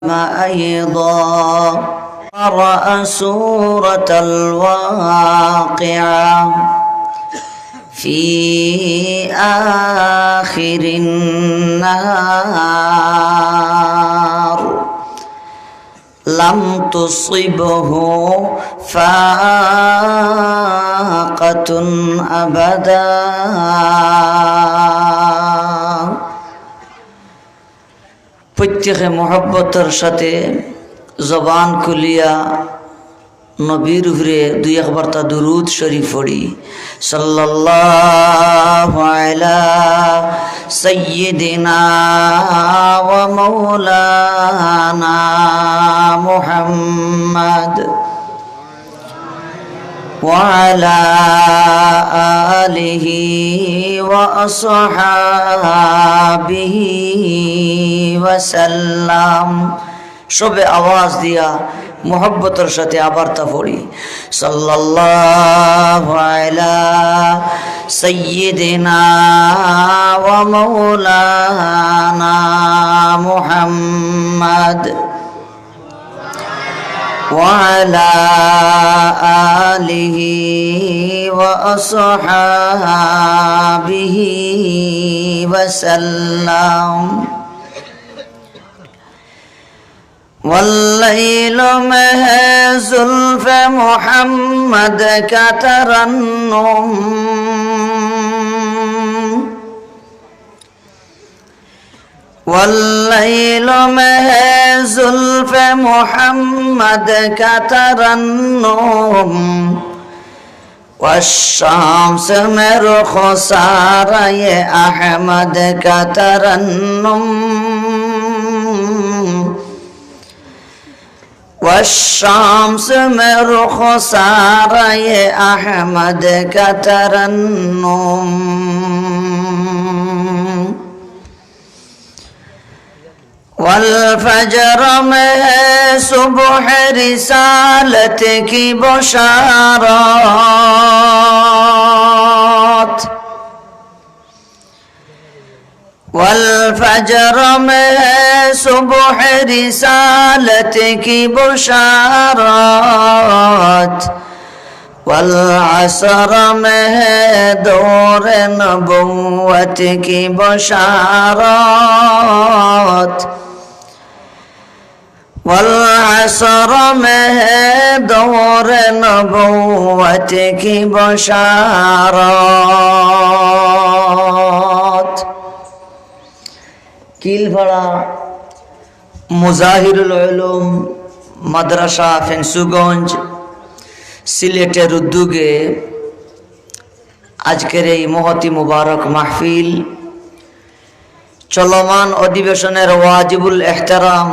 أيضا قرأ سورة الواقعة في آخر النهار لم تصبه فاقة أبدا প্রত্যেকে মহব্বতের সাথে জবান খুলিয়া নবীর উপরে দুই একবার তা দুরুদ শরীফ পড়ি। সাল্লাল্লাহু আলা সাইয়্যিদিনা ওয়া মাওলানা মুহাম্মদ وعلى آله وأصحابه وسلم। সবে আওয়াজ দিয়া মোহব্বতের সাথে আবার তা পড়ি। সাল্লাল্লাহু আলা সাইয়্যিদিনা ওয়া মাওলানা মুহাম্মদ وعلى آله وأصحابه وسلم। والليل مه زلف محمد كترنم والليل مه زلف محمد كترنم والشمس من خسارة أحمد كترنم والشمس من خسارة أحمد كترنم والفجر में सुबह रिसालत की बशारत والفجر में सुबह रिसालत की बशारत والعصر में दौर नबुव्वत की बशारत والعصر में दौर नबुव्वत की बशारत। কিলভাড়া মুজাহিরুল উলুম মাদ্রাসা ফেন্সুগঞ্জ সিলেটের উদ্যোগে আজকের এই মহতি মুবারক মাহফিল চলমান অধিবেশনের ওয়াজিবুল এহতারাম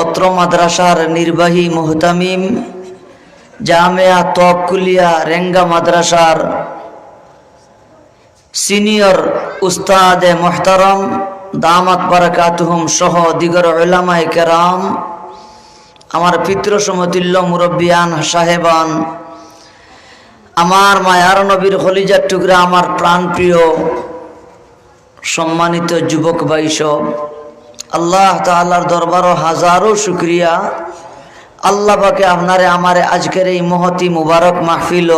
অত্র মাদ্রাসার নির্বাহী মুহতামিম জামিয়া তওকুলিয়া রেঙ্গা মাদ্রাসার সিনিয়র উস্তাদে মুহতারাম দামাত বারাকাতুহুম সহ দিগর উলামায়ে কেরাম, আমার পিতৃ সমতুল্য মুরব্বিয়ান সাহেবান, আমার মায়ার নবীর খলিজার টুকরা, আমার প্রাণপ্রিয় সম্মানিত যুবক ভাই সব, আল্লাহ তাআলার দরবারও হাজারো শুকরিয়া। আল্লাহ পাকে আপনারে আমারে আজকের এই মহতি মুবারক মাহফিল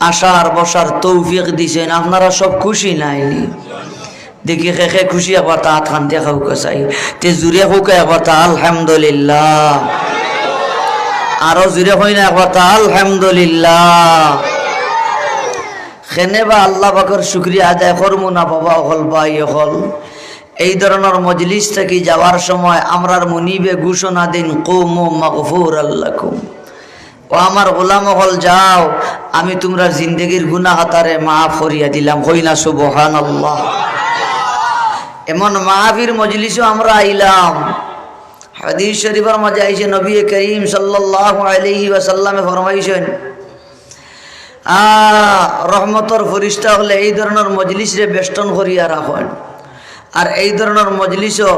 আসার বসার তৌফিক দিছেন। আপনারা সব খুশি নাইনি? দেখি খেখে খুশি একবার তা খান দিয়ে খাও চাই তে জুড়ে হোক একবার তা আলহামদুলিল্লাহ, আরো জুড়ে হই না একবার তা আলহামদুলিল্লাহ। খেনে বা আল্লাহ পাকের শুকরিয়া আদায় করবো না বাবা হল ভাই হল। এই ধরনের মজলিস থেকে যাওয়ার সময় আমরার মুনিবে ঘোষণা দিন কওমু মাগফুরাল লাকুম, ও আমার গোলাম হল যাও আমি তোমরা জিন্দেগির গুনাহ হাতারে মাফ করিয়া দিলাম। হই না সুবহানাল্লাহ। এমন মাহফিল মজলিসও আমরা আইলাম। হাদিস শরীফের মাঝে আইছে নবী করিম সাল্লাল্লাহু আলাইহি ওয়াসাল্লামে ফরমাইছেন, রহমতর ফরিস্তা হলে এই ধরনের মজলিস রে বেষ্টন করিয়া রাখেন। আর এই ধরনের মজলিসও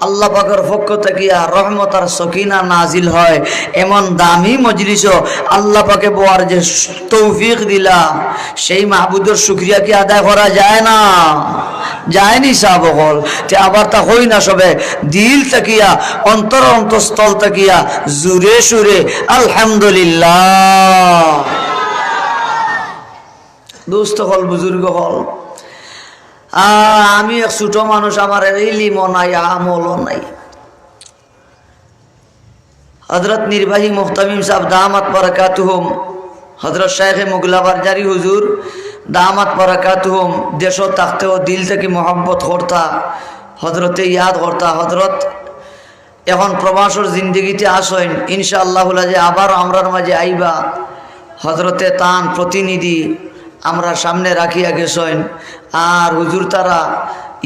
আল্লাহ পাকের পক্ষ থেকে রহমত আর সকিনা নাজিল হয়। এমন দামি মজলিসও আল্লাহ পাকে বোয়ার যে তৌফিক দিলা, সেই মাহবুদের শুকরিয়া কি আদায় করা যায় না? যায়নি সাহেব হল তে আবার তা হই না সবে দিল তাকিয়া অন্তর অন্তঃস্থল তাকিয়া জুরে সুরে আলহামদুলিল্লাহ। দোস্ত হল, বুজুর্গ হল, আমি এক ছোট মানুষ, আমার ইলমও নাই আমলও নাই। হযরত নির্বাহী মুহতামিম সাহেব দামাত বারাকাতুহুম, হযরত শাইখে মুগলা বারজারি হুজুর দামাত বারাকাতুহুম দেশ থাকতেও দিল থেকে মোহাব্বত করতা, হযরতে ইয়াদ করতা। হযরত এখন প্রবাসর জিন্দগিতে আসেন, ইনশাআল্লাহ যে আবার আমরার মাঝে আইবা। হযরতে তান প্রতিনিধি আমরা সামনে রাখিয়া গেছেন, আর হুজুর তারা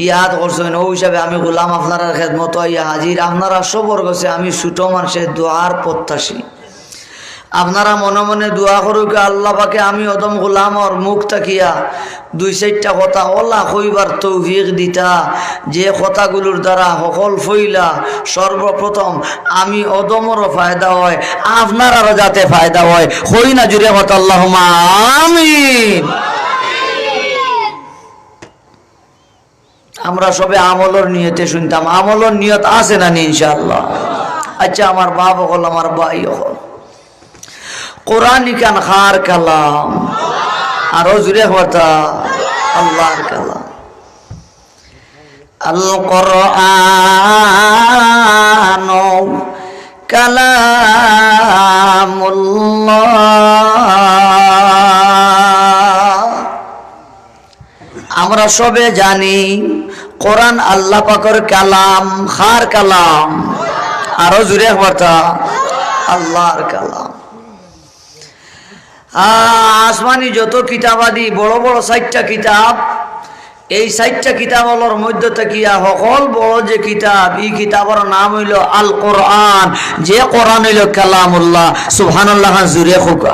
ইয়াদ করছেন। ও হিসাবে আমি গোলাম আপনার খেদমত ইয়া হাজির। আপনারা সবর গেছে, আমি ছোট মানুষের দোয়ার প্রত্যাশী। আপনারা মনে মনে দোয়া করুক আল্লাহ পাকে আমি অদম গোলামর মুখ তাকিয়া দুই চারটা কথা ওলা কইবার তৌফিক দিতা, যে কথাগুলোর দ্বারা সকল ফইলা সর্বপ্রথম আমি অদমরও ফায়দা হয়, আপনারারও যাতে ফায়দা হয়। হই না জুড়ে কথা আল্লাহুম্মা আমিন। আমরা সবে আমলর নিয়তে শুনতাম, আমলর নিয়ত আছে না ইনশাআল্লাহ? আচ্ছা, আমার বাপ হল, আমার ভাই হল, কোরআন কান খার কালাম, আরো জুড়ে কথা আল্লাহর কালাম। আল কোরআন কালামুল্লাহ। আমরা সবে জানি কোরআন আল্লাহ পাকের কালাম, খার কালাম, আরো জুড়ে কথা আল্লাহর কালাম। আসমানি যত কিতাবাদি বড় বড় 60টা কিতাব, এই 60টা কিতাবর মধ্যে থাকিয়া সকল বড় যে কিতাব, এই কিতাবের নাম হইল আল কোরআন, যে কোরআন হইল কালামুল্লাহ। সুবহানাল্লাহ জুড়ে খুকা।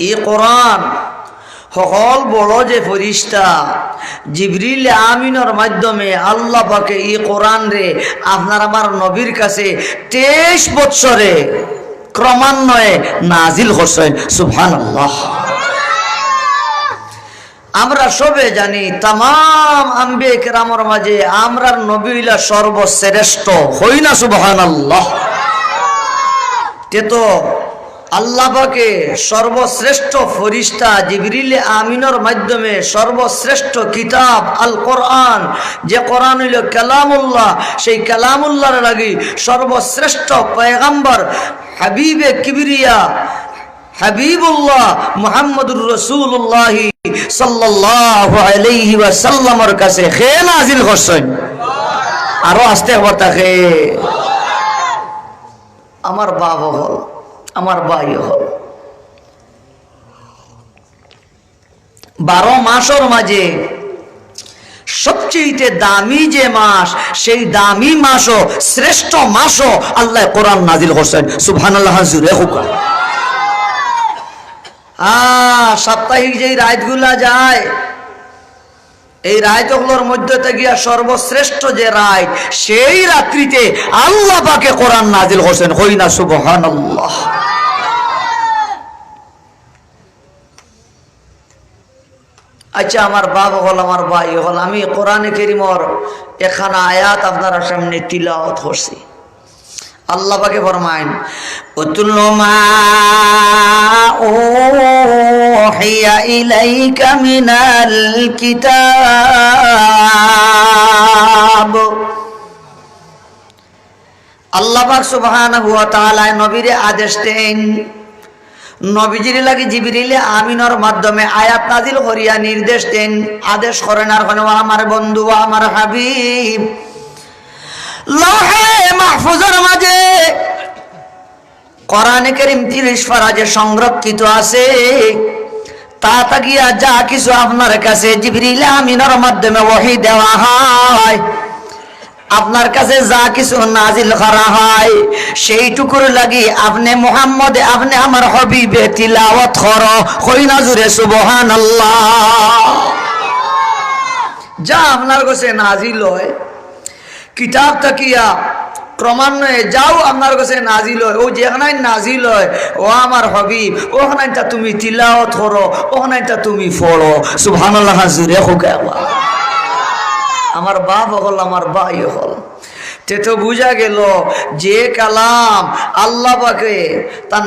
এই কোরআন সকল বড় যে ফেরেশতা জিবরিল আমিনের মাধ্যমে আল্লাহ পাকে এই কোরআন রে আপনার আমার নবীর কাছে 23 বছরে ক্রমান্বয়ে নাজিল করছেন। সুবহানাল্লাহ। আমরা সবে জানি তাম আম্বিয়া কিরামের মাঝে আমরার নবী হইলা সর্বশ্রেষ্ঠ, হই না? সুবহানাল্লাহ। তে তো আল্লাহ পাকে সর্বশ্রেষ্ঠ ফেরেশতা জিবরিল আমিনের মাধ্যমে সর্বশ্রেষ্ঠ কিতাব আল কোরআন, যে কোরআন হইল কালামুল্লাহ, সেই কালামুল্লাহর লাগি সর্বশ্রেষ্ঠ পয়গম্বর হাবিবে কিবরিয়া হাবিবুল্লাহ মুহাম্মদুর রাসূলুল্লাহ সাল্লাল্লাহু আলাইহি ওয়াসাল্লামের কাছে খে নাজিল করছেন। আরো আস্তে কথা খে। আমার বাবা হল, আমার ভাই হল, 12 মাসের মাঝে সবচেয়ে দামি যে মাস, সেই দামি মাসও শ্রেষ্ঠ মাসও আল্লাহ কোরআন নাজিল করছেন। সুবহানাল্লাহ জুড়ে হুকা। সাপ্তাহিক যেই রাতগুলা যায়, এই রাতগুলোর মধ্যে থেকে সর্বশ্রেষ্ঠ যে রাত, সেই রাত্রিতে আল্লাহ পাকে কোরআন নাজিল করছেন। হই না? সুবহানাল্লাহ। আচ্ছা, আমার বাবা হল, আমার ভাই হল, আমি কোরআনে কারীমের এখানে আয়াত আপনারা সামনে তিলাওয়াত করছি। আল্লাহ পাকে ফরমায়েন, উতলু মা উহিয়া ইলাইকা মিনাল কিতাব। আল্লাহ পাক সুবহানাহু ওয়া তাআলা নবীরে আদেশ দেন, নবীজির লাগি জিবরিল আমিনের মাধ্যমে আয়াত নাজিল করিয়া নির্দেশ দেন, আদেশ করেন। আর কোন আমার বন্ধু, আমার হাবিব, লৌহে মাহফুজের মাঝে কোরআনে কারীম 30 পারা যে সংরক্ষিত আছে, তা তাকিয়া যা কিছু আপনার কাছে জিবরিল আমিনের মাধ্যমে ওহী দেওয়া হয়, আপনার কাছে যা কিছু নাজিল করা হয়, সেইটুকুর লাগি আপনি মুহাম্মদ, আপনি আমার হাবিবে তিলাওয়াত করো। কই না জুরে সুবহানাল্লাহ। যা আপনার কাছে নাজিল হয় কিতাব তাকিয়া ক্রমান্বয়ে যাও আপনার কাছে নাজিল হয়, ও যেখানে নাজিল হয় ও আমার হবিব, ওখানটা তুমি তিলাওয়াত করো, ওখানটা তুমি পড়ো। সুবহানাল্লাহ জুরে হোক। আমার বাপ হল, আমার ভাই হল, তে তো বুঝা গেল যে কালাম আল্লাহ পাকে তান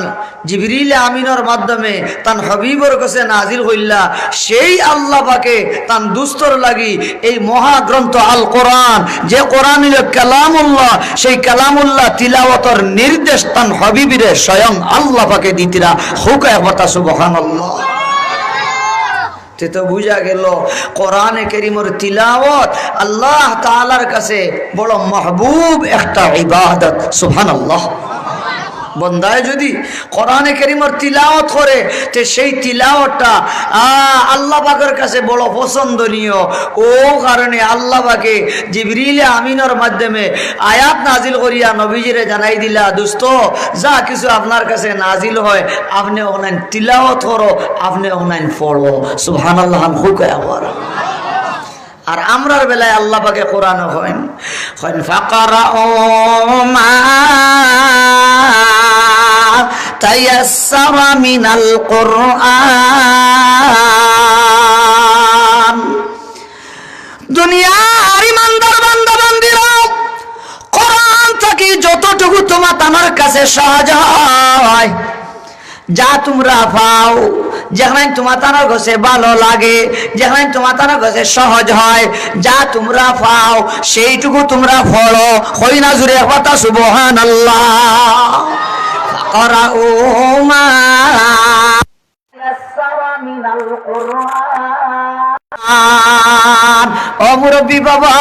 জিবরিল আমিনের মাধ্যমে তান হবিবর কাছে নাজিল হইলা, সেই আল্লাহ পাকে তান দুস্তর লাগি এই মহাগ্রন্থ আল কোরআন, যে কোরআন হইল কালামুল্লাহ, সেই কালামুল্লাহ তিলাওয়াতের নির্দেশ তান হবিবিরে স্বয়ং আল্লাহ পাকে দিতিরা। হুক একবার সুবহানাল্লাহ। তো বুঝা গেল কোরআনে কারীমের তিলাওয়াত আল্লাহ তাআলার কাছে বড় মাহবুব একটা ইবাদত। সুবহানাল্লাহ। বন্দায় যদি কোরআনে কারীমের তিলাওয়াত করে তে সেই তিলাওয়াতটা আল্লাহ পাকের কাছে বড় পছন্দনীয়। ও কারণে আল্লাহ পাকে জিবরিল আমিনের মাধ্যমে আয়াত নাজিল করিয়া নবীজিরে জানাই দিলা, দোস্ত যা কিছু আপনার কাছে নাজিল হয় আপনি অনলাইন তিলাওয়াত করো, আপনি অনলাইন পড়ো। সুবহানাল্লাহ। আবার আর আমরার বেলায় আল্লাহ পাকে কোরআন হয় ফাকারাউ মা তায়াসসারা মিনাল কুরআন। দুনিয়ার ইমানদার বান্দা বান্দীরা, কোরআন থেকে যতটুকু তোমার কাছে সহজ হয়, যা তোমরা পাও, যেখানে তোমার কাছে ভালো লাগে, যেখানে তোমার কাছে সহজ হয়, যা তোমরা পাও সেইটুকু তোমরা পড়ো। হই না জুড়ে কথা সুবহানাল্লাহ। ফাকারাউ মা তায়াসসারা মিনাল কুরআন। ও মুরব্বী বাবা,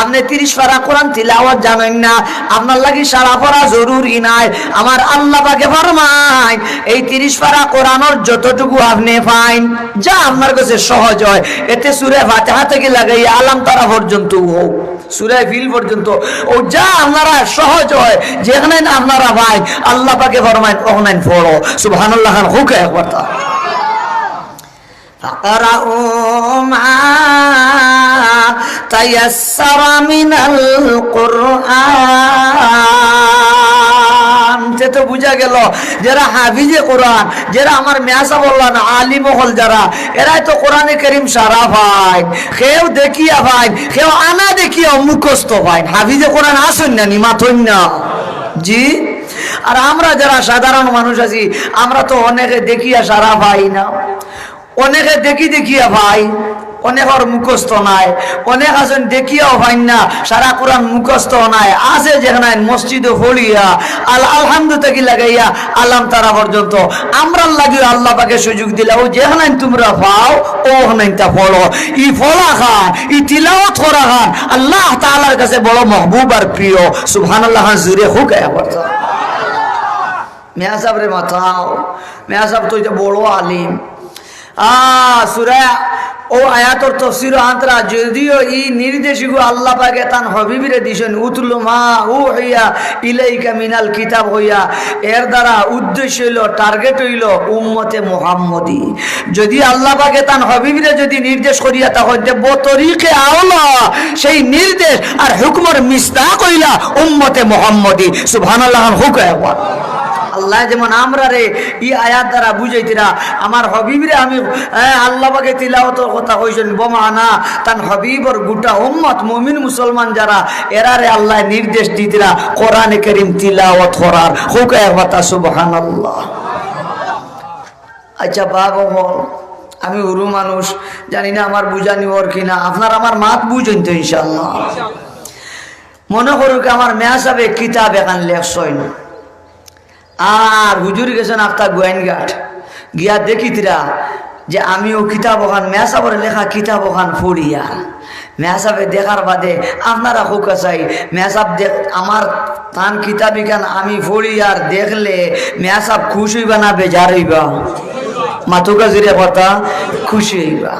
আপনি 30 পারা কোরআন তিলাওয়াত জানেন না, আপনার লাগি সারা পড়া জরুরি নাই। আমার আল্লাহ পাকে ফরমায় এই 30 পারা কোরআনের যতটুকু আপনি পাইন, যা আপনার কাছে সহজ হয়, এতে সূরা ফাতিহা থেকে লাগাইয়া আলাম তারা পর্যন্ত হোক, সূরা ফিল পর্যন্ত, ও যা আপনারা সহজ হয়, যেখানে আপনারা ভাই আল্লাহ পাকে ফরমায় ওখানে পড়ো। সুবহানাল্লাহ। হুক একবার ফাকারাউ মা তায়াসসারা মিনাল কুরআন। তো বুঝা গেল যারা হাফিজে কোরআন, যারা আমার মেয়াসা বললাম আলিম হল, যারা এরাই তো কোরআনে কারীম সারা ভাই, কেউ দেখিয়া ভাই, কেউ আনা দেখিয়া মুখস্থ ভাই। হাফিজে কোরআন আসেন না নি মাথন না জি। আর আমরা যারা সাধারণ মানুষ আছি, আমরা তো অনেকে দেখিয়া সারা ভাই না, অনেকে দেখিয়া ভাই, অনেকের মুখস্থ নাই, অনেক আছেন দেখিয়াও ভাই না, সারা কোরআন মুখস্থ নাই, আছে যেখানে মসজিদে পড়িয়া আলহামদুলিল্লাহ থেকে লাগাইয়া আলাম তারা পর্যন্ত। আমরা লাগিও আল্লাহ পাকে সুযোগ দিলা, ও যেখানে তোমরা পাও ওখানে তা পড়ো। ই ফলা খান, ই তিলাওয়াত করা খান আল্লাহ তাআলার কাছে বড় মাহবুব আর প্রিয়। সুবহানাল্লাহ জুরে হুক একবার। মেয়া সাহেব রে মাথাও, মেয়া সাহেব তো এটা বড় আলিম। সূরা ও আয়াতর তাফসীর আন্তরা, যদিও এই নির্দেশগুলো আল্লাহ পাকে তান হবিবিরে দিছেন, উতলু মা উহিয়া ইলাইকা মিনাল কিতাব হইয়া, এর দ্বারা উদ্দেশ্য হইল, টার্গেট হইল উম্মতে মুহাম্মদী। যদি আল্লাহ পাকে তান হবিবিরে যদি নির্দেশ করিয়া তখন যে বতরিকে আওলা, সেই নির্দেশ আর হুকমর মিসদাক হইলা উম্মতে মুহাম্মদী। সুবহানাল্লাহ। হুক একবার। আল্লাহ যেমন আমরা রে ই আয়াত দ্বারা বুঝাইতিরা, আমার হবিবরে আমি আল্লাহ পাকে তিলাওয়াতের কথা কইছেন, বমানা তান হবিবর গোটা উম্মত মুমিন মুসলমান যারা, এরারে আল্লাহ নির্দেশ দিতিরা কোরআনে কারীম তিলাওয়াত করার। হুক একবার। সুবহানাল্লাহ। আচ্ছা বাবা বল, আমি উরু মানুষ, জানি না আমার বুঝানি ওর কিনা, আপনার আমার মাত বুঝেন তো ইনশাআল্লাহ। মনে করুক আমার মেয়া সাহেব কিতাব এখান লেখছইন, আর হুজুর গেছেন আফতা গোয়েনঘাট গিয়া দেখিতিরা যে আমিও কিতাব ওখান মেয়াসাবরে লেখা কিতাব ওখান পড়িয়া, মেয়াসাবে দেখার বাদে আপনারা হুকা চাই মেয়াসাব আমার তান কিতাবি কান আমি পড়ি আর দেখলে মেয়াসাব খুশ হইবা না বেজার হইবা? মাতুকা জুড়ে কথা খুশি হইবা।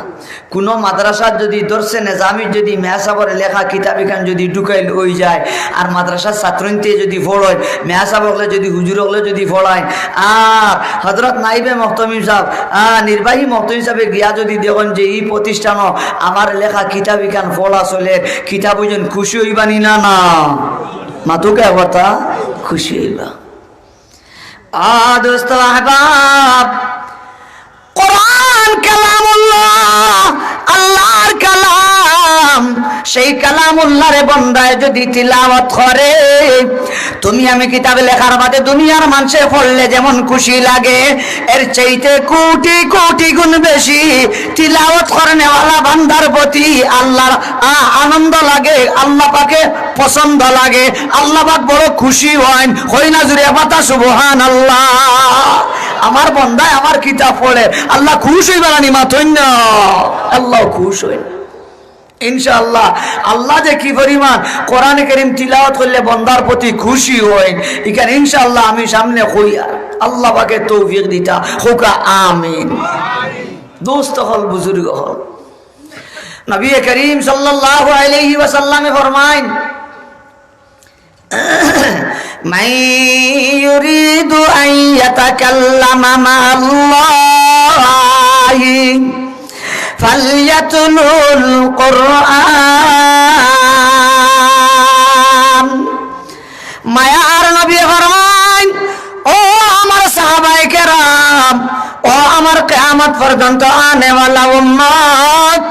কোনো মাদ্রাসার যদি দর্শে নেজামির যদি মেয়াসাবর লেখা কিতাবিখান যদি ঢুকাইল হয়ে যায় আর মাদ্রাসার ছাত্রীতে যদি ফড়য় মেয়াসাব হলে যদি হুজুর হলে যদি ফড়ায় আর হজরত নাইবে মহতমিম সাহেব নির্বাহী মহতমিম সাহেবে গিয়া যদি দেখেন যে এই প্রতিষ্ঠানও আমার লেখা কিতাবিখান ফলা চলে কিতাব ওইজন খুশি হইবানি না না মাতুকা কথা খুশি হইবা। দোস্ত আহবাব কোরআন কালামুল্লাহ আল্লাহর কালাম, সেই কালামুল্লাহরে বন্দায় যদি তিলাওয়াত করে তুমি আমি কিতাবে লেখার বাদে দুনিয়ার মানুষে পড়লে যেমন খুশি লাগে এর চাইতে কোটি কোটি গুণ বেশি তিলাওয়াত করেনেওয়ালা বান্দার প্রতি আল্লাহর আনন্দ লাগে, আল্লাহ পাকে পছন্দ লাগে, আল্লাহ পাক বড় খুশি হয়। হই না জুড়ে কথা সুবহানাল্লাহ। আমার বন্দায় আমার কিতাব পড়ে আল্লাহ খুশ হইবা না মাথইন না, আল্লাহ খুশ হই ইনশাআল্লাহ। আল্লাহ যে কি পরিমাণ কোরআনে কারীম তিলাওয়াত করলে বন্দার প্রতি খুশি হয় এখানে ইনশাআল্লাহ আমি সামনে কই আল্লাহ পাকে তৌফিক দিতা হোকা আমিন। দোস্ত হল বুজুর্গ হল নবী করিম সাল্লাল্লাহু আলাইহি ওয়াসাল্লামে ফরমাইন মান ইউরিদু আন ইয়াতাকাল্লামা মা'আল্লাহি ফালইয়াতলুল কুরআন। মায়ার নবী ফরমাইন ও আমার সাহাবায়ে কেরাম, ও আমার কিয়ামত পর্যন্ত আনেওয়ালা উম্মত,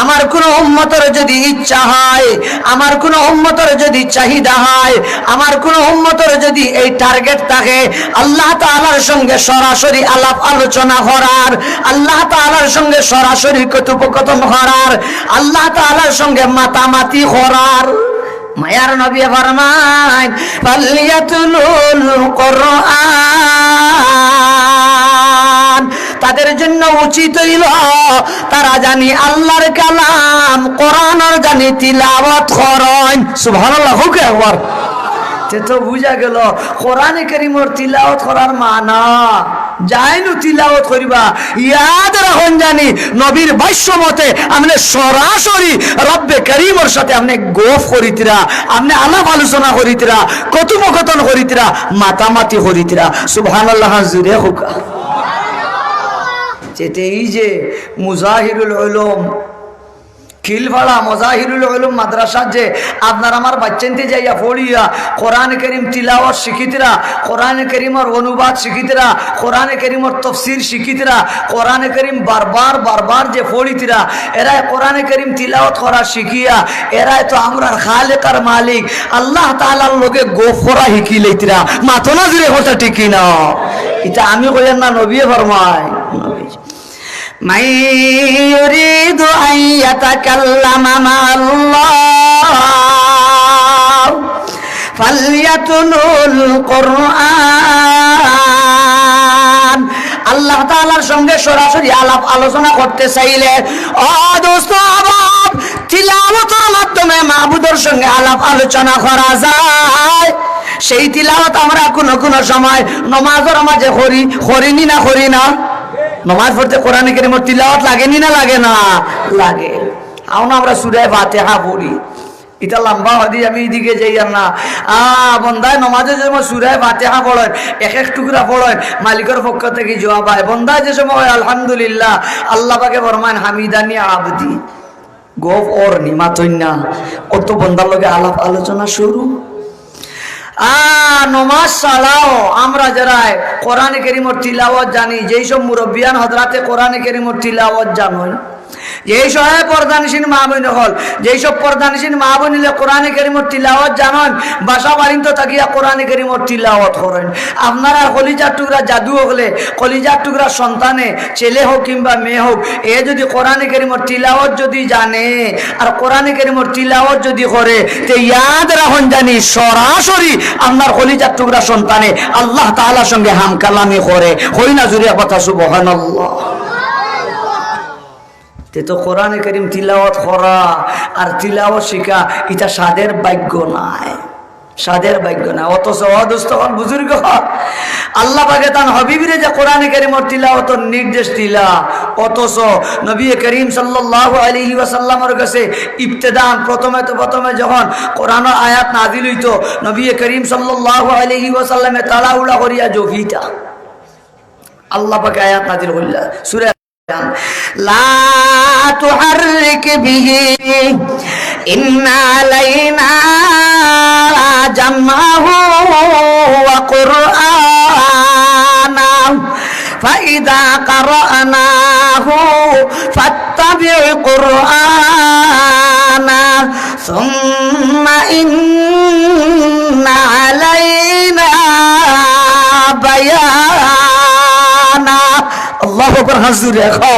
আমার কোন উম্মতের যদি ইচ্ছা হয়, আমার কোন উম্মতের যদি চাহিদা হয়, আমার কোন উম্মতের যদি এই টার্গেট থাকে আল্লাহ তাআলার সঙ্গে সরাসরি আলাপ আলোচনা করার, আল্লাহ তাআলার সঙ্গে সরাসরি কথোপকথন করার, আল্লাহ তাআলার সঙ্গে মাতামাতি করার, মায়ার নবী ফরমায় ফালিয়াতুলুল কুরআন, তাদের জন্য উচিত হইল তারা জানি আল্লাহর কালাম কোরআনের জানি তিলাওয়াত করেন। সুবহানাল্লাহ হোক একবার। তো বুঝা গেল কোরআনে কারীমের তিলাওয়াত করার মানা যাইনু তিলাওয়াত করিবা ইয়াদ রাখুন জানি নবীর ভাষ্য মতে আপনি সরাসরি রব্বে কারীমের সাথে আপনি গফ করিতরা, আপনি আলাপ আলোচনা করিতরা, কথোপকথন করিতরা, মাতামাতি করিতরা। সুবহানাল্লাহ জুরে হোক। যেতে এই যে মুজাহিরুল উলুম খিলভাড়া মজাহিরুল উলুম মাদ্রাসা যে আপনার আমার বাচ্চানতে যাইয়া পড়িয়া কোরআন কারীম তিলাওয়াত শিখিতরা, কোরআন কারীমের অনুবাদ শিখিতরা, কোরআন কারীমের তাফসীর শিখিতরা, কোরআন কারীম বারবার বারবার যে পড়িতরা, এরা কোরআন কারীম তিলাওয়াত করা শিখিয়া এরাই তো আমরার খালেক আর মালিক আল্লাহ তাআলার লগে গোফরা শিখি লইতরা। মাথো না জুড়ে কথা ঠিক না, এটা আমি কইয়ার না নবী ফরমায় মান ইউরিদু আন ইয়াতাকাল্লামা মা'আল্লাহ ফালইয়াতুলুল কুরআন। আল্লাহ তাআলার সঙ্গে সরাসরি আলাপ আলোচনা করতে চাইলে ও দোস্ত আবাব তিলাওয়াতের মাধ্যমে মাবুদের সঙ্গে আলাপ আলোচনা করা যায়। সেই তিলাওয়াত আমরা কোন সময় নামাজের মাঝে করিনি না করি না? নামাজ পড়তে কোরআনে কারীমের তিলাওয়াত লাগেনি না লাগে না? লাগে। আমরা সূরা ফাতিহা পড়ি, এটা লম্বা হদি আমি এদিকে যাই আর না বন্দায় নমাজে যে সূরা ফাতিহা পড়েন এক এক টুকরা পড়েন মালিকের পক্ষ থেকে জবাব হয়। বন্দায় যে সময় আলহামদুলিল্লাহ আল্লাহ পাকে ফরমান হামিদানি আবদি গফ ওর নিমাতন্যা অত বন্দার লগে আলাপ আলোচনা শুরু। নমাজ ছাড়াও আমরা যারা কোরআনে কারীমের তিলাওয়াত জানি, যেই সব মুরব্বিয়ান হযরতে কোরআনে কারীমের তিলাওয়াত জানেন, যেই সব পর্দানিসীন মা বোন হল, যেই সব পর্দানিসীন মা বোন হলে কোরআনে কারীমের তিলাওয়াত জানেন, বাসা বাড়িতে থাকিয়া কোরআনে কারীমের তিলাওয়াত করেন। আপনারা কলিজার টুকরা জাদু হলে কলিজার টুকরা সন্তানে ছেলে হোক কিংবা মেয়ে হোক এ যদি কোরআনে কারীমের তিলাওয়াত যদি জানে আর কোরআনে কারীমের তিলাওয়াত যদি করে তে ইয়াদ রাখুন জানি সরাসরি আপনার কলিজার টুকরা সন্তানে আল্লাহ তাআলার সঙ্গে হাম কালামি করে। হই না জুড়ে কথা সুবহানাল্লাহ। তো কোরআনে কারীম তিলাওয়াত করা আর তিলাওয়াত শিখা এটা সাদের ভাগ্য নাই। সাদের ভাগ্য না। অথচ অদুস্তখন বুজুর্গ আল্লাহ পাকে তার হবিবরে যে কোরআনে কারীমের তিলাওয়াতের নির্দেশ দিলা, অথচ নবী করিম সাল্লাল্লাহু আলাইহি ওয়াসাল্লামের কাছে ইবতিদান প্রথমে যখন কোরআনের আয়াত নাযিল হইতো, নবী করিম সাল্লাল্লাহু আলাইহি ওয়াসাল্লামে তালাউলা করিয়া জফিটা আল্লাহ পাকে আয়াত নাযিল করলা সূরা লা তুহাররিক বিহি ইন্না আলাইনা জামাহু ওয়া কুরআনা ফাইদা কারানাহু ফাত্তাবি' কুরআনা সুম্মা ইন্না আলাইনা বায়ানা। আল্লাহু আকবার। হাজুর দেখো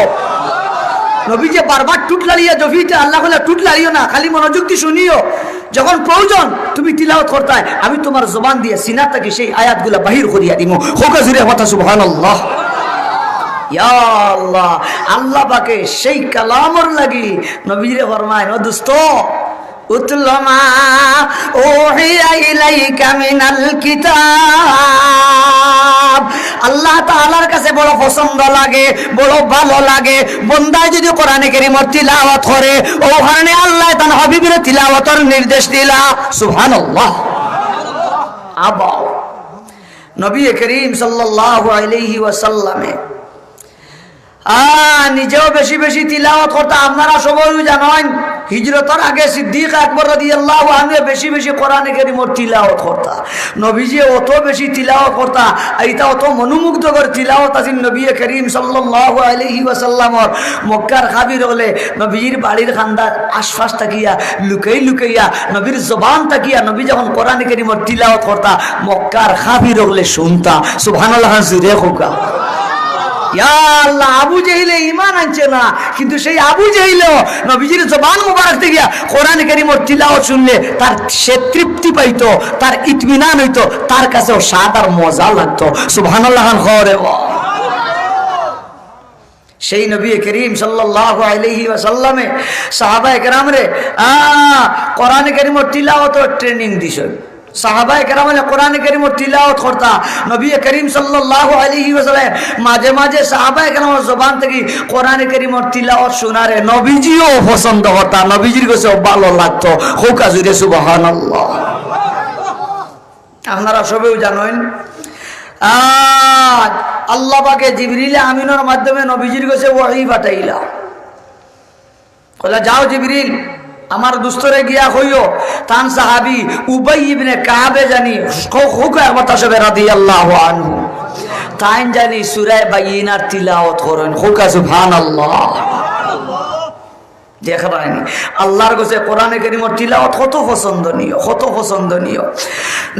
নবী যে বারবার টুট লাড়িয়া জফিতে আল্লাহ বলে টুট লাড়িও না, খালি মনোযোগ দিয়ে শুনিও। যখন প্রয়োজন তুমি তিলাওয়াত করতে, আমি তোমার জবান দিয়ে সিনা থেকে সেই আয়াতগুলা বাহির করিয়া দিমু। হোক জুরে কথা সুবহানাল্লাহ। ইয়া আল্লাহ, আল্লাহ পাকে সেই কালামর লাগি নবীরে ফরমায়, ও দোস্ত উতলু মা উহিয়া ইলাইকা মিনাল কিতাব। আল্লাহ তাআলার কাছে বড় পছন্দ লাগে, বড় ভালো লাগে বান্দায় যদি কোরআনে কারীমের তিলাওয়াত করে। ওখানে আল্লাহ তার হাবিবের তিলাওয়াতের নির্দেশ দিলা। সুবহানাল্লাহ। আবা নবী করিম সাল্লাল্লাহু আলাইহি ওয়াসাল্লামে নিজেও বেশি বেশি তিলাওয়াত করতে। আপনারা সবাই জানেন হিজরতের আগে সিদ্দিক আকবর রাদিয়াল্লাহু আনহু বেশি বেশি কোরআনে কারীমের তিলাওয়াত করতা। নবীজি অত বেশি তিলাওয়াত করতা, এইটা অত মনোমুগ্ধকর তিলাওয়াত আছে নবী করিম সাল্লাল্লাহু আলাইহি ওয়াসাল্লামর। মক্কার খাবির হলে নবীর বাড়ির খান্দার আশপাশ তাকিয়া লুকাইয়া নবীর জবান তাকিয়া নবী যখন কোরআনে কারীমের তিলাওয়াত করতা, মক্কার খাবির হলে শুনতা। সুবহানাল্লাহ। জুরে হোকা। ইয়া আল্লাহ, আবু জেহেলে ঈমান আনছে না, কিন্তু সেই আবু জেহেলও নবীজির জবান মুবারক থেকে কোরআনে কারীমের তিলাওয়াত শুনলে তার সে তৃপ্তি পাইতো, তার ইতমিনান হইতো, তার কাছেও স্বাদ আর মজা লাগতো। সুবহানাল্লাহ। খরে সেই নবী করিম সাল্লাল্লাহু আলাইহি ওয়াসাল্লামে সাহাবায়ে কেরামরে কোরআনে কারীমের তিলাওয়াতের ট্রেনিং দিছেন। সাহাবায়ে কেরাম কোরআনে কারীমের তিলাওয়াত করতা। নবী করিম সাল্লাল্লাহু আলাইহি ওয়াসাল্লাম মাঝে মাঝে সাহাবায়ে কেরামের জবান থেকে কোরআনে কারীমের তিলাওয়াত শোনারে নবীজিও পছন্দ করতা, নবীজির কাছে ভালো লাগতো। হোকা জুরে সুবহানাল্লাহ। আপনারা সবাই জানেন আল্লাহ পাকে জিবরিল আমিনের মাধ্যমে নবীজির কাছে ওহী পাঠাইলা। কইলা যাও জিবরিল আমার দুস্তরে গিয়া কইও তান সাহাবী উবাই ইবনে কাবে জানি খুকা মতাশবে রাদিয়াল্লাহু আনহু তাইন জানি সূরা বাইয়িনার তিলাওয়াত করেন। খুকা সুবহানাল্লাহ। দেখবেন আল্লাহর কাছে কোরআনে কারীমের তিলাওয়াত কত পছন্দনীয়, কত পছন্দনীয়।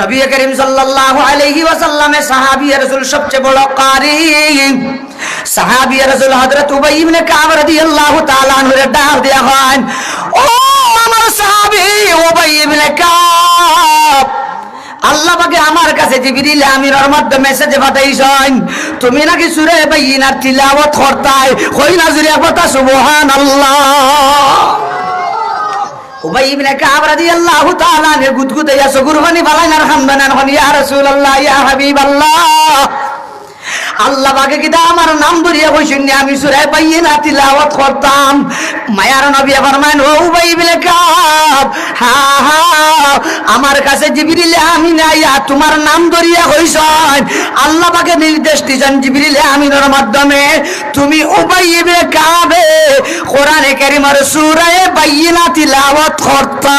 নবী করিম সাল্লাল্লাহু আলাইহি ওয়াসাল্লামে সাহাবী রাসূল সবচেয়ে বড় কারি সাহাবী রাসূল হযরত উবাই ইবনে কাব রাদিয়াল্লাহু তাআলা আনহু ডাক দেয়া হয়, ও আমার সাহাবী উবাই ইবনে কাব, আল্লাহ পাকে আমার কাছে জিবরিল আমিনের মাধ্যমে মেসেজ পাঠাইছেন, তুমি নাকি সূরা বাইয়িনার তিলাওয়াত করতাই। কই না জুরে কথা সুবহানাল্লাহ। উবাই ইবনে কাব রাদিয়াল্লাহু তাআলা নে গুদগুদাইয়া সগুরবানি বালাইনার খানদানান হন, ইয়া রাসূলুল্লাহ ইয়া হাবিবাল্লাহ, আল্লাহ পাকে কি আমার নাম ধরিয়া কইছেন আমি সূরা বাইয়িনা তিলাওয়াত করতাম। মায়ার নবী ফরমান, ও উবাই ইবনে কাব, হ্যাঁ হ্যাঁ আমার কাছে জিবরিল আমিন আইয়া তোমার নাম ধরিয়া কইছেন, আল্লাহ পাকে নির্দেশ দিয়েছেন জিবরিল আমিনের মাধ্যমে তুমি উবাই ইবনে কাবে কোরআনে কারীমের সূরা বাইয়িনা তিলাওয়াত করতা।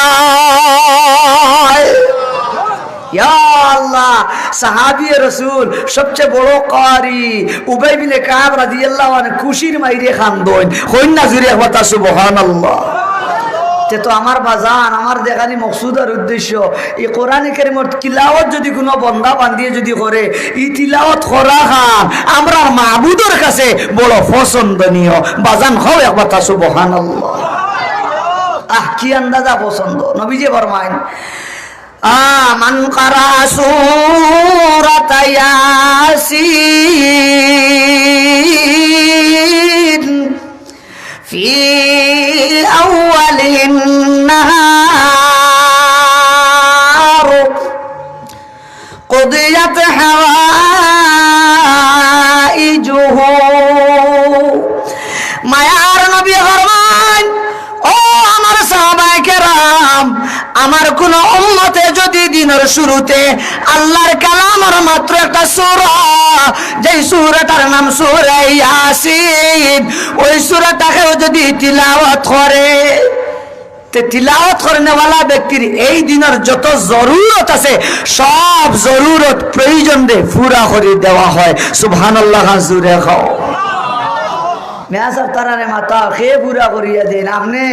ইয়া আল্লাহ, সাহাবী রাসূল সবচেয়ে বড় কারি উবাই ইবনে কাব রাদিয়াল্লাহু আনহু খুশির মাইরে খান্দন। কই না জুরে কথা সুবহানাল্লাহ। তে তো আমার বাজান, আমার দেখানি মকসুদ আর উদ্দেশ্য এই কোরআনে কারীমের তিলাওয়াত যদি কোনো বন্দা বান্দিয়ে যদি করে, এই তিলাওয়াত করা খান আমরা মাবুদের কাছে বড় পছন্দনীয়। বাজান হও এক কথা সুবহানাল্লাহ। কি আন্দাজা পছন্দ। নবীজি ফরমায়েন, মান কারা সূরাত ইয়াসিন ফি আউয়ালিন নাহার আমার কোন উম্মতে যদি দিনের শুরুতে আল্লাহর কালামের মাত্র একটা সূরা, যেই সূরাটার নাম সূরা ইয়াসিন, ওই সূরাটাকেও যদি তিলাওয়াত করে, তিলাওয়াত করেনেওয়ালা ব্যক্তির এই দিনের যত জরুরত আছে সব জরুরত প্রয়োজন দে পুরা করে দেওয়া হয়। সুবহানাল্লাহ, জুরে খাও মেয়াসার তারারে মাতা খেয়ে পুরা করিয়া দেন। আপনি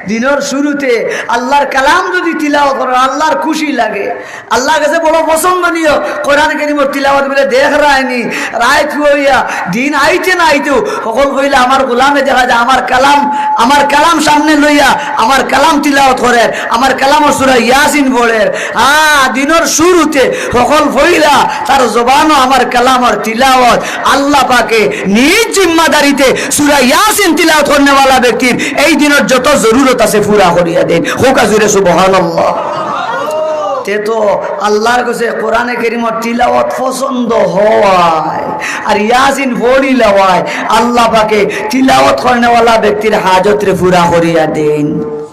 দিনের শুরুতে আল্লাহর কালাম যদি তিলাওয়াত করেন আল্লাহর খুশি লাগে, আল্লাহর কাছে বড় পছন্দনীয়। কোরআন কারীমের তিলাওয়াত বলে দেখ রায়নি রায় খুইয়া দিন আইতে না আইতেও সকল কইলে আমার গোলামে দেখা যায় আমার কালাম সামনে লইয়া আমার কালাম তিলাওয়াত করে, আমার কালাম সূরা ইয়াসিন পড়ে। দিনের শুরুতে সকল কইলা তার জবানও আমার কালামের তিলাওয়াত আল্লাহ পাকে নিজ জিম্মাদারিতে সূরা ইয়াসিন তিলাওয়াত করনেওয়ালা ব্যক্তির এই দিনের যত জরুরত আছে পুরা করিয়া দেন। হোকা জুড়ে সুবহানাল্লাহ। তে তো আল্লাহর কাছে কোরআনে কারীমের তিলাওয়াত পছন্দ হয় আর ইয়াসিন পড়িলা হয়, আল্লাহ পাকে তিলাওয়াত করনেওয়ালা ব্যক্তির হাজতরে পুরা করিয়া দেন।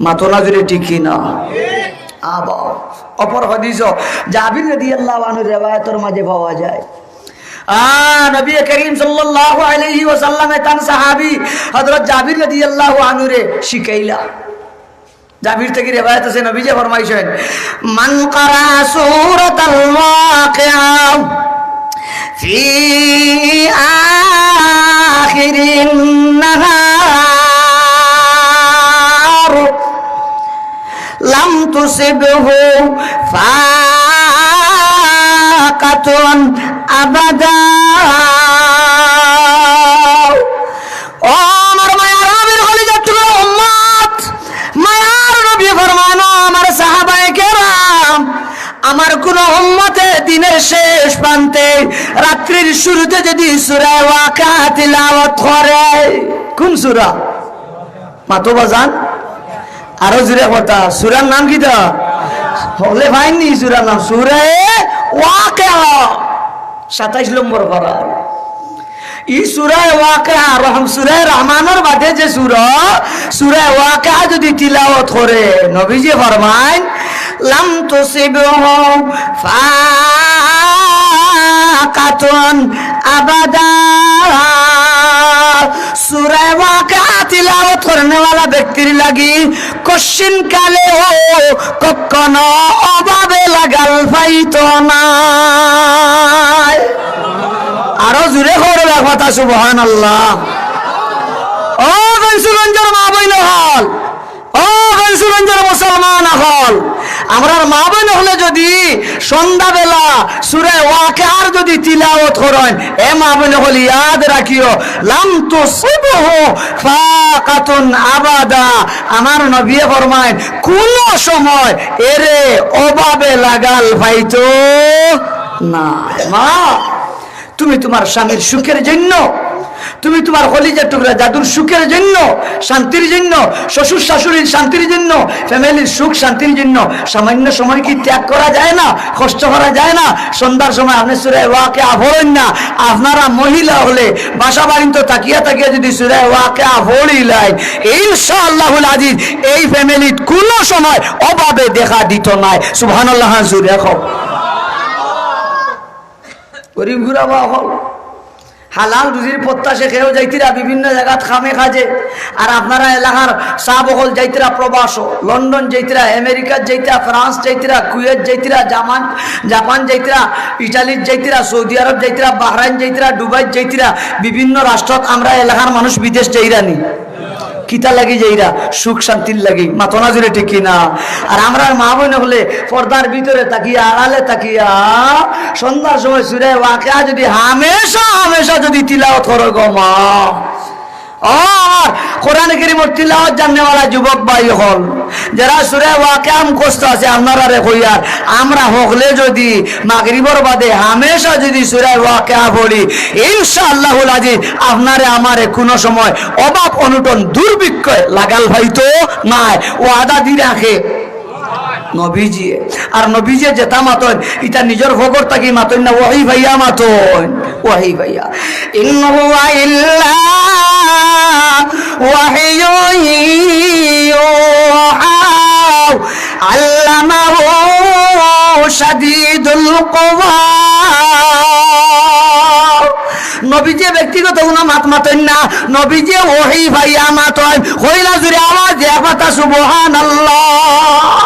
মাতনা জুড়ে ঠিক কিনা? আবা অপর হাদিস জাবির রাদিয়াল্লাহু আনহুর রিওয়ায়াতের মাঝে পাওয়া যায়, নবী করিম সাল্লাল্লাহু আলাইহি ওয়াসাল্লাম তান সাহাবী হযরত জাবির রাদিয়াল্লাহু আনহু রে শিখাইলা। জাবির থেকে রিওয়ায়াত আছে, নবীজি ফরমাইছেন, মান ক্বারা সূরাতাল ওয়াকিআ ফি আখিরিন নাহার লাম তুসিবহু ফাকাতুন আবাদা। ও আমার মায়ার নবীর কলিজার টুকরা উম্মত, মায়ার নবী ফরমানো আমার সাহাবায়ে কেরাম, আমার কোন উম্মতে দিনের শেষ প্রান্তে রাত্রির শুরুতে যদি সূরা ওয়াকিআ তিলাওয়াত করে, কোন সূরা? মাতো বাজান আরো জোরে কথা, সূরার নাম কি? তা হলে ভাইনি সূরার নাম সূরা ওয়াকিআ, 27 নম্বর পারা। এই সূরা ওয়াকিআ সূরা রহমানের বাদে যে সূরা ওয়াকিআ যদি তিলাওয়াত করে, নবীজি ফরমায় লাম তুসিবহু ফাকাতুন আবাদা। সূরা ওয়াকিআ তিলাওয়াত করনেওয়ালা ব্যক্তির লাগি কশিন কালে কখনো অভাবে লাগাল পাইতো না। আরো জোরে করবে কথা সুবহানাল্লাহ। ও গঞ্জগঞ্জের মা বইন হল, ও গঞ্জগঞ্জের মুসলমান হল, আমরার মা বোন হলে যদি সন্ধ্যাবেলা সূরা ওয়াকিআর যদি তিলাওয়াত করেন, এ মা বোন হলে ইয়াদ রাখিও লাম তুসিবহু ফাকাতুন আবাদা। আমার নবী ফরমায় কোন সময় এরে অভাবে লাগাল পাইতো না। মা, তুমি তোমার স্বামীর সুখের জন্য, তুমি তোমার কলিজার টুকরা জাদুর সুখের জন্য, শান্তির জন্য, শ্বশুর শাশুড়ির শান্তির জন্য, ফ্যামিলির সুখ শান্তির জন্য সামান্য সময় কি ত্যাগ করা যায় না, কষ্ট করা যায় না? সন্ধ্যার সময় আপনি সূরা ওয়াকিআ পড়েন না? আপনারা মহিলা হলে বাসা বাড়িতে তাকিয়া তাকিয়া যদি সূরা ওয়াকিআ পড়িলাই, ইনশাআল্লাহুল আজিজ এই ফ্যামিলির কোনো সময় অভাবে দেখা দিত না। সুবহানাল্লাহ, জোরে কও। গরিব গুরাবা হল হালাল রুজির প্রত্যাশে খেয়েও যাইতিরা বিভিন্ন জায়গাত খামে খাজে, আর আপনারা এলাকার চা বকল যাইতিরা প্রবাস, লন্ডন যাইতিরা, আমেরিকা যাইতিরা, ফ্রান্স যাইতিরা, কুয়েত যাইতিরা, জাপান যাইতিরা, ইটালির যাইতিরা, সৌদি আরব যাইতিরা, বাহরাইন যাইতিরা, দুবাই যাইতিরা, বিভিন্ন রাষ্ট্রত আমরা এলাকার মানুষ বিদেশ যাইরানি। কিতা লাগি যাইরা? সুখ শান্তির লাগি। মাতনা জুড়ে ঠিক কিনা? আর আমরা মা বোন হলে পর্দার ভিতরে তাকিয়া, আড়ালে তাকিয়া সন্ধ্যার সময় সূরা ওয়াকিআ যদি হামেশা যদি তিলাওয়াত করো গো মা, আর কোরআন কারীমের তিলাওয়াত জাননেওয়ালা যুবক ভাই হল, যারা সূরা ওয়াকিআ মুখস্থ আছে, আপনারা রে কইয়ার আমরা হকলে যদি মাগরিবের বাদে হামেশা যদি সূরা ওয়াকিআ পড়ি, ইনশাআল্লাহুল আজিজ আপনারে আমারে কোনো সময় অভাব অনটন দুর্ভিক্ষ লাগাল ভাইতো নাই। ওয়াদা দি রাখে নবীজি। আর নবীজি যেটা মাতন এটা নিজের খবর থাকি মাতন না, ওয়াহি ভাইয়া মাতন, ওয়াহি ভাইয়া। ইন্নাহু ইল্লা ওয়াহিয়ুন ইউহা আল্লামাহু শাদীদুল কুওয়া। নবী যে ব্যক্তিগত গুণ মাতমাতেন না, নবী যে ওহী ভাইয়া মাতয় হইলা জুড়ে আওয়াজ দেয়া কথা সুবহানাল্লাহ।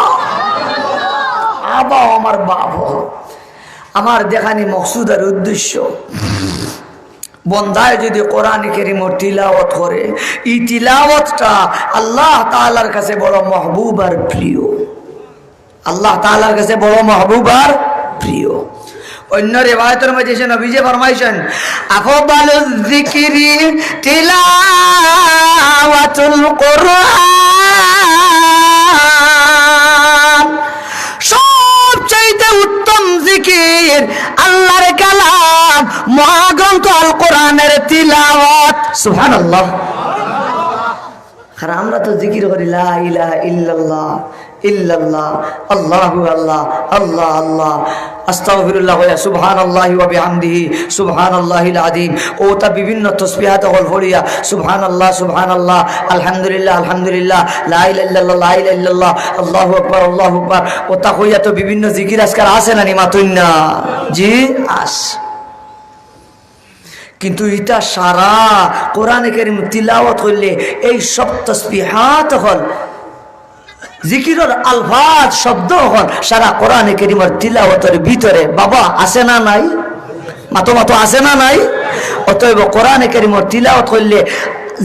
আবা আমার বাপ আমার দেখানি মকসুদ আর উদ্দেশ্য, বন্দায় যদি কোরআন কারীমের তিলাওয়াত করে, এই তিলাওয়াতটা আল্লাহ তাআলার কাছে বড় মাহবুব আর প্রিয়, আল্লাহ তাআলার কাছে বড় মাহবুব আর প্রিয়। অন্য রিওয়ায়াতের মধ্যে এসে নবী যে ফরমাইছেন আফদালুয যিকরি তিলাওয়াতুল কুরআন, সবচাইতে উত্তম জিকির আল্লাহর কালাম মহাগ্রন্থ আল কোরআনের তিলাওয়াত। সুবহানাল্লাহ। আর আমরা তো জিকির করি লা ইলাহা ইল্লাল্লাহ ইল্লাল্লাহ আল্লাহু আল্লাহ আল্লাহ আল্লাহ আস্তাগফিরুল্লাহ ওয়া সুবহানাল্লাহি ওয়া বিহামদিহি সুবহানাল্লাহিল আযীম। ও তা বিভিন্ন তাসবিহাত হল ফড়িয়া সুবহানাল্লাহ সুবহানাল্লাহ আলহামদুলিল্লাহ আলহামদুলিল্লাহ লা ইলাহা ইল্লাল্লাহ লা ইলাহা ইল্লাল্লাহ আল্লাহু আকবার আল্লাহু আকবার। ও তা হইয়া তো বিভিন্ন জিকির আজকাল আছে না নিমাতুন না? জি আস। কিন্তু এটা সারা কোরআনে কারীম তিলাওয়াত করলে এই সব তাসবিহাত হল জিকিরের আলফাজ শব্দ হল সারা কোরআনে কারীমের তিলাওয়াতের ভিতরে বাবা আছে না নাই? মাতো মাতো আছে না নাই? অতএব কোরআনে কারীমের তিলাওয়াত করলে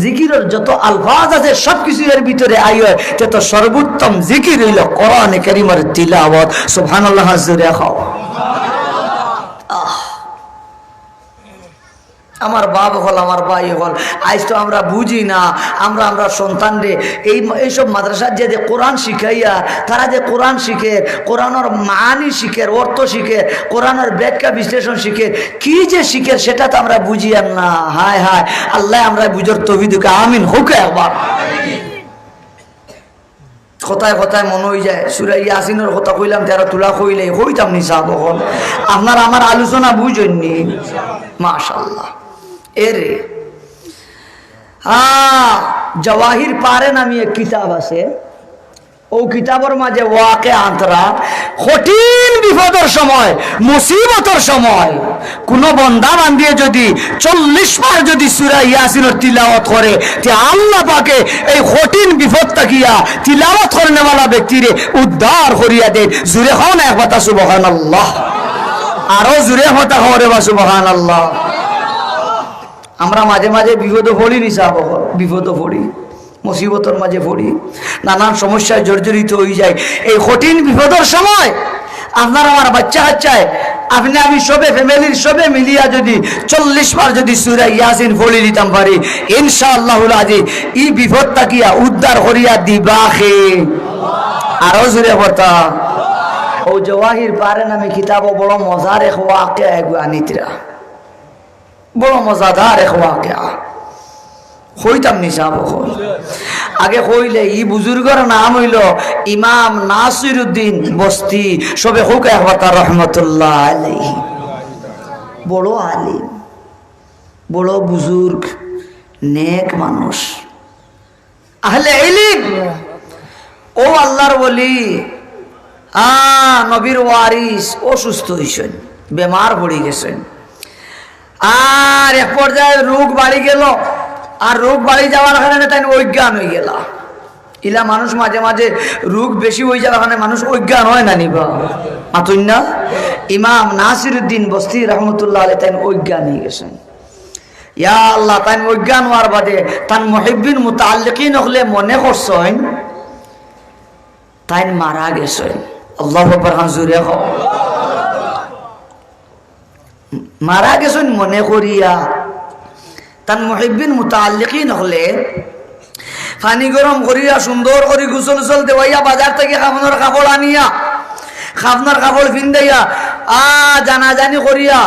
জিকিরের যত আলফাজ আছে সবকিছু এর ভিতরে আইয়, তত সর্বোত্তম জিকির হইল কোরআনে কারীমের তিলাওয়াত। সুবহানাল্লাহ। জোরে খাও। আমার বাপ হল আমার ভাই হল, আজ তো আমরা বুঝি না, আমরা সন্তানরে এইসব মাদ্রাসার যে কোরআন শিখাইয়া তারা যে কোরআন শিখে, কোরআনের মানি শিখে, অর্থ শিখে, কোরআনের ব্যাখ্যা বিশ্লেষণ শিখে, কি যে শিখে সেটা তো আমরা বুঝি আর না। হায় হায় আল্লাহ আমরা বুঝার তৌফিক দিক আমিন হোক। একবার কথায় কথায় মনে হয়ে যায় সূরা ইয়াসিনের কথা কইলাম, যারা তুলা কইলে হইতাম নিসা তখন আপনার আমার আলোচনা বুঝেননি। মাশাআল্লাহ। এরে জওয়াহির পারে নামি এক কিতাব আছে, ও কিতাবের মাঝে ওয়াকে আন্তরা কঠিন বিপদের সময়, মুসিবতের সময় কোন বন্দা বান্দিয়ে যদি 40 বার যদি সূরা ইয়াসিনের তিলাওয়াত করে, তে আল্লাহ পাকে এই কঠিন বিপদ তাকিয়া তিলাওয়াত করেনেওয়ালা ব্যক্তিরে উদ্ধার করিয়া দেয়। জুড়ে হও না একবার সুবহানাল্লাহ। আরো জুড়ে হতা হরে বা সুবহানাল্লাহ। আমরা মাঝে মাঝে বিপদ পড়ি নিসা, বিপদ পড়ি, মুসিবতের মাঝে পড়ি, নানান সমস্যায় জর্জরিত হয়ে যায়। এই কঠিন বিপদের সময় আপনার আমার বাচ্চা কাচ্চায় আপনি আমি সবে ফ্যামিলির সবে মিলিয়া যদি 40 বার যদি সূরা ইয়াসিন পড়ি দিতাম পারি, ইনশাআল্লাহুল আজিজ এই বিপদ তাকিয়া উদ্ধার করিয়া দিবাখে। আরো জোরে বলতা। ও জওয়াহির পারে নামে কিতাব বড় মজার এক ওয়াকিয়া আনিতরা, বড় মজাদার এক ওয়াকিয়া হইতাম নিসা। আগে কইলে ই বুজুর্গর নাম হইল ইমাম নাসিরউদ্দিন বস্তি, সবে হোক একবার রহমতুল্লাহ আলাইহি। বড় আলিম, বড় বুজুর্গ, নেক মানুষ, আহলে ইলম। ও আল্লাহর ওলি, নবীর ওয়ারিস, অসুস্থ হইছেন, বেমার পড়ে গেছেন। আর এক পর্যায়ে রোগ বাড়ি গেল, আর রোগ বাড়ি যাওয়ার কারণে তাই অজ্ঞান হয়ে গেল। ইলা মানুষ মাঝে মাঝে রোগ বেশি হয়ে যাওয়ার কারণে মানুষ অজ্ঞান হয় না নিবা মাতুন না। ইমাম নাসিরউদ্দিন বস্তি রহমতুল্লাহ আলাইহি তাই অজ্ঞান হয়ে গেছেন। ইয়া আল্লাহ, তাই অজ্ঞান হওয়ার বাদে তান মুহিব্বিন মুতাআল্লিকিন হলে মনে করছেন তাই মারা গেছেন। আল্লাহু আকবার। হাজুরে হোক। মারা গেছেন মনে করিয়া তান মুহিব্বিন মুতাআল্লিকিন হলে পানি গরম করিয়া সুন্দর করে গোসল উসল দেওয়াইয়া বাজার থেকে খাবনার কাপড় আনিয়া খাবনার কাপড় পিন্দাইয়া জানাজানি করিয়া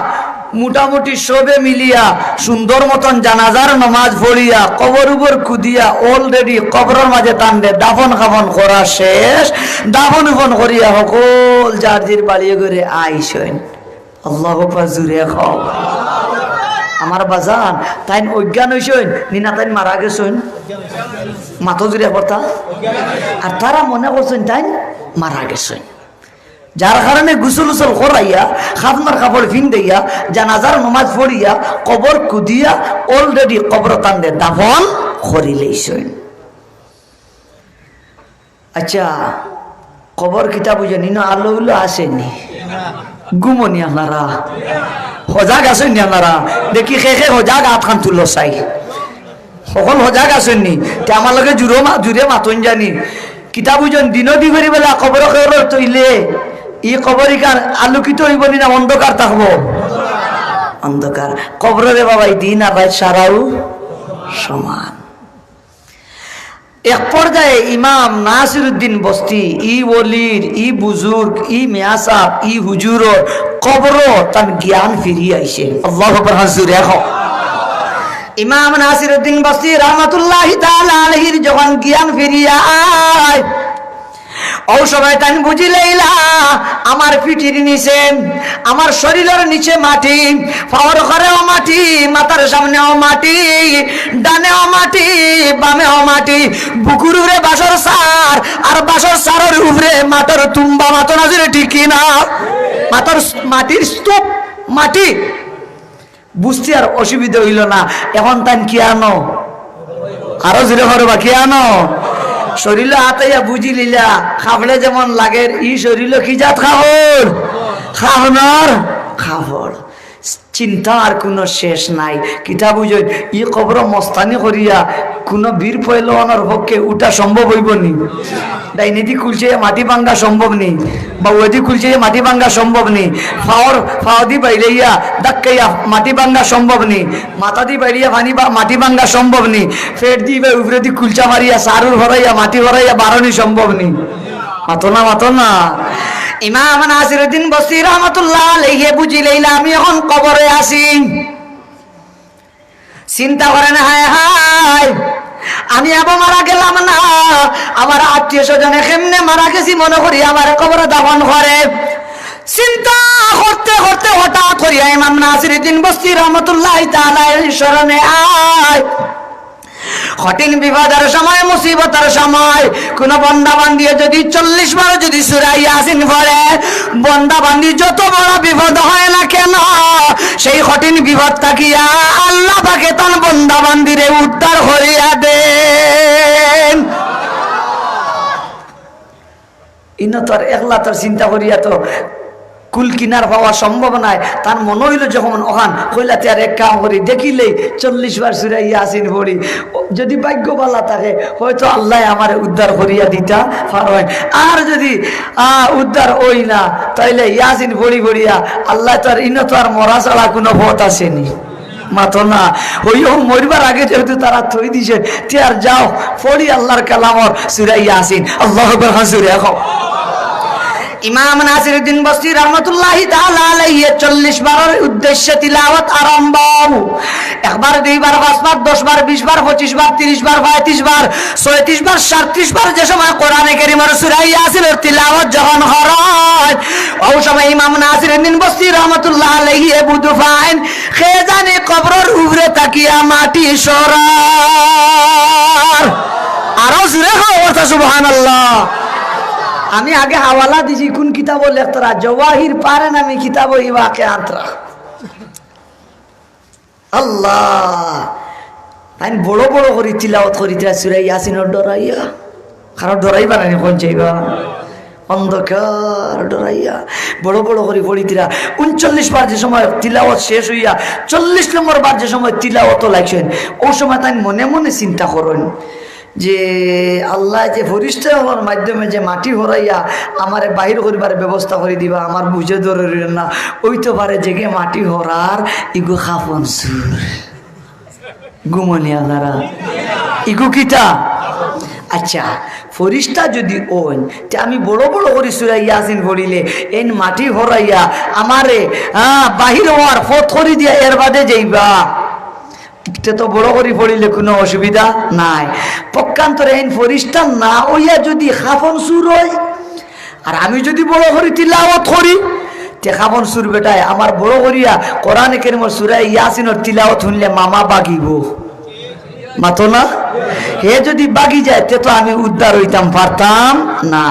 মোটামুটি সবে মিলিয়া সুন্দর মতন জানাজার নামাজ পড়িয়া কবর উপর কুদিয়া অলরেডি কবরের মাঝে টানলে দাফন খাফন করা শেষ। দাফন উফন করিয়া সকল জার্জির বাড়িয়ে করে আইসেন। আল্লাহু আকবার। জুড়ে খাও। আমার বাজান তাই অজ্ঞান হইছেন নিনা তাই মারা গেছেন, মাথা জুড়ে কথা। আর তারা মনে করছেন তাই মারা গেছেন। যার কারণে গুসল উসল করাইয়া খাফনার কাপড় ফিন দিয়া জানাজার নমাজ পড়িয়া কবর কুদিয়া অলরেডি কবরস্থানে দাফন করি লইছেন। আচ্ছা, কবর কিতা বুঝেনি না? আলো উল্লো আসেনি, গুমনি আপনারা সজাগ আছেননি? আপনারা দেখি শেষে সজাগ আটখান তুলো চাই সকল সজাগ আছেননি? তে আমার লগে জুড়ে মাতন জানি কিতা বুঝেন দিন দি করি বেলা কবর খেয়ে তৈলে ই কবর ইকান আলোকিত হইব না অন্ধকার থাকবো? অন্ধকার। কবরে বাবা দিন আর রাত সারাও সমান। এক পর্যায়ে ইমাম নাসিরউদ্দিন বস্তি ই ওলির ই বুজুর্গ ই মিয়াসাব ই হুজুরর কবর তার জ্ঞান ফিরিয়ে আইছে। আল্লাহু আকবার। হাজুর এখন ইমাম নাসিরউদ্দিন বস্তি রাহমাতুল্লাহি তাআলা আলাইহির যখন জ্ঞান ফিরিয়ে আয় ও সময় তাই বুঝিলেইলা আমার পিঠির নিচে আমার শরীরের নিচে মাটি, পাওয়ার ঘরেও মাটি, মাথার সামনেও মাটি, ডানেও মাটি, বামেও মাটি, বুকুর উপরে বাসর সার আর বাসর সারের উপরে মাথার তুম্বা মাথা নাজরে ঠিক না মাথার মাটির স্তূপ মাটি। বুঝতে আর অসুবিধা হইল না। এখন তাই কি আনো আরো জোরে করবা কি আনো শরীর হাতাইয়া বুঝি লিলা খাবলে যেমন লাগে ই শরীর কি জাত খাবর খাওয়ানোর খাবর। চিন্তা আর কোনো শেষ নাই। কিতা বুঝই ই কবর মস্তানি করিয়া কোনো বীর পহলওয়ানের পক্ষে উঠা সম্ভব হইব নি? ডাইনিদি কুলছে মাটি ভাঙ্গা সম্ভব নেই, বা ওদি কুলছে মাটি ভাঙ্গা সম্ভব নেই, ফাওদি বাইলিয়া ধাক্কাইয়া মাটি ভাঙ্গা সম্ভব নেই, মাথা দি বাইলিয়া পানি বা মাটি ভাঙ্গা সম্ভব নেই, পেট দি বা উপরে দি কুলচা মারিয়া সারুর ভরাইয়া মাটি ভরাইয়া বারণই সম্ভব নেই। মাতো না। ইমাম নাসিরউদ্দিন বস্তি রাহমাতুল্লাহ আলাইহি বুঝিলেইলা আমি এখন কবরে আছি। চিন্তা করেন হায় হায় আমি আবার মারা গেলাম না, আমার আত্মীয় স্বজনে কেমনে মারা গেছি মনে করি আমার কবরে দাফন করে। চিন্তা করতে করতে হঠাৎ করিয়া ইমাম নাসিরউদ্দিন বস্তি রাহমাতুল্লাহি তাআলা স্মরণে আয় কঠিন বিপদের সময় মুসিবতের সময় কোন বন্দা বান্দি যদি 40 বার যদি সূরা ইয়াসিন পড়ে বন্দা বান্দি যত বড় বিপদ হয় না কেন সেই কঠিন বিপদ থাকিয়া আল্লাহ পাকে তার বন্দা বান্দিরে উদ্ধার করিয়া দেন। ইনো তোর একলা তোর চিন্তা করিয়া তো কুল কিনার পাওয়া সম্ভব নাই। তার মনে হইল যখন ওখান কইলাতে আর এক কাম করি দেখিলেই 40 বার সূরা ইয়াসিন পড়ি, যদি ভাগ্যবালা থাকে হয়তো আল্লাহ আমার উদ্ধার করিয়া দিতা পারেন। আর যদি উদ্ধার ওই না তাইলে ইয়াসিন পড়িয়া আল্লাহ তো আর ইনো তো আর মরা ছাড়া কোনো পথ আসেনি। মাতো না হইও মরবার আগে যেহেতু তারা থই দিছে তে আর যাও পড়ি আল্লাহর কালামর সূরা ইয়াসিন। আল্লাহু আকবার। হাজুর এখন ইমাম নাসিরউদ্দিন বস্তি রাহমাতুল্লাহি তাআলা আলাইহি 40 বারের উদ্দেশ্যে তিলাওয়াত আরম্ভ। একবার, দুইবার, 5 বার, 10 বার, 20 বার, 25 বার, 30 বার, 35 বার, 36 বার, 37 বার যে সময় কোরআনে কারীমের সূরা ইয়াসিনের তিলাওয়াত যখন হয় ওই সময় ইমাম নাসিরউদ্দিন বস্তি রাহমাতুল্লাহ আলাইহি বুঝু ফাইন কে জানে কবরের উপরে তাকিয়া মাটি সরার। আরো জোরে হও সুবহানাল্লাহ। আমি আগে হাওয়ালা দিছি কোন কিতাব লেখতরা জওয়াহির পারেন আমি কিতাব ইবাকে আন্তরা আল্লাহ আইন বড় বড় করে তিলাওয়াত করিতা সূরা ইয়াসিনের ডরাইয়া কারণ ডরাইবা না কোন চাইবা অন্ধকার ডরাইয়া বড় বড় করে পড়িতিরা 39 বার যে সময় তিলাওয়াত শেষ হইয়া 40 নম্বর বার যে সময় তিলাওয়াত লাগছেন ওই সময় তাই মনে মনে চিন্তা করেন যে আল্লাহ যে ফরিস্তা হওয়ার মাধ্যমে যে মাটি হরাইয়া আমার বাহির করিবার ব্যবস্থা করে দিবা আমার বুঝে ধরে না ওই তো পারে জেগে মাটি হরার ইগু খাফন সুর গুমনি আল্লাহরা ইগু কিতা। আচ্ছা ফরিস্তা যদি ওন তে আমি বড় বড় করে সূরা ইয়াসিন পড়িলে এন মাটি হরাইয়া আমারে বাহির হওয়ার পথ করে দিয়া এর বাদে যাইবা তো বড় করে পড়িলে কোনো অসুবিধা নাই। পক্ষান্তরে এই ফরিস্তা না হইয়া যদি খাফন সুর হয় আর আমি যদি বড় করে তিলাওয়াত করি তে খাফন সুর বেটায় আমার বড় করিয়া কোরআনে কারীমের সূরা ইয়াসিনের তিলাওয়াত শুনলে মামা বাগিব মাতো না। হে যদি বাগি যায় তে তো আমি উদ্ধার হইতাম পারতাম না।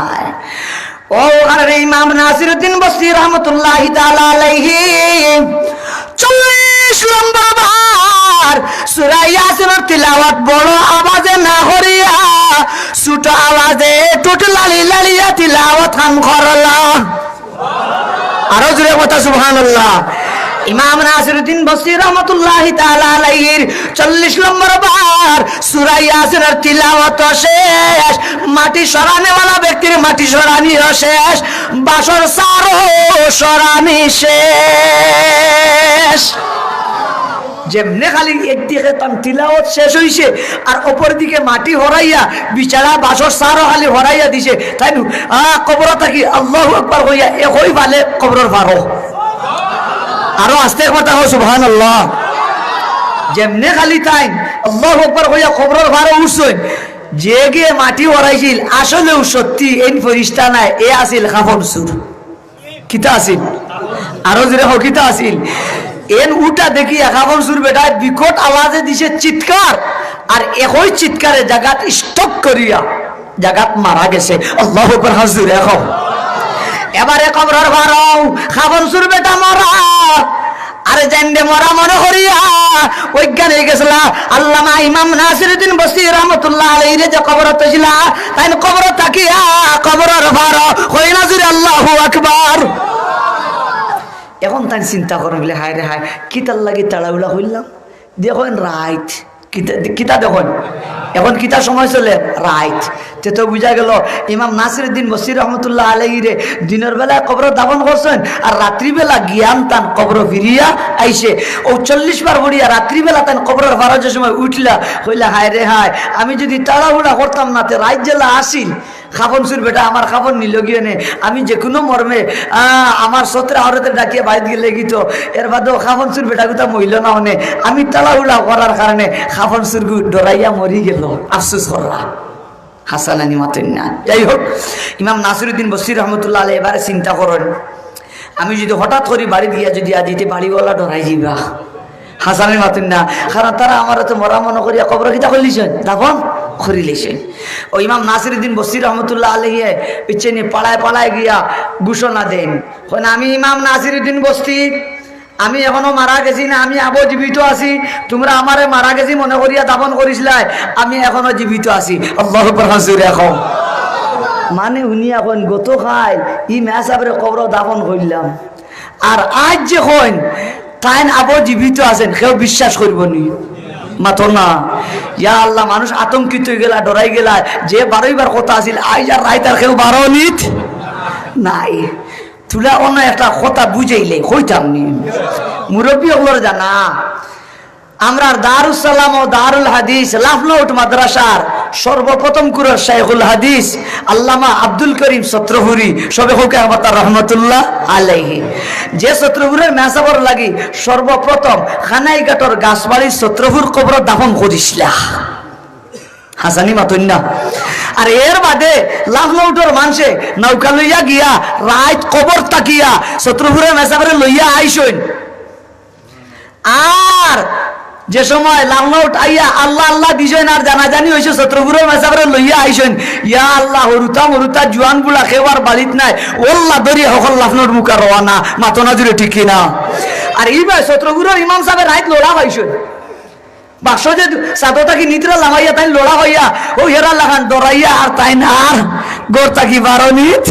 ও কারণে ইমাম নাসিরউদ্দিন বসরি রহমতুল্লাহি তাআলা আলাইহি 40 নম্বর বার সূরা ইয়াসিনের তিলাওয়াত বড় আওয়াজে না করিয়া ছোট আওয়াজে টুটলালি লালিয়া তিলাওয়াত খান করলা। আরো জোরে কথা সুবহানাল্লাহ। ইমাম নাসিরউদ্দিন বসরি রহমতুল্লাহি তাআলা আলাইহির 40 নম্বর বার সূরা ইয়াসিনের তিলাওয়াত শেষ, মাটি সরানেওয়ালা ব্যক্তির মাটি সরানিও শেষ, বাসর সারো সরানি শেষ। যেমনে খালি একদিকে তার তিলাওয়াত শেষ হইছে আর অপর দিকে মাটি হরাইয়া বিচারা বাসর সারো খালি হরাইয়া দিছে, তাই কবর থাকি আল্লাহু আকবার হইয়া একই ভালে কবরের পারো। আরো আস্তে কথা হোক সুবহানাল্লাহ। যেমনে খালি তাই আল্লাহু আকবার হইয়া কবরের ভারে উঠছেন, যে গিয়ে মাটি হরাইছিল আসলেও সত্যি এই ফেরেশতা নাই, এ আছিল কাফন সুর। কিতা আছিল? আরো জোরে হোক, কিতা আছিল? এন উটা দেখি কাফন সুর বেটা বিকট আওয়াজে দিছে চিৎকার, আর একই চিৎকারে জাগাত স্টপ করিয়া জাগাত মারা গেছে। আল্লাহু আকবার হাজুর এখন এবারে কবরের ভারও কাফন সুর বেটা মরা, আরে জানদে মরা মনে করিয়া অজ্ঞান হয়ে গেছিল। আল্লামা ইমাম নাসিরউদ্দিন বসরি রহমতুল্লাহ আলাইহি যে কবরত ছিল, তাই কবর তাকিয়া কবরের ভার হই না জুরে আল্লাহু আকবার। এখন তাই চিন্তা করেন বলে হায় রে হায় কিতার লাগি তাড়াহুড়া হইলাম, দেখেন রাইট কিতা দেখুন এখন কিতা সময় চলে রাইট, তে তো বুঝা গেল ইমাম নাসিরউদ্দিন বসরি রহমতুল্লাহ আলাইহি রে দিনের বেলায় কবর দাফন করছেন, আর রাত্রিবেলা জ্ঞান তান কবর ফিরিয়া আইসে। ও 40 বার বড়িয়া রাত্রিবেলা তান কবরের ফারাজের সময় উঠলা হইলা হায় রে হায় আমি যদি তাড়াহুড়া করতাম না তে রাত জেলা আসিল খাফন সুর বেটা আমার খাফন নিল গিয়ে নে, আমি যে কোনো মর্মে আমার 17 আহরতে ডাকিয়ে বাড়িতে গেলে গিত, এর বাদেও খাফন সুর বেটা কোথা মহিল না হনে আমি তাড়াহুড়া করার কারণে খাফন সুর ডরাইয়া মরি গেল, আফসোস করলা হাসানানি মাতেন না। যাই হোক ইমাম নাসিরউদ্দিন বসরি রহমতুল্লাহ আলাইহি এবারে চিন্তা করেন, আমি যদি হঠাৎ করে বাড়ি দিয়া যদি আজ দিতে বাড়িওয়ালা ডরাই যাবা, হাসানের মাতেন না, কারণ তারা আমার তো মরা মনে করিয়া কবর কিতা করলিছেন দাফন করিলেছেন। ও ইমাম নাসিরউদ্দিন বসরি রহমতুল্লাহ আলাইহি ইচ্ছে নিয়ে পাড়ায় পাড়ায় গিয়া ঘোষণা দেন, আমি ইমাম নাসিরউদ্দিন বসরি আমি এখনো মারা গেছি না, আমি আবো জীবিত আছি, তোমরা আমারে মারা গেছি মনে করিয়া দাফন করিসলাই, আমি এখনো জীবিত আছি। আল্লাহু আকবার হাজুর এখন মানে উনি এখন গত খাই ই মেসাবরে কবর দাফন করলাম, আর আজ যে হন তাই আবো জীবিত আছেন কেউ বিশ্বাস করব নি মাথো না। ইয়া আল্লাহ মানুষ আতঙ্কিত হয়ে গেলা ডরাই গেলা, যে 12 বার কথা আছিল আজ আর রাইত আর কেউ 12 নিত নাই, তুলা অন্য একটা কথা বুঝাইলে কইতাম নি মুরব্বী ওগুলোর জানা। আমরা দারুস সালাম ও দারুল হাদিস লাফনৌট মাদ্রাসার সর্বপ্রথম কুরআ শাইখুল হাদিস আল্লামা আব্দুল করিম সত্রহুরি সবে হোকে আমাদের রহমতুল্লাহ আলাইহি, যে সত্রহুরের মেসাবর লাগি সর্বপ্রথম খানাইঘাটর গাছবাড়ির সত্রহুর কবর দাফন করিসলা হাসানি মাতুন না। আর এর বাদে লাফনৌটর মানুষে নৌকা লইয়া গিয়া রাত কবর তাকিয়া সত্রহুরের মেসাবরে লইয়া আইসইন, আর যে সময় লালনৌট আইয়া আল্লাহ আল্লাহ দিছেন আর জানাজানি হয়েছে সত্রপুরের মেসাবরে লইয়া আইসেন, ইয়া আল্লাহ হরুতা মরুতা জুয়ান গুলা খেবার বাড়িত নাই ওল্লা দরিয়া সকল লাফনৌট মুখা রওয়ানা মাতো না জুড়ে ঠিক কিনা। আর এই ভাই সত্রপুরের ইমাম সাহেবের রাইত লোড়া পাইছেন, বাক্স যে সাদো তাকি নিতরা লাগাইয়া তাই লোড়া হইয়া ও হেরা লাগান ডরাইয়া আর তাই না আর গোর তাকি 12 নিত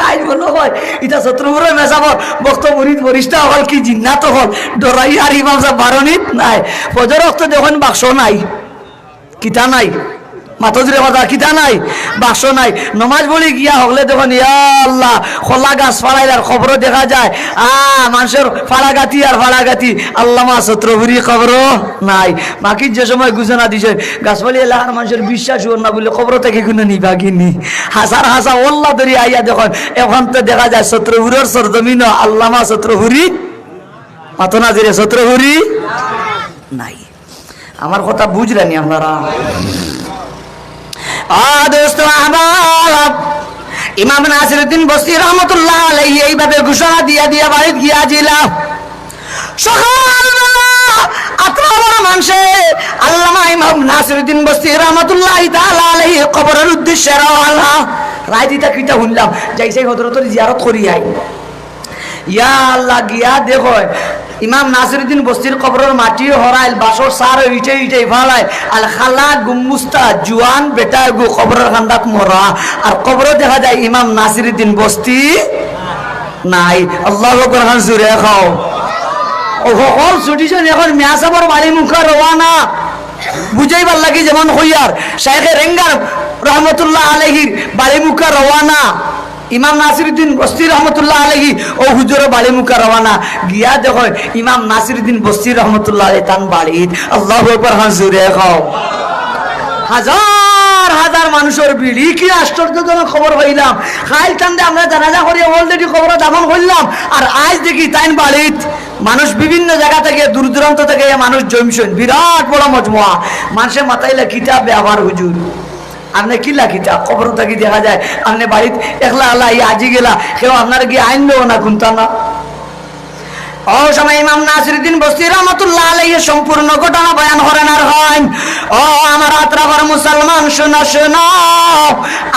আজ মনে হয় এটা শত্রুপুরের মেসাবর বক্তব্য বরিষ্ঠা হল কি জিন্নাত হল ডরাই আর ইমাম সাহেব 12 নিত নাই ফজর রক্ত দেখুন বাক্স নাই কিতা নাই মাতজুরে কথা কিতা নাই বাক্স নাই নমাজ বলি গিয়া হলে দেখুন ইয়া আল্লাহ খোলা গাছ ফাড়াইলার খবর দেখা যায় মানুষের ফাড়াগাতি আর ফাড়াগাতি আল্লামা শত্রুপুরি খবর নাই। বাকি যে সময় ঘোষণা দিছে গাছপালি এলাকার মানুষের বিশ্বাস হন না বলে খবর থেকে কোনো নিবাগিনি হাজার হাজার ওল্লা ধরি আইয়া দেখুন এখন তো দেখা যায় শত্রুপুরের সরজমিন আল্লামা শত্রুপুরি মাতো না দিলে শত্রুপুরি নাই। আমার কথা বুঝলেনি আপনারা? ইমাম নাসিরউদ্দিন বসরি রহমতুল্লাহ আলাইহি এইভাবে ঘোষণা দিয়া দিয়া বাড়িতে গিয়াছিলা। সকালবেলা আত্মবড় মানুষে আল্লামা ইমাম নাসিরউদ্দিন বসরি রহমতুল্লাহ তাআলা আলাইহি কবরের উদ্দেশ্যে রওনা। রায় দিতা কিতা শুনলাম যাইছে হজরতের জিয়ারত করি আই ইয়া আল্লাহ গিয়া দেখো ইমাম নাসিরউদ্দিন বস্তির কবরের মাটি হরাইল বাসর সার ইটে ইটে ফালায় আল খালা গুমুস্তা জুয়ান বেটা গু কবরের খান্দাত মরা আর কবর দেখা যায় ইমাম নাসিরউদ্দিন বস্তি নাই। আল্লাহু আকবার জোরে খাও। ও হল ছুটিছেন এখন মিয়া সাহেবের বাড়ি মুখা রওয়ানা বুঝাইবার লাগি যেমন হইয়ার শাইখে রেঙ্গার রহমতুল্লাহ আলাইহির বাড়ি মুখা রওয়ানা ইমাম নাসিরউদ্দিন বস্তি রহমতুল্লাহ আলাইহি ও হুজুরের বাড়ি মুখা রওয়ানা গিয়া দেখো ইমাম নাসিরউদ্দিন বস্তি রহমতুল্লাহ আলাইহি তান বাড়ি। আল্লাহু আকবার জোরে খাও। হাজার হাজার মানুষের বিড়ি কি আশ্চর্যজনক খবর হইলাম খাইল টান্দে আমরা জানাজা করি অলরেডি খবর দাফন হইলাম আর আজ দেখি তাইন বাড়িত মানুষ বিভিন্ন জায়গা থেকে দূর দূরান্ত থেকে মানুষ জমছেন বিরাট বড় মজমুয়া মানুষের মাথায় কিতাব ব্যবহার হুজুর আপনি কি লাখিতা খবর থাকি দেখা যায় আপনি বাড়িতে একলা আল্লাহ আজি গেলা কেউ আপনার গিয়ে আইন দেবো না কোনটা না ও সময় ইমাম নাসিরউদ্দিন বস্তি রহমতুল্লাহ আলাইহি সম্পূর্ণ ঘটনা বয়ান করেন আর হয় ও আমার আত্রাফার মুসলমান শোনো শোনো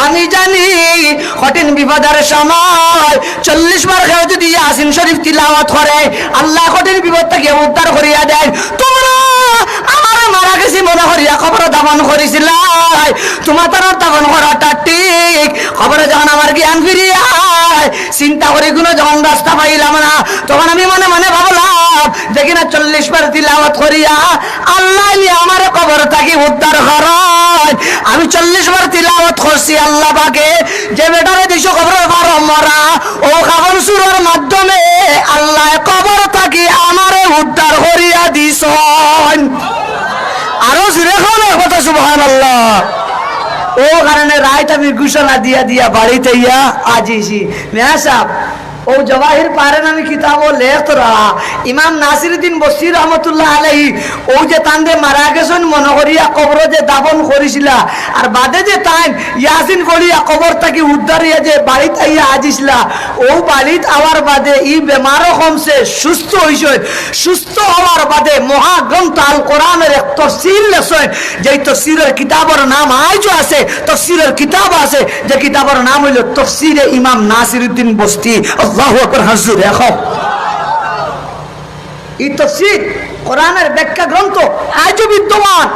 আমি জানি কঠিন বিপদের সময় 40 বার কেউ যদি ইয়াসিন শরীফ তিলাওয়াত করে আল্লাহ কঠিন বিপদ থেকে উদ্ধার করিয়া দেয়। তোমরা আমার মারা গেছি মনে করিয়া খবর দাফন করেছিল তোমার তার দাফন করাটা ঠিক খবরে যখন আমার জ্ঞান ফিরিয়া চিন্তা করে কোনো যখন রাস্তা পাইলাম না তখন আমি মনে মনে ভাবলাম যে কিনা 40 বার তিলাওয়াত করিয়া আল্লাহ আমার কবর থাকি উদ্ধার করায় আমি 40 বার তিলাওয়াত করছি আল্লাহ পাকে যে বেটারে দিছো কবরের ঘর মরা ও কাগজ সুরের মাধ্যমে আল্লাহ কবর থাকি আমারে উদ্ধার করিয়া দিছ। আরো জোরে খাও কথা সুবহানাল্লাহ। ও কারণে রাইত আমি ঘোষণা দিয়া দিয়া বাড়িতে ইয়া আজিছি মিয়া সাহেব ও জওয়াহির পারেন আমি কিতাব লেখরা ইমাম নাসিরউদ্দিন বস্তি রহমতুল্লাহ আলাইহি ও যে তান্দে মারা গেছেন মনে করিয়া কবর যে দাফন করেছিল আর বাদে যে তাই ইয়াসিন করিয়া কবর থেকে উদ্ধার হইয়া যে বাড়িতে আইয়া আজিছিলা ও বাড়িত আওয়ার বাদে ই বেমারও কমছে সুস্থ হইছে সুস্থ হওয়ার বাদে মহাগ্রন্থ আল কোরআনের এক তাফসীর লেখছেন যে তাফসীরের কিতাবের নাম আজও আছে তাফসীরের কিতাব আছে যে কিতাবের নাম হইল তাফসীরে ইমাম নাসিরউদ্দিন বস্তি। আল্লাহু আকবার হাজুর দেখো এই তাফসীর কোরআনের ব্যাখ্যা গ্রন্থ আজও বিদ্যমান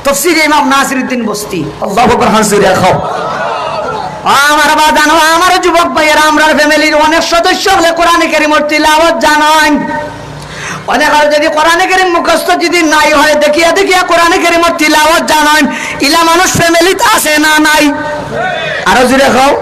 তাফসীরে ইমাম নাসিরউদ্দিন বস্তি। আল্লাহু আকবার হাজুর দেখো আমার বা জানো আমার যুবক ভাইয়েরা আমরা ফ্যামিলির অনেক সদস্য হলে কোরআনে কারীমের তিলাওয়াত জানেন অনেক আর যদি কোরআনে কারীম মুখস্থ যদি নাই হয় দেখিয়া দেখিয়া কোরআনে কারীমের তিলাওয়াত জানেন ইলা মানুষ ফ্যামিলিতে আছে না নাই আরো জোরে খাও।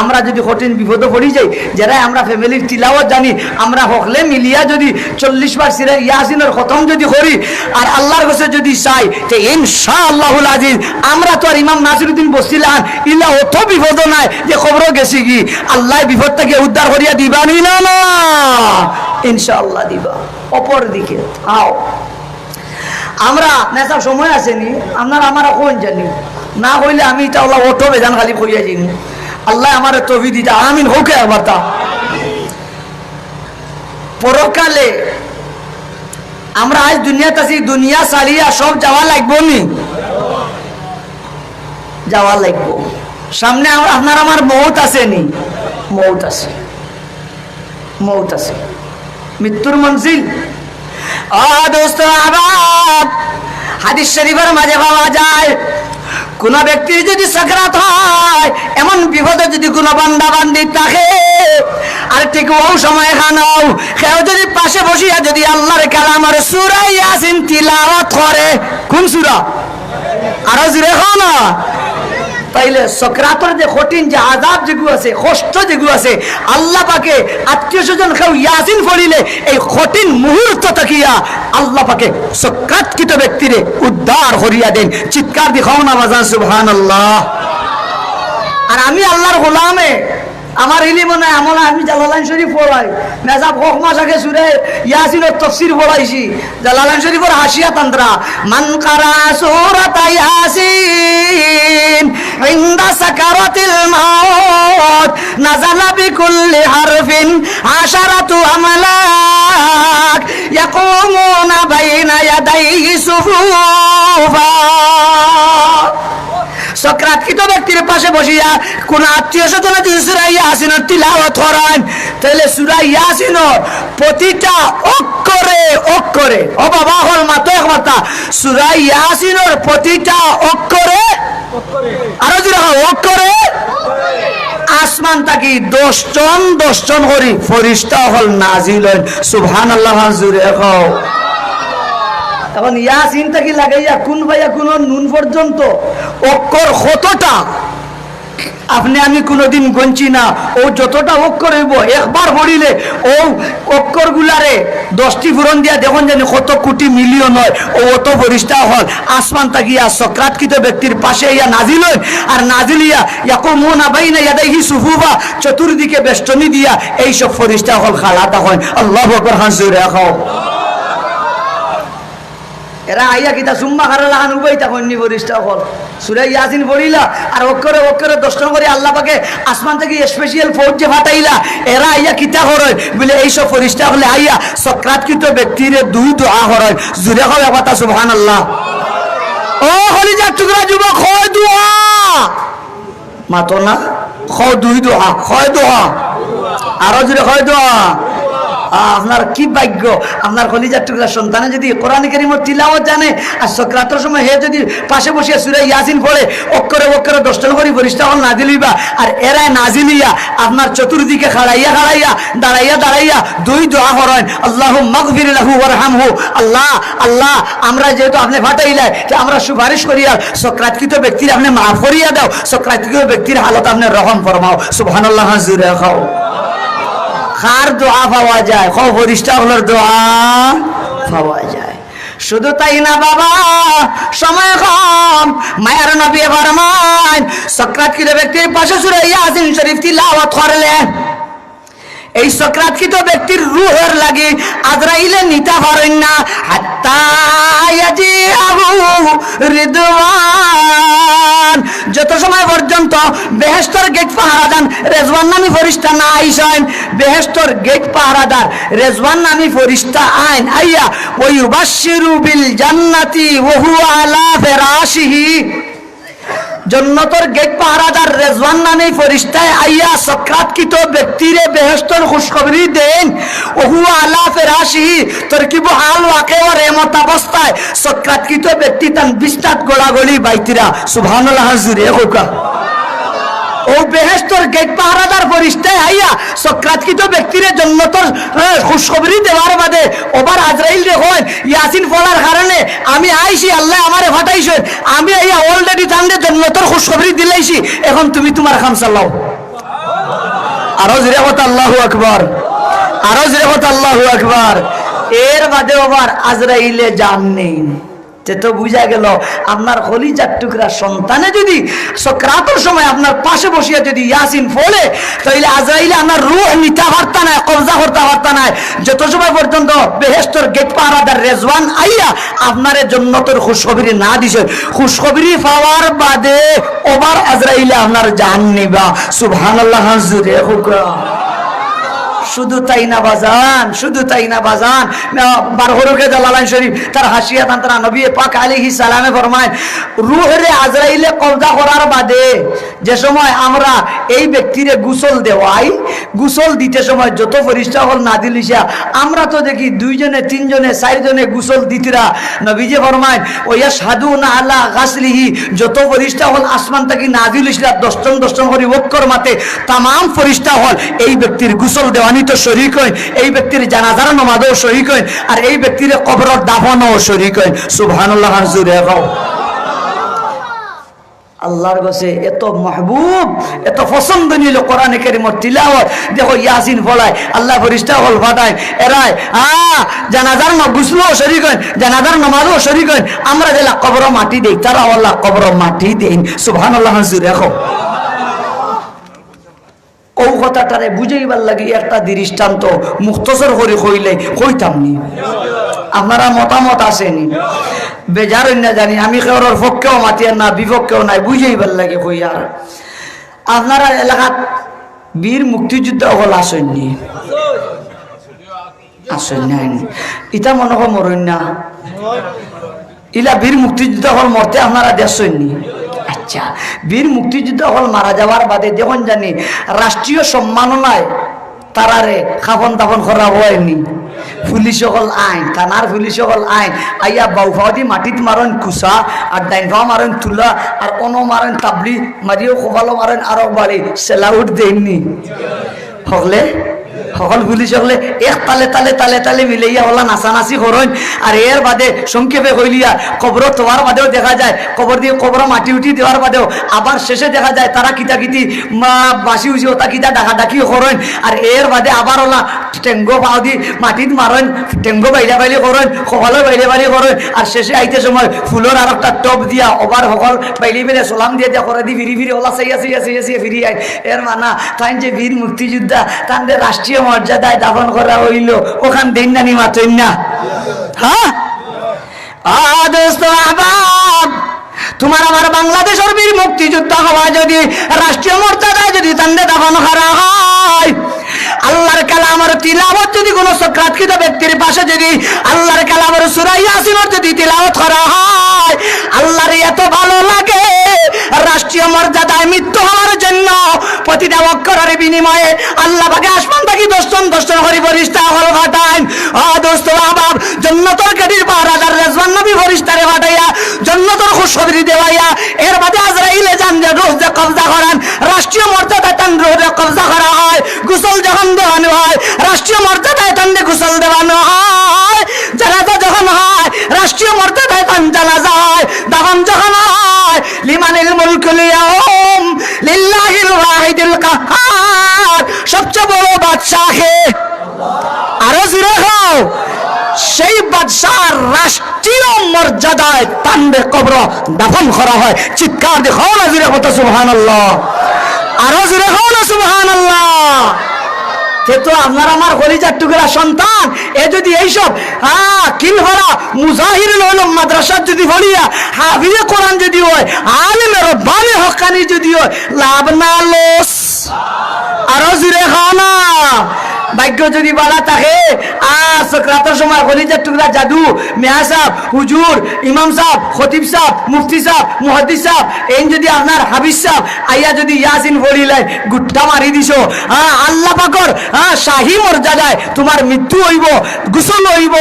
আমরা যদি কঠিন বিপদে পড়ি যাই যারা আমরা ফ্যামিলির তিলাওয়াত জানি আমরা হকলে মিলিয়া যদি 40 বার সিরা ইয়াসিনের খতম যদি করি আর আল্লাহর কাছে যদি চাই তে ইনশাআল্লাহুল আজিজ আমরা তো আর ইমাম নাসিরউদ্দিন বস্তিলান ইলা অত বিপদ নাই যে খবর গেছি কি আল্লাহ বিপদ থেকে উদ্ধার করিয়া দিবা নি না না ইনশাআল্লাহ দিবা। অপর দিকে আও আমরা নেশা সময় আসেনি আপনারা আমার কোন জানি না হইলে আমি এটা আল্লাহ অটো বেজান খালি কইয়া যাইনি আল্লাহ আমার তৌফিক দিতে আমিন হোক একবার তা পরকালে আমরা আজ দুনিয়াতে আছি দুনিয়া সারিয়া সব যাওয়া লাগবো নি যাওয়া লাগবো সামনে আপনার আমার মৌত আছে নি মৌত আছে মৌত আছে মৃত্যুর মঞ্জিল। দোস্ত আবার হাদিস শরীফের মাঝে পাওয়া যায় কোন ব্যক্তির যদি সাকরাত হয় এমন বিপদে যদি কোনো বান্দা বান্দি থাকে আর ঠিক ও সময় খানাও কেউ যদি পাশে বসিয়া যদি আল্লাহর কালামের সূরা ইয়াসিন তিলাওয়াত করে কোন সূরা আরো জোরে খাও না তাইলে সাকরাতের যে কঠিন যে আযাব যেগুলো আছে কষ্ট যেগুলো আছে আল্লাহ পাকে আত্মীয় স্বজন কেউ ইয়াসিন পড়িলে এই কঠিন মুহূর্ত তাকিয়া আল্লাহ পাকে সাকরাতকৃত ব্যক্তিরে উদ্ধার করিয়া দেন। চিৎকার দিখাও না বাজান সুবহানাল্লাহ। আর আমি আল্লাহর গোলামে আমার ইলি মনে এমন আমি জালালাইন শরীফ পড়াই মেজাব হক মাস আগে সুরে ইয়াসিনের তাফসীর পড়াইছি জালালাইন শরীফের হাসিয়া তন্ত্রা মান কারা সূরাত ইয়াসিন ইনদা সাকারাতিল মাউত নাযালা বিকুল্লি হারফিন আশারাতু আমলাক ইয়াকুমুনা বাইনা ইয়াদাইহি সুফুফা সক্রাতকৃত ব্যক্তির পাশে বসিয়া কোন আত্মীয় স্বজন যদি সূরা ইয়াসিনের তিলাওয়াত করেন তাহলে সূরা ইয়াসিনের প্রতিটা অক্ষরে ও বাবা হল মাত্র এক মাত্রা সূরা ইয়াসিনের প্রতিটা অক্ষরে আরো জোরে অক্ষরে আসমান তাকি 10 জন করি ফেরেশতা হল নাজিল হন সুবহানাল্লাহ জোরে কও এখন ইয়াসিন তাকি লাগাইয়া কোন ভাইয়া কোন নুন পর্যন্ত অক্ষর কতটা আপনি আমি কোনোদিন গঞ্চি না ও যতটা অক্ষর হইব একবার পড়িলে ও অক্ষর গুলারে 10টি পূরণ দিয়া দেখুন জানি কত কোটি মিলিয়ন হয় ও অত ফেরেশতা হল আসমান তাকিয়া সক্রাতকৃত ব্যক্তির পাশে ইয়া নাজিল হয় আর নাজিল ইয়া ইয়াকুমুনা বাইনা ইয়াদাইহি সুফুফা চতুর্দিকে বেষ্টনী দিয়া এই সব ফেরেশতা হল খালাতা হয় আল্লাহু আকবার হাজুরে খাও এরা আইয়া কিতা সুম্মা খারালা হান উবাইতা কন্নি ফেরেশতা হল সূরা ইয়াসিন পড়িলা আর অক্ষরে 10 জন করে আল্লাহ পাকে আসমান থেকে স্পেশাল ফৌজ যে ফাটাইলা এরা আইয়া কিতা করে বলে এই সব ফেরেশতা হলে আইয়া সক্রাতকৃত ব্যক্তিরে দুই দোয়া করে জুরে হবে কথা সুবহানাল্লাহ ও কলিজার টুকরা যুবক হয় দোয়া মাতো না হয় দুই দোয়া হয় দোয়া আরো জুরে হয় দোয়া আপনার কি ভাগ্য আপনার কলিজার টুকরা সন্তানে যদি কোরআন কারীমের তিলাওয়াত জানে আর সক্রাতের সময় হে যদি পাশে বসে সূরা ইয়াসিন পড়ে অক্ষরে 10 জন করে ফেরেশতা হল নাজিল হইবা আর এরা নাজিল হইয়া আপনার চতুর্দিকে খাড়াইয়া দাঁড়াইয়া দুই দোয়া করেন আল্লাহুম্মা গফির লাহু ওয়ারহামহু আল্লাহ আমরা যেহেতু আপনি ফাটাইলাই যে আমরা সুপারিশ করিয়া সক্রাতকৃত ব্যক্তির আপনি মাফ করিয়া দাও সক্রাতকৃত ব্যক্তির হালত আপনি রহম ফরমাও সুবহানাল্লাহ জুরে খাও কার দোয়া পাওয়া যায় খ ফেরেশতা হলের দোয়া পাওয়া যায় শুধু তাই না বাবা সময় কম মায়ের নবী ফরমান সক্রাতকৃত ব্যক্তির পাশে সূরা ইয়াসিন শরীফ তিলাওয়াত করলেন এই সক্রাতকৃত ব্যক্তির রূহের লাগি আজরাইলে নিতে পারেন না হাত্তা ইয়াজিআহু রিদওয়ান যত সময় পর্যন্ত বেহেশতের গেট পাহারাদার রেজওয়ান নামী ফেরেশতা না আইসেন বেহেশতের গেট পাহারাদার রেজওয়ান নামী ফেরেশতা আইন আইয়া ওয়া ইউবাশশিরু বিল জান্নাতি ওয়া হুয়া আলা ফিরাশিহি জন্নতর গেট পাহারাদার রেজওয়ান নামে ফেরেশতায় আইয়া সক্রাতকৃত ব্যক্তিরে বেহেশতের খুশখবরি দেন ওহু আলা ফিরাশিহি তরকিবু হাল ওয়াকে ওয়া রেমত অবস্থায় সক্রাতকৃত ব্যক্তি তান বিস্তাত গোলাগলি বাইতিরা সুবহানাল্লাহ জুরে হোকা ও বেহেশতের গেট পাহারাদার ফেরেশতায় আইয়া সক্রাতকৃত ব্যক্তিরে জন্নতর খুশখবরি দেওয়ার বাদে ওবার আজরাইল রে হয় ইয়াসিন পড়ার কারণে আমি আইছি আল্লাহ আমারে ফাটাইছেন আমি আইয়া অলরেডি তান্ডে জন্নতর খুশখবরি দিলাইছি এখন তুমি তোমার কাম চালাও আরো জোরে কথা আল্লাহু আকবার আরো জোরে কথা আল্লাহু আকবার এর বাদে ওবার আজরাইলে জান নেই তো বুঝা গেল আপনার কলিজার টুকরা সন্তানে যদি সক্রাতের সময় আপনার পাশে বসিয়া যদি ইয়াসিন পড়ে তাহলে আজরাইলে আপনার রূহ নিতে পারতা না কবজা করতে পারতা না যত সময় পর্যন্ত বেহেশতের গেট পাহারাদার রেজওয়ান আইয়া আপনার জন্নতের খুশখবরি না দিছে খুশখবরি পাওয়ার বাদে ওবার আজরাইলে আপনার জান নিবা সুবহানাল্লাহ জুরে হুকরা শুধু তাই না বাজান বারহরুকে জালালাইন শরীফ তার হাসিয়া তারা নবী পাক আলাইহিস সালামে ফরমায় রূহে আজরাইলে কবজা করার বাদে যে সময় আমরা এই ব্যক্তিরে গোসল দেওয়াই গোসল দিতে সময় যত ফেরেশতা হল নাজিল হইছে আমরা তো দেখি 2 জনে 3 জনে 4 জনে গোসল দিতরা নবীজি ফরমায় ওয়া শাহাদুনা আলা গাসলিহি যত ফেরেশতা হল আসমান থেকে নাজিল হইছে 10 জন করে ওয়াক্কর মাতে तमाम ফেরেশতা হল এই ব্যক্তির গোসল দেওয়ানি তো শরীক হয় এই ব্যক্তির জানাজার নামাজও শরীক হয় আর এই ব্যক্তির কবরের দাফনও শরীক হয় সুবহানাল্লাহ জুরে গাও আল্লাহর কাছে এত মাহবুব এত পছন্দনীয় কোরআনে কারীমের তিলাওয়াত দেখো ইয়াসিন পড়ায় আল্লাহ ফেরেশতা হল ফাটায় এরাই জানাজার গোসলও শরীক হয় জানাজার নামাজও শরীক হয় আমরা যে কবর মাটি দেই তারা আল্লাহ কবর মাটি দেন সুবহানাল্লাহ জুরে গাও ও কথাটারে বুঝাইবার লাগি একটা দৃষ্টান্ত মুখতসর করে কইলে কইতাম নি আপনারা মতামত আসেনি বেজার না জানি আমি কারোর পক্ষেও মাতি না বিপক্ষেও নাই বুঝাইবার লাগে কই আর আপনারা এলাকাত বীর মুক্তিযুদ্ধ হল আসেননি আসেন নাই ইটা মনে হয় মরণ না ইলা বীর মুক্তিযুদ্ধ হল মরতে আপনারা দেখছেননি আচ্ছা, বীর মুক্তিযুদ্ধ হল মারা যাওয়ার বাদে যখন জানি রাষ্ট্রীয় সম্মাননায় তারারে খাফন দাফন করা হয়নি, পুলিশ সকল আইন, থানার পুলিশ সকল আইন আইয়া বাউফাওয়াদি মাটিত মারেন কুসা, আর ডাইনফাও মারেন তুলা, আর অনো মারেন তাবলি মারিও কপালো মারেন আরো বাড়ি সেলাউট দেননি হকলে সকল পুলিশ হলে এক তালে তালে তালে তালে মিলাইয়া ওলা নাচানাচি করেন। আর এর বাদে সংক্ষেপে হইলিয়া কবর তোয়ার বাদেও দেখা যায়, কবর দিয়ে কবর মাটি উঠি দেওয়ার বাদেও আবার শেষে দেখা যায় তারা কিতা কিতি বাসি উচি ওটা কিতা ডাকা ডাকি করেন। আর এর বাদে আবার ওলা টেঙ্গো পাও দি মাটিত মারেন, টেঙ্গো বাইলা বাইলি করেন, কপালো বাইলে বাইলি করেন। আর শেষে আইতে সময় ফুলের আর একটা টপ দিয়া ওবার সকল বাইলি বেলে সোলাম দিয়ে দিয়া করে দি ফিরি ফিরি ওলা চাইয়া চাইয়া চাইয়া চাইয়া ফিরি আইন। এর মানা তাই যে বীর মুক্তিযোদ্ধা তাদের রাষ্ট্রীয় মর্যাদায় দাফন করা হইল, ওখান দিন না নিমাতই না। হ্যাঁ দোস্ত আহবাব, তোমার আমার বাংলাদেশের বীর মুক্তিযোদ্ধা হওয়া যদি রাষ্ট্রীয় মর্যাদায় যদি তাদের দাফন করা হয়, আল্লাহর কালামের তিলাওয়াত যদি কোনো সক্রাতকৃত ব্যক্তির পাশে যদি আল্লাহর কালামের সূরা ইয়াসিনের যদি তিলাওয়াত করা হয়, আল্লাহর এত ভালো লাগে রাষ্ট্রীয় মর্যাদায় মৃত্যু হওয়ার জন্য প্রতিটা অক্ষরের বিনিময়ে আল্লাহ পাকে আসমান থেকে দর্শন দর্শন করে ফেরেশতা হল ফাটাইন। দোস্ত আহবাব, জান্নাতের গেটের পাহারাদার রেজওয়ান নবী ফেরেশতারে ফাটাইয়া জান্নাতের খুশখবরি দেওয়াইয়া এর বাদে আজরাইলে যান যে রূহ যে কবজা করেন, রাষ্ট্রীয় মর্যাদায় তান রূহে কবজা করা হয়, গোসল যখন দেওয়ানো হয় রাষ্ট্রীয় মর্যাদায় তান্ডে গোসল দেওয়ানো হয়, জানাজা যখন হয় রাষ্ট্রীয় মর্যাদায় তান জানাজা হয়, দাফন যখন হয় লিমানিল মুলকুল ইয়াউম লিল্লাহিল ওয়াহিদুল কাহ্হার, সবচেয়ে বড় বাদশা কে? আরো জোরে খাও, সেই বাদশার রাষ্ট্রীয় মর্যাদায় তান্ডে কবর দাফন করা হয়। চিৎকার দেখাও না জোরে কত সুবহানাল্লাহ, আরো জোরে খাও না সুবহানাল্লাহ। তো আপনার আমার কলিজার টুকরা সন্তান এ যদি এইসব কিলভরা মুজাহিরুল উলুম মাদ্রাসা যদি পড়িয়া হাফিজে কোরআন যদি হয়, আলিমে রব্বানি হক্কানি যদি হয়, লাভ না লস? আরো জুড়ে খাও না। ভাগ্য যদি বাড়া থাকে রাতের সময় কলিজার টুকরা জাদু মেয়া সাহেব, হুজুর, ইমাম সাহেব, খতিব সাহেব, মুফতি সাহেব, মুহাদ্দিস সাহেব, এই যদি আপনার হাবিজ সাহেব আইয়া যদি ইয়াসিন পড়িলাই গুট্টা মারি দিছ, আল্লাহ পাকর শাহী মর্যাদায় তোমার মৃত্যু হইব, গোসল হইব,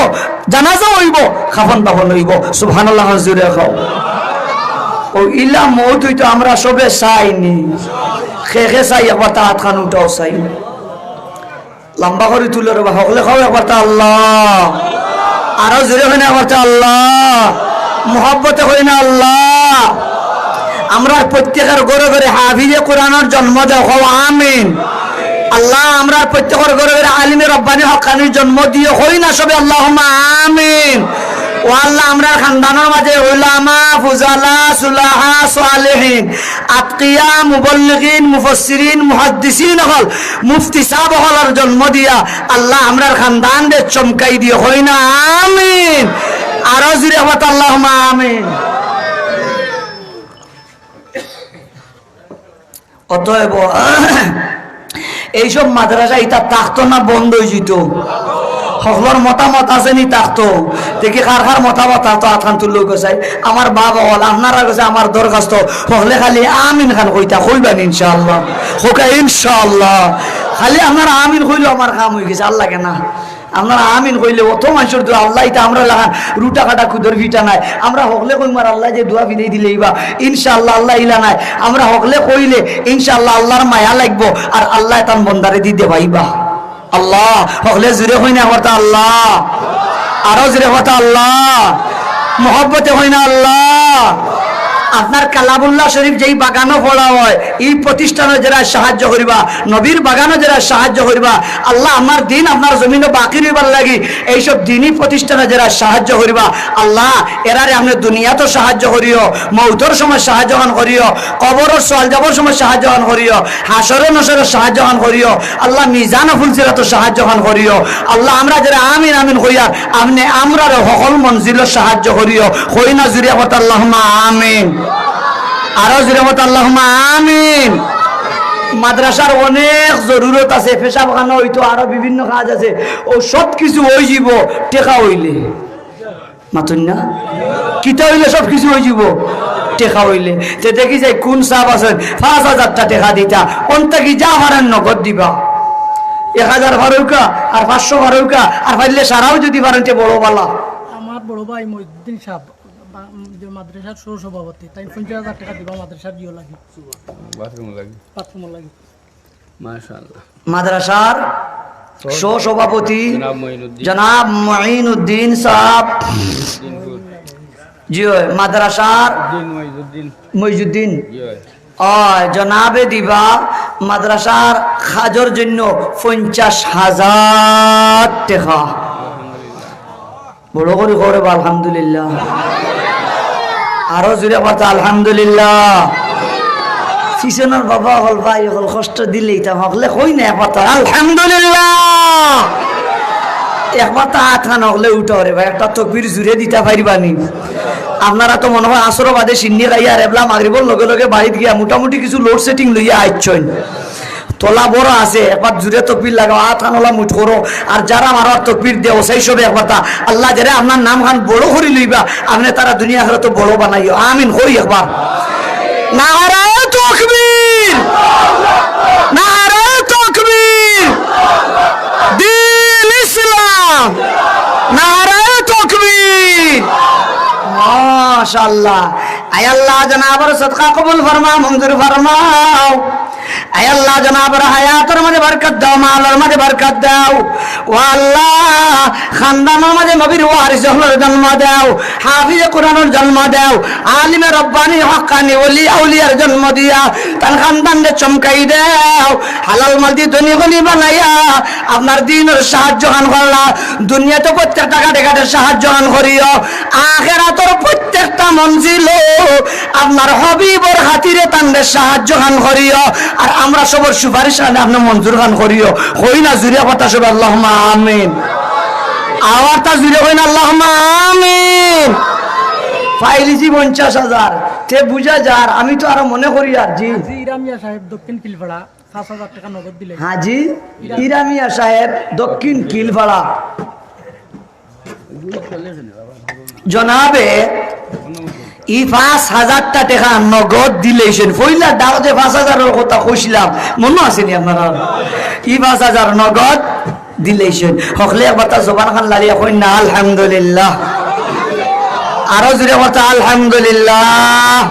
জানাজা হইব, খাফন দাফন হইব। সুবহানাল্লাহ জুড়ে খাও। ও ইলা মৌত হইতো আমরা সবে চাইনি, খেখে চাই একবার তাহাত খান উঠাও চাই, লম্বা করে তুলে রে হকলে খাও একবার তা আল্লাহ, আরো জোরে হয় না একবার তা আল্লাহ, মোহাব্বতে হয় না আল্লাহ। আমরা প্রত্যেকের ঘরে ঘরে হাফিজে কোরআনের জন্ম দাও, হও আমিন। আল্লাহ আমরা প্রত্যেকের ঘরে ঘরে আলিমে রব্বানি হক্কানির জন্ম দিয়ে হই না সবে আল্লাহুম্মা আমিন। ও আল্লাহ আমরা খানদানের মাঝে উলামা, ফুজালা, সুলাহা, সালেহিন, আতকিয়া, মুবল্লিগিন, মুফাসসিরিন, মুহাদ্দিসিন হল, মুফতি সাহেব হলার জন্ম দিয়া আল্লাহ আমরা খানদান দে চমকাই দিয়ে হই না আমিন। আরো জোরে হওয়া আল্লাহুম্মা আমিন। অতএব এইসব মাদ্রাসা ইটা থাকতো না, বন্ধ হয়ে যেত। সকলের মতামত আছে নি থাকতো, দেখি কার কার মতামত থাকতো আথান তুল্লো গেছাই আমার বাবা হল আপনারা গেছে আমার দরখাস্ত হলে খালি আমিন খান কইতা কইবেন ইনশাআল্লাহ, হোকা ইনশাআল্লাহ। খালি আপনারা আমিন কইলো আমার কাম হয়ে গেছে, আল্লাহ কেনা আপনারা আমিন কইলে অত মানুষের দোয়া আল্লাহ ইটা আমরা লাগান রুটা কাটা খুদর ভিটা নাই, আমরা হকলে কইমার আল্লাহ যে দোয়া বিদায় দিলে ইবা ইনশাআল্লাহ আল্লাহ ইলা নাই, আমরা হকলে কইলে ইনশাআল্লাহ আল্লাহর মায়া লাগবো আর আল্লাহ তান বন্দারে দিতে পাইবা। আল্লাহ হকলে জুড়ে হই না হতা আল্লাহ, আরো জুড়ে হতা আল্লাহ, মোহব্বতে হই না আল্লাহ। আপনার কালামুল্লাহ শরীফ যেই বাগানও পড়া হয় এই প্রতিষ্ঠানে যারা সাহায্য করিবা, নবীর বাগানও যারা সাহায্য করিবা, আল্লাহ আমার দিন আপনার জমিনও বাকি রইবার লাগি এইসব দিনই প্রতিষ্ঠানে যারা সাহায্য করিবা, আল্লাহ এরারে আপনি দুনিয়াতেও সাহায্য করিও, মৌতর সময় সাহায্য করিও, কবরের সওয়াল জবাবের সময় সাহায্য করিও, হাসরে নসরে সাহায্য করিও, আল্লাহ মিজান ফুলসিরাতে সাহায্য করিও। আল্লাহ আমরা যারা আমিন আমিন কইয়া আপনি আমরা সকল মঞ্জিলের সাহায্য করিও, কই না জুড়ে কথা আল্লাহুম্মা আমিন, আরো জোরে মত আল্লাহুম্মা আমিন। মাদ্রাসার অনেক জরুরত আছে, পেশাব খানা হইতো, আরো বিভিন্ন কাজ আছে, ও সব কিছু হয়ে যাব টেকা হইলে মাতুন না, কিতা হইলে সব কিছু হয়ে যাব টেকা হইলে তে দেখি যাই কোন সাহাব আছেন 5,000টা টেকা দিতা অন্তা কি যা পারেন নগদ দিবা 1,000 ফারুকা আর 500 ফারুকা আর পারলে সারাও যদি পারেন তে বড় বালা। আমার বড় ভাই মহিউদ্দিন সাহেব মাদ্রাসার সহ সভাপতি তাই 50,000 টাকা দিবা মাদ্রাসার জিও লাগে বাথরুম লাগে মাশাআল্লাহ। মাদ্রাসার সহ সভাপতি জনাব মঈনুদ্দিন সাহেব জি ওই মাদ্রাসার মঈনুদ্দিন জনাবে দিবা মাদ্রাসার খাজর জন্য 50,000 টাকা। বড় করে করে আলহামদুলিল্লাহ, আরো জুড়ে কথা আলহামদুলিল্লাহ। পিছনের বাবা হল ভাই হল কষ্ট দিলেই তা হকলে কই না কথা আলহামদুলিল্লাহ। একবার তা আঠা নহলে উঠো রে ভাই, একটা তকবির জুড়ে দিতে পারিবানি। আপনারা তো মনে হয় আসর বাদে সিন্নি খাইয়া আর এবলা মাগরিবর লগে লগে বাড়িতে গিয়া মোটামুটি কিছু লোড সেটিং লইয়া আইছেন। তোলা বড় আছে, একবার জুড়ে তকবির লাগাও, আঠানলা মুঠ করো। আর যারা মারার তকবির দেও সেই সব একবার তা আল্লাহ যারা আপনার নাম খান বড় করি লইবা, আপনি তারা দুনিয়া খেলে তো বড় বানাইও। আমিন হই একবার নারায়ে তাকবীর, নারায়ে তাকবীর, দ্বীন ইসলাম, নারায়ে তাকবীর। মাশাআল্লাহ। আয় আল্লাহ জনাবের সদকা কবুল ফরমাও, মঞ্জুর ফরমাও। আয় আল্লাহ জনাবের হায়াতের মধ্যে বরকত দাও, মালের মধ্যে বরকত দাও। ও আল্লাহ খানদানের মধ্যে নবীর ওয়ারিস হওয়ার জন্ম দাও, হাফিজে কোরআনের জন্ম দাও, আলিমে রব্বানি হক্কানি ওলি আউলিয়ার জন্ম দিয়া তার খানদানকে চমকাই দাও। হালাল মালদি ধনী গনি বানাইয়া আপনার দিনের সাহায্য খান করলা। দুনিয়াতে প্রত্যেকটা কাটে কাটে সাহায্য খান করিও, আখিরাতের প্রত্যেকটা মঞ্জিল আপনার হবিবর খাতিরে তানদের সাহায্য খান করিও। আর আমরা সবার সুপারিশ আপনি মঞ্জুর খান করিও। হই না জুড়ে কথা সব আল্লাহুম্মা আমিন। আওয়াজটা জুড়ে হই না আল্লাহুম্মা আমিন। ফাইলিজি 50,000 তে বুঝা যার, আমি তো আরো মনে করি আর জি ইরামিয়া সাহেব দক্ষিণ কিলপাড়া 5,000 টাকা নগদ দিলে। হাজি ইরামিয়া সাহেব দক্ষিণ কিলপাড়া জনাবে ই 5,000টা টাকা নগদ দিলেছেন। পয়লা দাওতে 5,000-এর কথা কইছিলাম, মনে আসেনি আপনারা? ই 5,000 নগদ দিলেছেন। হকলে একবার জবান খান লালিয়া কই না আলহামদুলিল্লাহ। আরো জুড়ে কথা আলহামদুলিল্লাহ।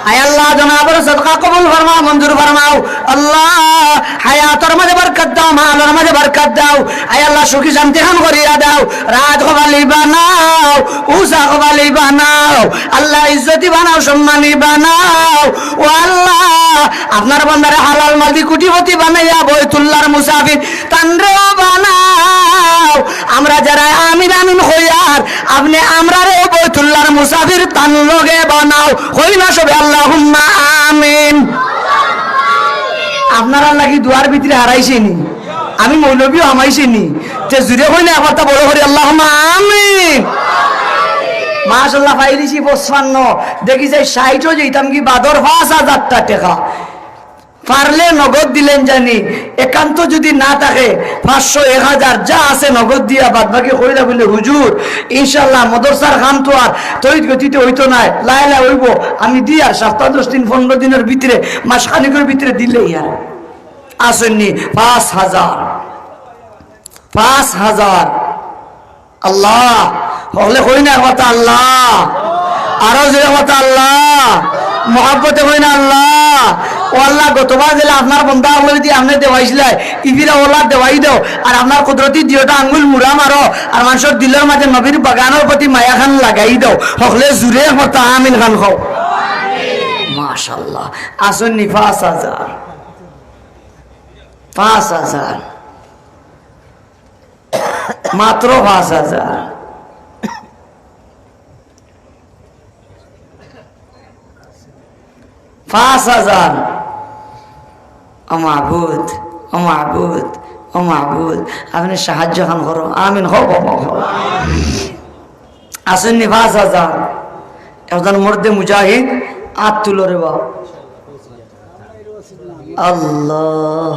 আয় আল্লাহ জনাবের সদকা কবুল ফরমাও, মঞ্জুর ফরমাও। আল্লাহ হায়াতের মাঝে বরকত দাও, মালের মাঝে বরকত দাও। আয় আল্লাহ সুখী শান্তি খান করিয়া দাও, রাত কবালি বানাও, উষা কবালি বানাও, আল্লাহ ইজ্জতি বানাও, সম্মানী বানাও। ও আল্লাহ আপনার বান্দারে হালাল মালদি কোটিপতি বানাইয়া বৈতুল্লাহর মুসাফির তানরেও বানাও। আমরা যারা আমিন আমিন হইয়ার আপনি আমরারে বৈতুল্লাহর মুসাফির তান লগে বানাও। হই না সবে আল্লাহুম্মা আমিন। আপনারা নাকি দুয়ার ভিতরে হারাইছেনি, আমি মৌলবীও হামাইছেনি, তে জুড়ে হই না একবার বড় করে আল্লাহুম্মা আমিন। মাশাআল্লাহ পাইলিছি 55, দেখি যাই 60ও যেতাম কি বাদর 5,000টা টাকা পারলে নগদ দিলেন জানি। একান্ত যদি না থাকে 500 1,000 যা আছে নগদ দিয়া বাদ বাকি কইরা বলে হুজুর ইনশাআল্লাহ মদরসার খান তো আর তৈরি গতিতে হইতো না, লাইলা হইব। আমি দি আর 7-10 দিন 15 দিনের ভিতরে মাস খানিকের ভিতরে দিলেই আর আসেননি 5,000 আল্লাহ হলে হই না কথা আল্লাহ। আরো যে কথা আল্লাহ মহাব্বতে হই না আল্লাহ। ও আল্লাহ গতবার দিলে আপনার বন্ধা আঙুল দিয়ে আপনি দেওয়াইছিল, ইফিরা ওলা দেওয়াই দেও। আর আপনার কুদরতি দিওটা আঙুল মুড়া মারো, আর মানুষের দিলের মাঝে নবীর বাগানের প্রতি মায়া খান লাগাই দেও। হকলে জুড়ে কথা আমিন খান খাও। মাশাআল্লাহ আসেননি 5,000 মাত্র 5,000। মাহবুদ ও মাহবুদ ও মাহবুদ আপনি সাহায্য খান করো। আমিন হো বাবা হো। আসেননি 5,000। একজন মর্দে মুজাহিদ আত তুলো রে বাবা। আল্লাহ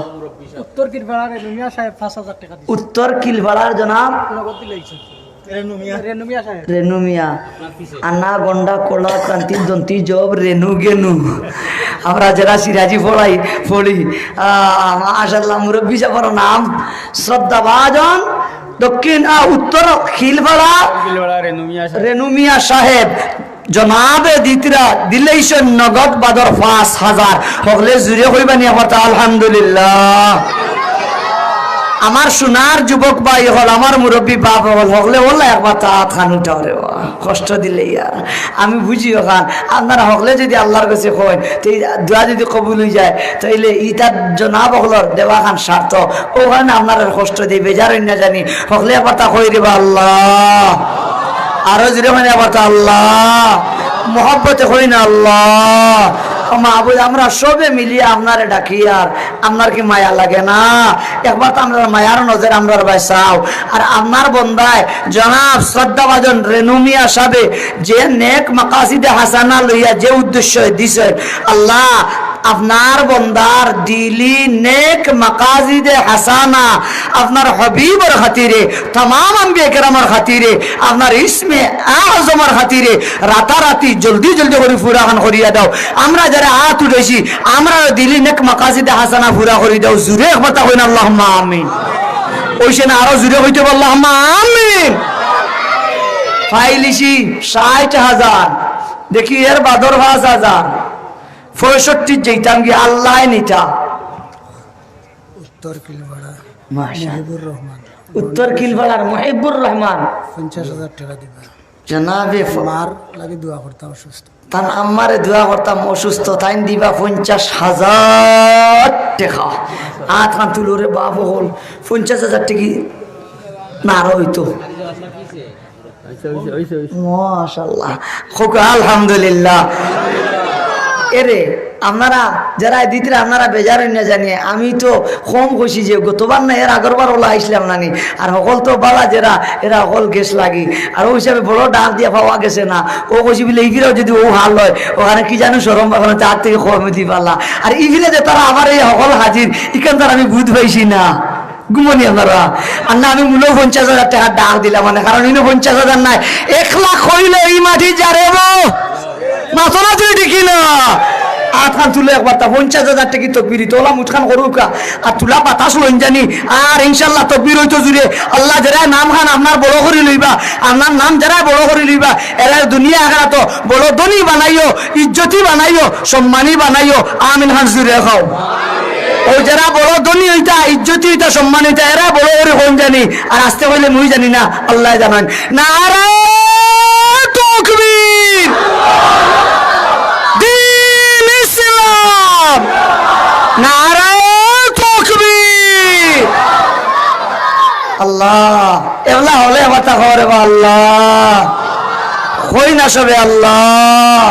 উত্তর কিলপাড়ার ইরামিয়া সাহেব 5,000 টাকা দিলে। উত্তর কিলপাড়ার জনাব নগদ দিলেছে রেনুমিয়া সাহেব রেনু মিয়া আন্না গন্ডা কোলা ক্রান্তি দন্তি জব রেনু গেনু আমরা যারা সিরাজি পড়ি মাশাআল্লাহ মুরব্বী সাহেবের নাম শ্রদ্ধাভাজন দক্ষিণ উত্তর খিলপাড়া রেনু মিয়া সাহেব জনাবে দিতরা দিলেইছেন নগদ বাদর ৫,০০০ হকলে জুড়ে হইবানি আমার আলহামদুলিল্লাহ। আমার সোনার যুবক ভাই হল আমার মুরব্বী বাপ হল হকলে হল্লা একবার তাঁত খান উঠাও রে কষ্ট দিলে ইয়ার আমি বুঝি ওখান আপনারা হকলে যদি আল্লাহর কাছে কয় তো দোয়া যদি কবুল হয়ে যায় তাইলে ইটার জনাব হকলর দেওয়া খান স্বার্থ ওখানে আপনার কষ্ট দিয়ে বেজার না জানি হকলে একবার তা কই দেবা আল্লাহ আরো জুড়ে মানে আবার তা আল্লাহ মোহব্বতে হই না আল্লাহ মাহবুব আমরা সবে মিলিয়ে আপনারে ডাকি আর আপনার কি মায়া লাগে না একবার তো আমরা মায়ার নজর আমরা বাইসাও আর আপনার বন্দায় জনাব শ্রদ্ধাভাজন রেনু মিয়া সাহেব যে নেক মাকাসিদে হাসানা লইয়া যে উদ্দেশ্য দিছে আল্লাহ আপনার বন্দার দিলি নেক মাকাসিদে হাসানা আপনার হবিবর খাতিরে तमाम আম্বিয়া কেরামের খাতিরে আপনার ইসমে আযমের খাতিরে রাতারাতি জলদি জলদি করে ফুরাখান করিয়া দাও আমরা যারা হাত উঠেছি আমরা দিলি নেক মাকাসিদে হাসানা ফুরা করি দাও জুরে কথা কইন আল্লাহুম্মা আমিন ওইসে না আরো জুরে হইতে আল্লাহুম্মা আমিন ফাইলিছি ৬০,০০০ দেখি এর বাদর ৫,০০০ ৬৫ যেতাম কি আল্লাহ নিতা উত্তর কিলবাড়া মাশাআল্লাহ মুহিবুর রহমান উত্তর কিলবাড়ার মুহিবুর রহমান ৫০,০০০ টাকা দিবা জনাবে মার লাগি দোয়া করতাম অসুস্থ তান আমারে দোয়া করতাম অসুস্থ তাই দিবা ৫০,০০০ টাকা আট খান তুলোরে বাপ হল ৫০,০০০ টাকি না আরো হইতো মাশাআল্লাহ খুব আলহামদুলিল্লাহ। এরে আপনারা যারা দিতরা আপনারা বেজার না জানিয়ে আমি তো কম খুশি যে গতবার না এর আগরবার ওলা আইসলাম নানি আর সকল তো বালা যারা এরা সকল গেছ লাগি আর ওই হিসাবে বড় ডাক দিয়া পাওয়া গেছে না ও খুশি বলে ইগিরাও যদি ও হাল হয় ওখানে কি জানো সরম বাগানো তার থেকে কমে দি পারলা আর ইগিরে যে তারা আমার এই সকল হাজির ইখান তার আমি বুঝ পাইছি না গুমনি আপনারা আর না আমি মূল্য ৫০,০০০ টাকা ডাক দিলাম মানে কারণ ইনো ৫০,০০০ নাই ১,০০,০০০ হইলে এই মাটি যারেব মাথা তুই দেখি না আট খান তুলে একবার তা ৫০,০০০ টাকি তকবিরি তোলা মুঠখান করুকা আর তুলা বাতাস লইন জানি আর ইনশাল্লাহ তকবির হইতো জুড়ে আল্লাহ যারা নাম খান আপনার বড় করে লইবা আপনার নাম যারা বড় করে লইবা এরা দুনিয়া আখেরা তো বড় ধনী বানাইও ইজ্জতি বানাইও সম্মানী বানাইও আমিন খান জুড়ে খাও ওই যারা বড় ধনী হইতা ইজ্জতি হইতা সম্মান হইতা এরা বড় করে হন জানি আর আসতে হইলে মুই জানি না আল্লাহ জানান নারে তাকবীর দ্বীন ইসলাম নারে তাকবীর আল্লাহ এগুলা হলে কথা করে আল্লাহ কই না সবে আল্লাহ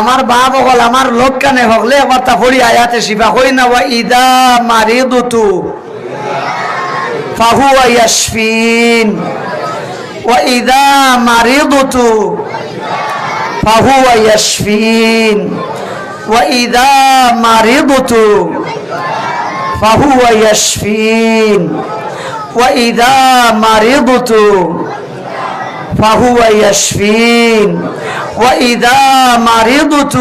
আমার বাপ হল আমার লোক কানে হকলে আমার তা পড়ি আয়াতে শিফা কই না ওয়া ইদা মারিদতু ফাহুয়া ইয়াশফিন ওয়া ইদা মারিদতু ফাহুয়া ইয়াশফিন ওয়া ইদা মারিদতু ফাহুয়া ইয়াশফিন ওয়া ইদা মারিদতু ফাহুয়া ইয়াশফিন وإذا مرضت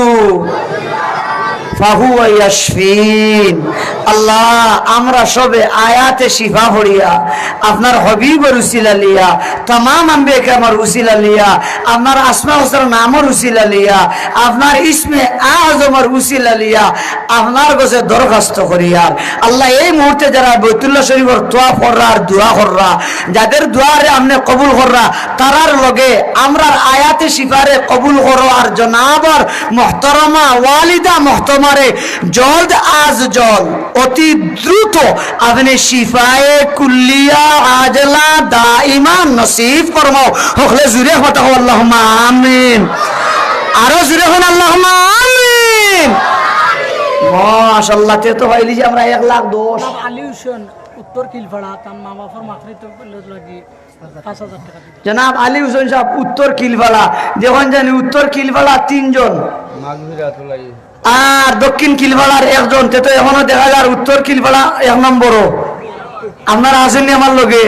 فهو يشفين আল্লাহ আমরা সবে আয়াতে শিফা পড়িয়া আপনার হবিবের উসিলা লিয়া तमाम আম্বিয়া কেরামের উসিলা লিয়া আপনার আসমা হুসনার নামের উসিলা লিয়া আপনার ইসমে আযমের উসিলা লিয়া আপনার কাছে দরখাস্ত করিয়া আল্লাহ এই মুহূর্তে যারা বাইতুল্লাহ শরীফের তওয়াফ কররা আর দোয়া কররা যাদের দোয়ারে আপনি কবুল কররা তারার লগে আমরার আয়াতে শিফারে কবুল করো আর জনাবর মুহতারামা ওয়ালিদা মুহতামারে জলদ আজ জল অতি দ্রুত আপনি শিফায়ে কুল্লিয়া আজলা দাইমা নসিব ফরমাও হকলে জুরে কথা আল্লাহুম্মা আমিন আরো জুরে হন আল্লাহুম্মা আমিন মাশাআল্লাহ তে তো হইলি যে আমরা ১,১০,০০০ আলী হোসেন উত্তর কিলপাড়া তার মা বাবার মাকরিত লাগি ৫,০০০ টাকা দিবা জনাব আলী হোসেন সাহেব উত্তর কিলপাড়া যখন জানি উত্তর কিলপাড়া ৩ জন আর দক্ষিণ কিলপাড়ার ১ জন তে তো এখনো দেখা যায় উত্তর কিলপাড়া ১ নম্বরও আপনারা আসেননি আমার লগে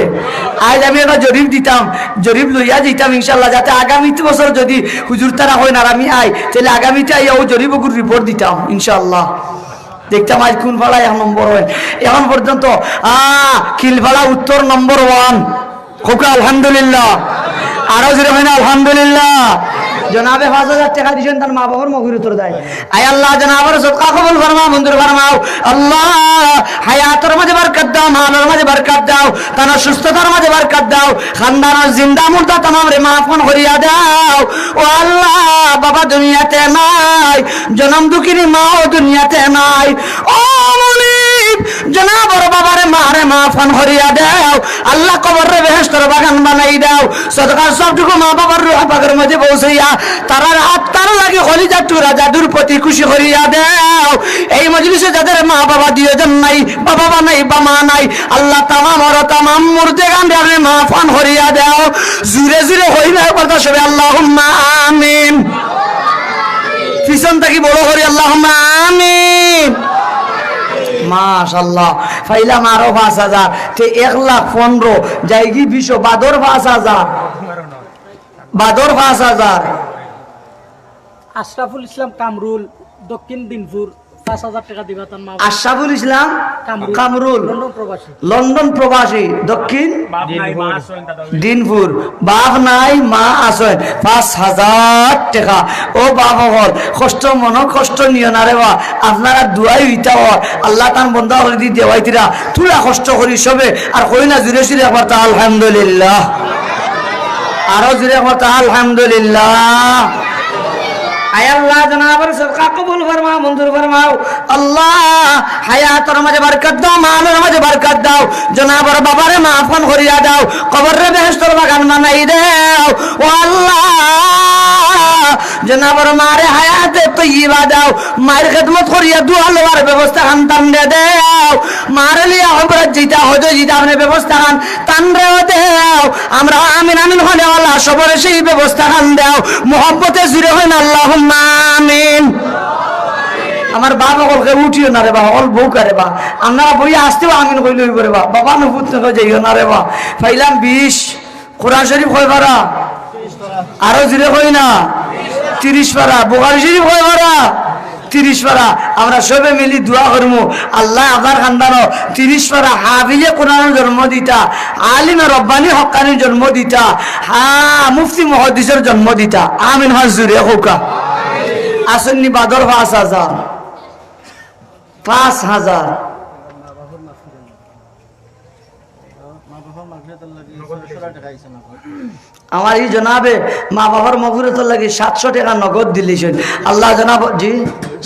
আজ আমি একটা জরিপ দিতাম, জরিপ লইয়া দিতাম ইনশাল্লাহ, যাতে আগামীতে বছর যদি হুজুর তারা হয় না আর আমি আই, তাহলে আগামীতে আইয়া ও জরিপ রিপোর্ট দিতাম ইনশাল্লাহ। দেখতাম আজ কোন ফালা এক নম্বর হয়। এখন পর্যন্ত খিলফালা উত্তর নম্বর 1। খুব আলহামদুলিল্লাহ, আরো যেটা হয় না আলহামদুলিল্লাহ। জনাবে 5,000 টাকা দিয়েছেন, তার মা বাবার মগির উত্তর দেয়। আয় আল্লাহ জনাবের সদকা কবুল ফরমাও, মঞ্জুর ফরমাও। আল্লাহ হায়াতের মাঝে বরকত দাও, মালের মাঝে বরকত দাও, তার সুস্থতার মাঝে বরকত দাও, খানদানের জিন্দা মুর্দা तमाम রে মাফন করিয়া দাও। ও আল্লাহ বাবা দুনিয়াতে নাই, জনম দুঃখিনী মাও দুনিয়াতে নাই। ও মুনিব জনাবর বাবারে মারে মাফন করিয়া দাও। আল্লাহ কবরে বেহেশতের বাগান বানাই দাও। সদকার সবটুকু মা বাবার রূহ পাকের মাঝে পৌঁছাইয়া তারার আত্মার লাগে কলিজা টুরা জাদুর প্রতি খুশি করিয়া দাও। এই মজলিসে যাদের মা বাবা দুইজন নাই, বাবা নাই বা মা নাই, আল্লাহ তামাম মুর্দে গান্ডারে মাফন করিয়া দাও। জুরে জুরে হইলে কথা সবে আল্লাহুম্মা আমিন। পিছন থেকে বড় করি আল্লাহুম্মা আমিন। মাশাআল্লাহ ফাইলাম আরো 5,000 তে 1,15,000 যাইগি 20 বাদর 5,000 বাদর 5,000। আশরাফুল ইসলাম কামরুল, দক্ষিণ দিনপুর, 5,000 টাকা দিবা তার মা। আশরাফুল ইসলাম কামরুল, লন্ডন প্রবাসী, লন্ডন প্রবাসী, দক্ষিণ দিনপুর। বাপ নাই মা আছেন, 5,000 টাকা। ও বাপ হল কষ্ট মন কষ্ট নিও না রে বা, আপনারা দুয়াই হইতা হল আল্লাহ তান বন্ধা করে দি দেওয়াইতিরা তুলা কষ্ট করি সবে। আর কই না জুড়ে জুড়ে একবার তা আলহামদুলিল্লাহ, আরো জুড়ে একবার তা আলহামদুলিল্লাহ। আয় আল্লাহ জনাবের সদকা কবুল ফরমাও, মঞ্জুর ফরমাও। আল্লাহ হায়াতের মাঝে বরকত দাও, মালের মাঝে বরকত দাও, জনাবের বাবারে মাফন করিয়া দাও, কবরে বেহেশতের বাগান বানাই দাও। ও আল্লাহ জনাবের মারে হায়াতে তৈয়বা দাও, মায়ের খেদমত করিয়া দুয়া লওয়ার ব্যবস্থা খান তান দে দাও। মারে লিয়া হবরত জিতা হজে জিতা আপনি ব্যবস্থা খান তান রে দাও। আমরা আমিন আমিন হলে আল্লাহ সবরে সেই ব্যবস্থা খান দাও। মোহব্বতে জুড়ে হয় না আল্লাহুম্মা আমিন। আমার বাবা সকলকে উঠিও না রে বা, অল বউ কারে বা, আপনারা বইয়া আসতেও আমিন কইলে হইব রে বা, বাবা নপুত যাইও না রে বা। ফাইলাম 20 কোরআন শরীফ কয় পারা, আরো জুড়ে কই না 30 পারা, বুখারী শরীফ কয় পারা 30 পারা। আমরা সবে মিলি দোয়া করবো আল্লাহ আপনার খানদানো 30 পারা হাফিজে কোরআনের জন্ম দিতা, আলিমে রব্বানি হক্কানির জন্ম দিতা, মুফতি মুহাদ্দিসের জন্ম দিতা। আমিন হাজুরে হোকা। আসন্নি বাদর 5,000 5,000। আমার এই জনাবে মা বাবার মগফিরাতের লাগি 700 টাকা নগদ দিলেছেন। আল্লাহ জনাব জি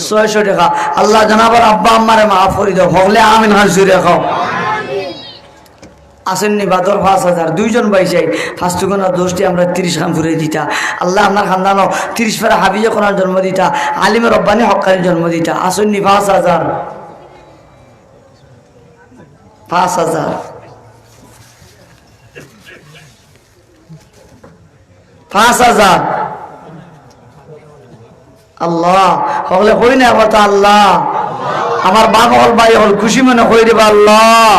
600 টাকা। আল্লাহ জনাবার আব্বা আম্মারে মাফ করে দাও, হলে আমিন হাজুরে খাও। আসেননি বাদর 5,000 দুইজন বাইসাই ফাস্টুকোনার দোষটি আমরা 30 খান ফুরে দিতা। আল্লাহ আপনার খানদানো 30 ফেরা হাবিজে কোরআন জন্ম দিতা, আলিমে রব্বানি হক্কানি জন্ম দিতা। আসেননি 5,000 5,000 5,000। আল্লাহ হলে কই না কথা আল্লাহ আমার বাবা হল ভাই হল খুশি মনে কই দেবা আল্লাহ।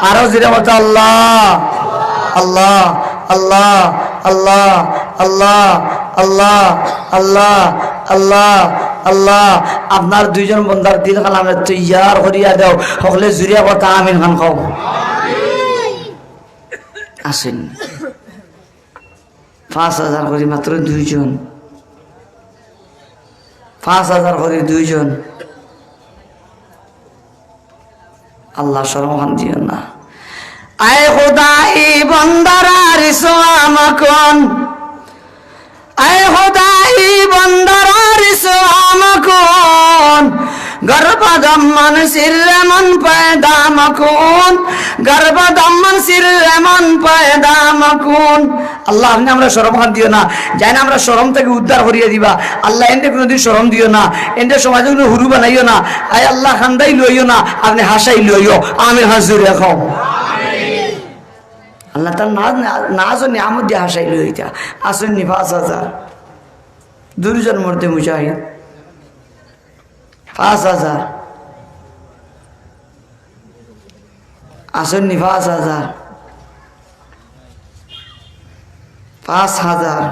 আরো যেটা বলতো আল্লাহ আল্লাহ আল্লাহ আল্লাহ আল্লাহ আল্লাহ আল্লাহ আল্লাহ আল্লাহ। আপনার দুইজন বন্দার দিল খান আমরা তৈয়ার করিয়া দাও, সকলে জুড়িয়া কথা আমিন খান খাও। আসেন 5,000 করি মাত্র দুইজন, 5,000 করি দুইজন। আল্লাহ শরমান দিও না। আয় খোদাই বন্দারার সোয়ামকন, আয় খোদাই বন্দারার সোয়ামকন, গর্ভদম্মন সিরমন পয়দা মকুন, গর্ভদম্মন সিরমন পয়দা মকুন। আল্লাহ আপনি আমরা শরম খান দিও না, যাই না আমরা শরম থেকে উদ্ধার করিয়া দিবা। আল্লাহ এনে কোনোদিন শরম দিও না, এনে সমাজে কোনো হুরু বানাইও না। আয় আল্লাহ খান্দাই লইও না, আপনি হাসাই লইও। আমি হাজুর রাখো আল্লাহ তার নাজ নিয়ামত দিয়ে হাসাই লইতা। আসেননি 5,000 দুজন মধ্যে মুজাহিদ 5,000 আসেননি 5,000 5,000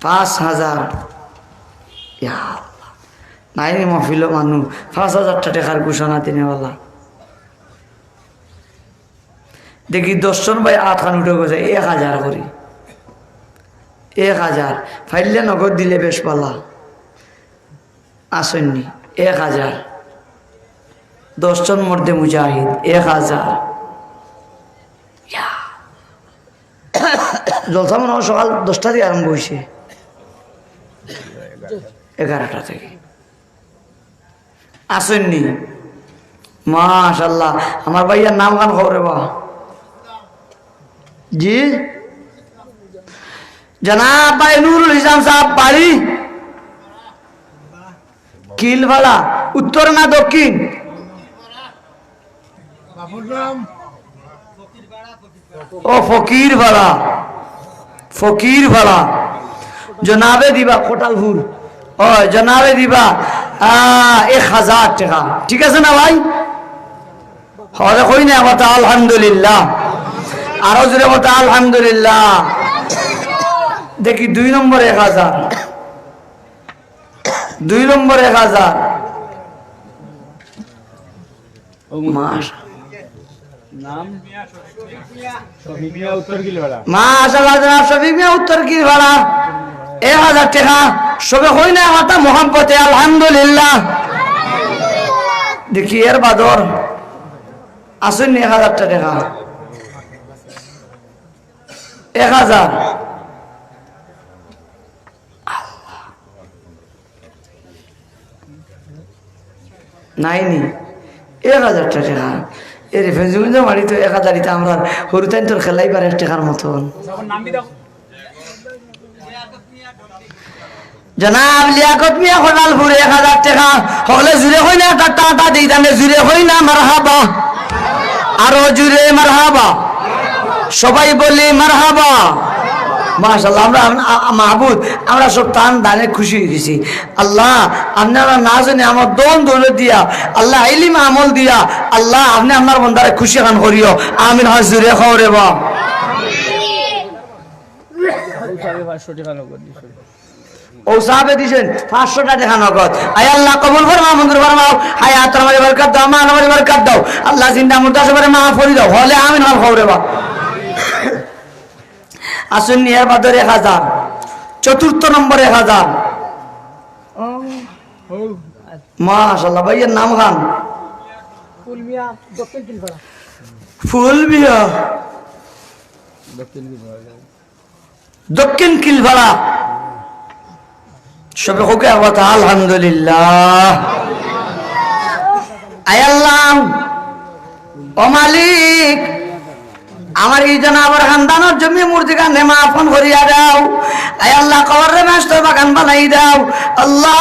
5,000 ইয়া আল্লাহ নাই রে মাহফিল মানুষ 5,000 টাকার ঘোষণা দিনেওয়ালা দেখি 10 জন ভাই 8 খান উঠে গেছে 1,000 করি 1,000 ফাইলে নগদ দিলে বেশ পালা আসেননি 1,000 10 জন মধ্যে মুজাহিদ 1,000 জলসা মনে হয় সকাল 10টা থেকে আরম্ভ হয়েছে 11টা থেকে আসেননি মাশাআল্লাহ আমার ভাইয়ার নাম গান খবরে বা জি জনাব ভাই নুরুল ইসলাম সাহেব বাড়ি কিলভাড়া উত্তর না দক্ষিণ ও ফকির ভাড়া জনাবে দিবা কোটালপুর ও জনাবে দিবা 1,000 টাকা ঠিক আছে না ভাই হরে কই না কথা আলহামদুলিল্লাহ আরো জোরে কথা আলহামদুলিল্লাহ দেখি 2 নম্বর 1,000 2 নম্বর 1,000 মাস নাম শফিক মিয়া উত্তর কিলভাড়া মাশাআল্লাহ জনাব শফিক মিয়া উত্তর কিলভাড়া 1,000 টাকা সবে হই না কথা মোহাম্মতে আলহামদুলিল্লাহ দেখি এর বাদর আসুন 1,000 টাকা 1,000 নাইনি 1,000 টাকা এর ফেসবুক মারি তো 1,000 দিতে আমরা হরুতাইন তোর খেলাই পারে 1 টাকার মতন জনাব লিয়াকত মিয়া খোলালপুর 1,000 টাকা হলে জুড়ে হই না টাটা দিই তাহলে জুড়ে হই না মারহাবা আরো জুড়ে মারহাবা সবাই বলি মারহাবা মাশাআল্লাহ আমরা মাহবুব আমরা সব টান দানে খুশি হয়ে গেছি আল্লাহ আপনারা না জানে আমার দৌলত দিয়া আল্লাহ ইলম আমল দিয়া আল্লাহ আপনি আপনার বন্দারে খুশি খান করিও আমিন হাজুরে খবরে বা 500 টাকা নগদ দিছে ও সাহাবে দিছেন 500 টাকা নগদ আয় আল্লাহ কবুল ফরমাও মঞ্জুর ফরমাও হায়াত আমারে বরকত দাও মান আমারে বরকত দাও আল্লাহ জিন্দা মুর্দা সবারে মাফ করে দাও হলে আমিন হল খবরে বা আসুন নিয়ার বাদর 1,000 চতুর্থ নম্বর 1,000 মাশাআল্লাহ ভাইয়ের নাম খান ফুল মিয়া দক্ষিণ কিলভাড়া ফুল মিয়া দক্ষিণ কিলভাড়া সবে হোক কথা আলহামদুলিল্লাহ আয় আল্লাহ ও মালিক আমার এই জনাবর খানদানোর জমি মূর্তি কান্দে মাফন করিয়া দাও আয় আল্লাহ কবরে মাস্ত বাগান বানাই দাও আল্লাহ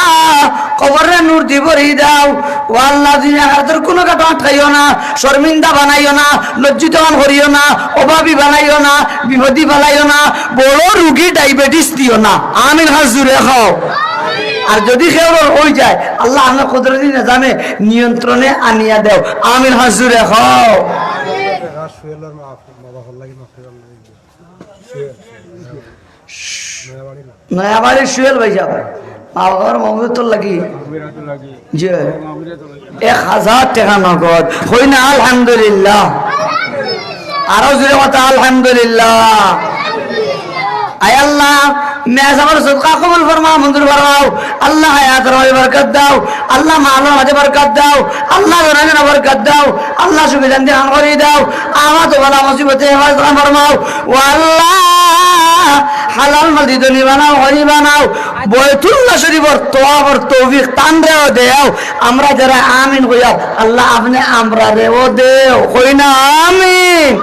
কবরে নূর দি ভরি দাও ও আল্লাহ দুনিয়া হাতের কোনো কাটা আটকাইও না শর্মিন্দা বানাইও না লজ্জিত করিও না অভাবী বানাইও না বিপদী বানাইও না বড় রুগী ডায়াবেটিস দিও না আমিন হাজুরে খাও আর যদি কেউ হয়ে যায় আল্লাহ আমার কুদরতি নিজামে নিয়ন্ত্রণে আনিয়া দেও আমিন হাজুরে খাও নয়াবাড়ির সুয়েল ভাই যাব বাবার মহবুব তোর লাগি যে 1,000 টাকা নগদ হই না আলহামদুলিল্লাহ আরো জোরে কথা আলহামদুলিল্লাহ আয় আল্লাহ মেজাবার সদকা কবুল ফরমাও মঞ্জুর ফরমাও আল্লাহ হায়াতের মাঝে বরকত দাও আল্লাহ মালের মাঝে বরকত দাও আল্লাহ রোজগারে বরকত দাও আল্লাহ সুবিধা দান করে দাও আমার তো বলা মুসিবতে হেফাজত ফরমাও ও আল্লাহ হালাল মাল দিদনি বানাও হরি বানাও বয়তুল্লাহ শরীফর তোয়াবর তৌফিক তান দেও দেও আমরা যারা আমিন কইয়া আল্লাহ আপনি আমরা রেও দেও কই না আমিন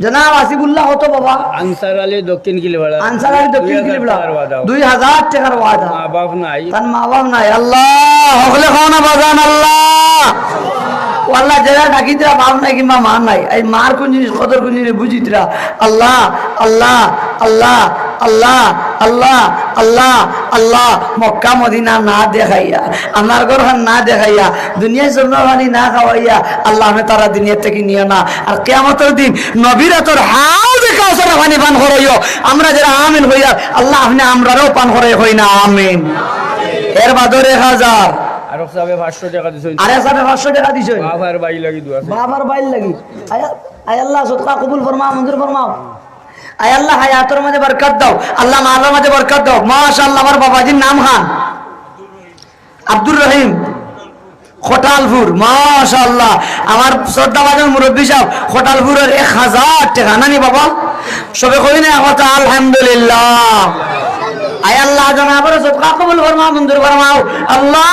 জনাব আসিফুল্লাহ হতো বাবা আনসার আলী দক্ষিণ কিলভাড়া আনসার আলী দক্ষিণ কিলভাড়া 2,000 টাকার ওয়াদা মা বাপ নাই তার মা বাপ নাই আল্লাহ হকলে খাওনা বাজান আল্লাহ ও আল্লাহ যারা ডাকিতরা বাপ নাই কিংবা মা নাই এই মার কোন জিনিস কদর কোন জিনিস বুঝিতরা আল্লাহ আল্লাহ আল্লাহ আল্লাহ আল্লাহ আল্লাহ আল্লাহ মক্কা মদিনা না দেখাইয়া আমার ঘর না দেখাইয়া দুনিয়া জন্মবাণী না খাওয়াইয়া আল্লাহ আমি তারা দুনিয়া থেকে নিও না আর কিয়ামতের দিন নবীরা তোর হাউজে কাউসার পানি পান করাইও আমরা যারা আমিন হইয়া আল্লাহ আপনি আমরারও পান করাই হই না আমিন এর বাদরে 1000 আর সাবে 500 টাকা দিছেন আরে সাবে 500 টাকা দিছেন বাবার বাই লাগি দুয়া বাবার বাইল লাগি আয় আল্লাহ সদকা কবুল ফরমাও মঞ্জুর ফরমাও আয় আল্লাহ হায়াতের মধ্যে বরকত দাও আল্লাহ মালের মধ্যে বরকত দাও মাশাআল্লাহ আমার বাবাজির নাম খান আব্দুর রহিম খটালপুর মাশাআল্লাহ আমার শ্রদ্ধাভাজন মুরব্বী সাহেব খটালপুরের 1000 টাকা নানি বাবা সবে কই না কথা আলহামদুলিল্লাহ আয় আল্লাহ জনাবের সদকা কবুল ফরমাও মঞ্জুর ফরমাও আল্লাহ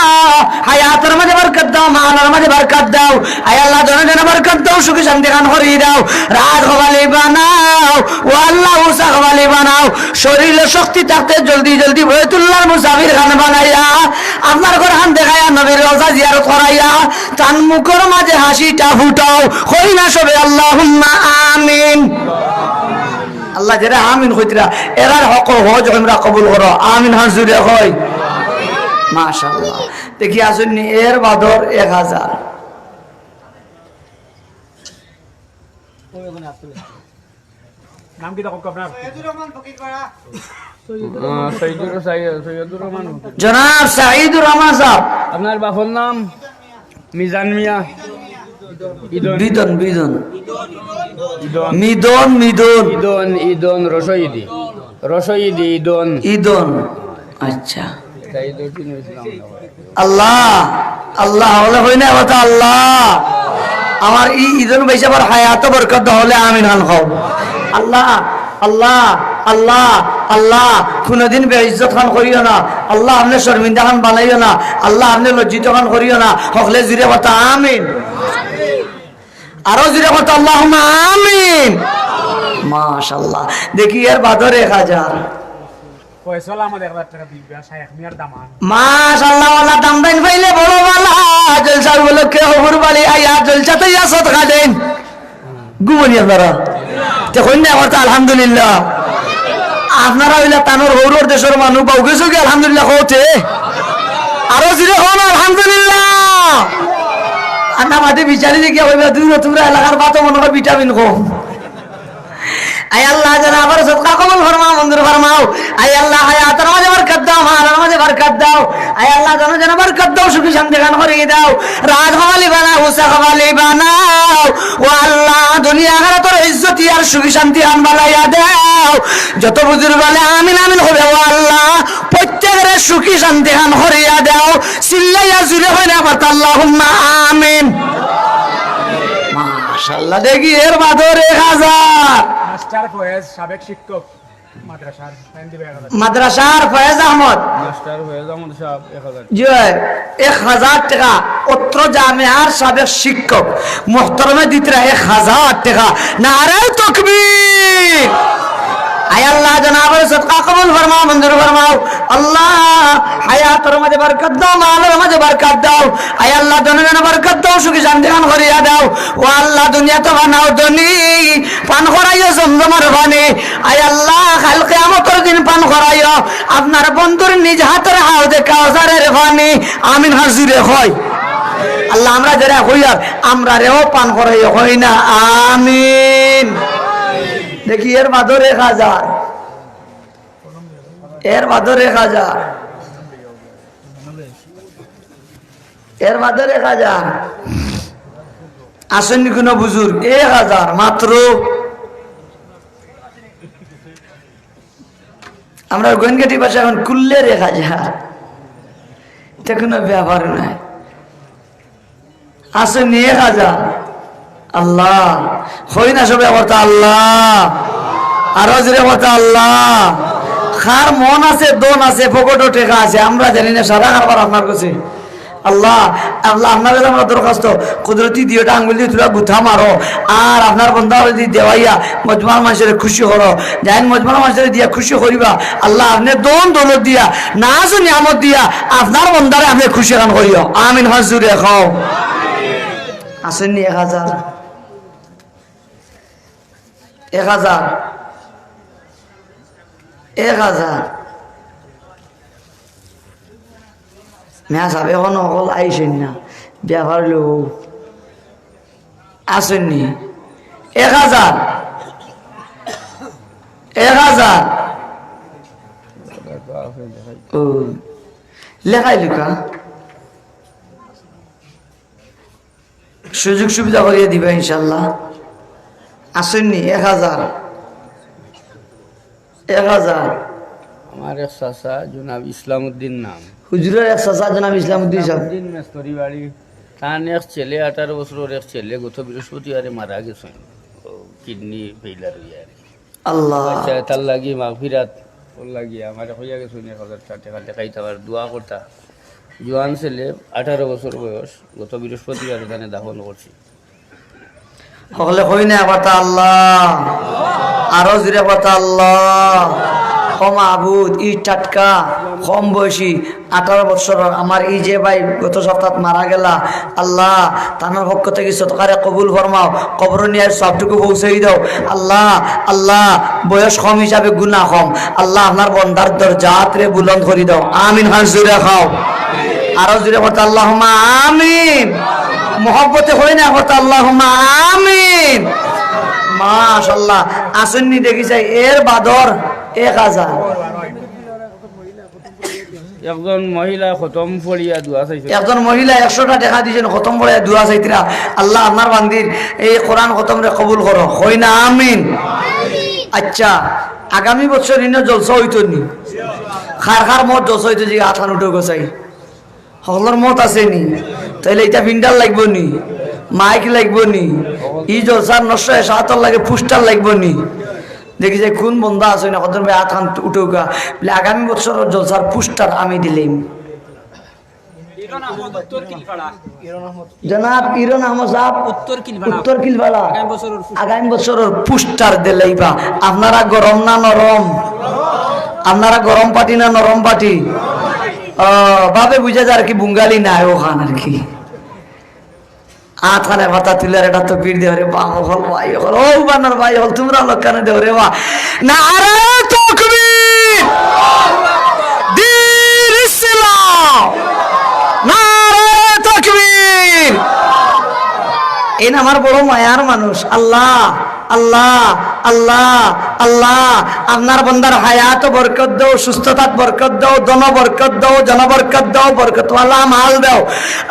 হায়াতের মধ্যে বরকত দাও মালের মধ্যে বরকত দাও আয় আল্লাহ জনে বরকত দাও সুখ শান্তি খান করিয়ে দাও রাত হওয়ালি বানাও ও আল্লাহ উসা হওয়ালি বানাও শরীরে শক্তি থাকতে জলদি জলদি বৈতুল্লাহর মুসাফির খান বানাইয়া আপনার ঘর খান দেখাইয়া নবীর রওজা জিয়ারত করাইয়া তান মুখের মাঝে হাসিটা ফুটাও কই না সবে আল্লাহুম্মা আমিন আল্লাহ যারা আমিন হইতরা এরার হক হজ আমরা কবুল করো আমিন হাজুরে হয় মাশাআল্লাহ দেখি আসুন এর বাদর 1000 নাম কি দেখো আপনার সৈয়দুর রহমান জনাব সাঈদুর রহমান সাহেব আপনার বাপর নাম মিজান মিয়া বিদন বিদন ইদন মিদন মিদন ইদন ইদন রসইদি রসইদি ইদন ইদন আচ্ছা সাইদুদ্দিন ইসলাম আল্লাহ আল্লাহ হলে হই না কথা আল্লাহ আমার ইদন বেশি আবার হায়াত বরকত হলে আমিন খান খাও আল্লাহ আল্লাহ আল্লাহ আল্লাহ কোনদিন বেইজ্জত খান করিও না আল্লাহ আপনি শর্মিন্দা খান বানাইও না আল্লাহ আপনি লজ্জিত খান করিও না হকলে জুড়ে কথা আমিন আরো জুড়ে কথা আল্লাহুম্মা আমিন মাশাআল্লাহ দেখি এর বাদর 1000 ফয়সালা আমাদের 1000 টাকা দিবা শাইখ মিয়ার দামান মাশাআল্লাহ ওয়ালা দাম দেন পাইলে বড় বালা জলসা বলে কে হুর বালি আয়া জলসা তো ইয়া সদকা দেন গুবনি আপনারা দেখুন না কথা আলহামদুলিল্লাহ আপনারা হইলা তানোর হৌরর দেশের মানুষ বাউকে সুগে আলহামদুলিল্লাহ হতে আরো জিরে হন আলহামদুলিল্লাহ আন্না মাঠে বিচারি দেখি হইবা দূর তোমরা এলাকার বাতো মনে হয় ভিটামিন কম আয় আল্লাহ জানা আবার সদকা কবুল ফরমাও মঞ্জুর ফরমাও আয় আল্লাহ হায়াতের মাঝে বরকত দাও মালের মাঝে বরকত দাও আয় আল্লাহ জানা বরকত দাও সুখী শান্তি খান করিয়ে দাও রাত হওয়ালি বানাও উসা হওয়ালি বানাও ও আল্লাহ দুনিয়া আখেরাতে তোর ইজ্জতি আর সুখী শান্তি খান বানাইয়া দাও যত বুজুর্গ বলে আমিন আমিন হবে ও আল্লাহ প্রত্যেকের সুখী শান্তি খান করিয়া দাও চিল্লাইয়া জুড়ে হয় না বাত আল্লাহুম্মা আমিন মাশাআল্লাহ দেখি এর বাদর 1000 মাস্টার ফয়েজ সাবেক শিক্ষক মাদ্রাসার ফাইন দিবে 1000 মাদ্রাসার ফয়েজ আহমদ মাস্টার হয়ে যাম সাহেব 1000 জি 1000 টাকা অত্র জামিয়ার সাবেক শিক্ষক মুহতারামে দিতরা 1000 টাকা নারে তাকবীর আয় আল্লাহ জনাবের সদকা কবুল ফরমাও মঞ্জুর ফরমাও আল্লাহ হায়াতের মাঝে বরকত দাও মালের মাঝে বরকত দাও আয় আল্লাহ জনগণ বরকত দাও সুখী শান্তি খান করিয়া দাও ও আল্লাহ দুনিয়া তো বানাও দনি পান করাইও জমজমের পানি আয় আল্লাহ কাল কিয়ামতের দিন পান করাইও আপনার বন্ধুর নিজ হাতের হাউজে কাউসারের পানি আমিন হাজিরে হয় আল্লাহ আমরা যারা হইয়া আমরা রেও পান করাইও হই না আমিন দেখি এর বাদর 1000 এর বাদর 1000 এর বাদর 1000 আসেননি কোন বুজুর্গ 1000 মাত্র আমরা গোয়েনঘাটি ভাষা এখন কুল্লে 1000 এটা কোনো ব্যাপার নাই আসেননি 1000 আল্লাহ হই না সবে কথা আল্লাহ আরো জোরে কথা আল্লাহ খার মন আছে দন আছে পকেটও টেকা আছে আমরা জানি না সারা কারবার আপনার কাছে আল্লাহ আল্লাহ আপনার কাছে আমরা দরখাস্ত কুদরতি দিওটা আঙ্গুল দিয়ে তুলা গুথা মারো আর আপনার বন্ধা যদি দেওয়াইয়া মজমার মানুষের খুশি করো যাই মজমার মানুষের দিয়া খুশি করিবা আল্লাহ আপনি দন দৌলত দিয়া নাচ নিয়ামত দিয়া আপনার বন্ধারে আপনি খুশি গান করিও আমিন হাজুরে খাও আসেননি 1000 1000 1000 মেয়া সাহেব এখন অকল আইসেন না ব্যবহার লোক আসেননি 1000 1000 ও লেখাই লেখা সুযোগ সুবিধা করিয়ে দিবে ইনশাল্লাহ আসেননি 1000 1000 আমার এক চাচা জনাব ইসলামউদ্দিন নাম হুজুরের এক চাচা জনাব ইসলামউদ্দিন সাহেব ইসলামউদ্দিন মেস্তরি বাড়ি তার এক ছেলে 18 বছরের এক ছেলে গত বৃহস্পতিবারে মারা গেছেন কিডনি ফেইলার হইয়া আল্লাহ আচ্ছা তার লাগি মাগফিরাত ওর লাগি আমার হইয়া গেছে 1000 টাকা দেখাইতে আবার দোয়া করতা জোয়ান ছেলে 18 বছর বয়স গত বৃহস্পতিবারে তানে দাফন করছি সকলে কই না কথা আল্লাহ আরো জোরে কথা আল্লাহ ও মাহবুদ ই টাটকা কম বয়সী 18 বছর আমার এই যে ভাই গত সপ্তাহ মারা গেলা আল্লাহ তানার পক্ষ থেকে সৎকারে কবুল ফরমাও কবর নিয়ে সবটুকু পৌঁছেই দাও আল্লাহ আল্লাহ বয়স কম হিসাবে গুনাহ কম আল্লাহ আপনার বন্দার দরজাত রে বুলন্দ করে দাও আমিন হাত জোরে খাও আরো জোরে কথা আল্লাহুম্মা আমিন মোহব্বতে হয় না কথা আল্লাহুম্মা আমিন মাশাআল্লাহ আসেননি দেখি যাই এর বাদর 1000 একজন মহিলা খতম পড়িয়া দোয়া চাইছে একজন মহিলা 100টা টাকা দিয়েছেন খতম পড়ে দোয়া চাইতরা আল্লাহ আপনার বান্দির এই কোরআন খতম রে কবুল করো হয় না আমিন আচ্ছা আগামী বছর ইনো জলসা হইতো নি খার খার মত জলসা হইতো যে আঠান উঠে গোছাই হলর মত আছে নি তাইলে এটা ফিন্ডার লাগবো নি মাইক লাগবো নি ই জলসার নষ্ট সাতর লাগে পুস্টার লাগবো নি দেখি যে কোন বন্ধা আছে না কত ভাই আঠান উঠেগা বলে আগামী বছর জলসার পুস্টার আমি দিলাম জনাব ইরন আহমদ সাহেব উত্তর কিলবালা আগামী বছরের পুস্টার দিলাইবা আপনারা গরম না নরম আপনারা গরম পাটি না নরম পাটি ভাবে বুঝে যায় আর কি বুঙ্গালি নাই ওখান আর কি আথানে ভাতা তুলার এটা তো পিড় দেওয়া রে বা হল ভাই হল ও বানার ভাই হল তোমরা লোকানে দেও রে বা না আরে তাকবীর দিন ইসলাম নারে তাকবীর এন আমার বড় মায়ার মানুষ আল্লাহ আল্লাহ আল্লাহ আল্লাহ আপনার বন্দার হায়াত বরকত দাও সুস্থতা বরকত দাও জন বরকত দাও জন বরকত দাও বরকতওয়ালা মাল দাও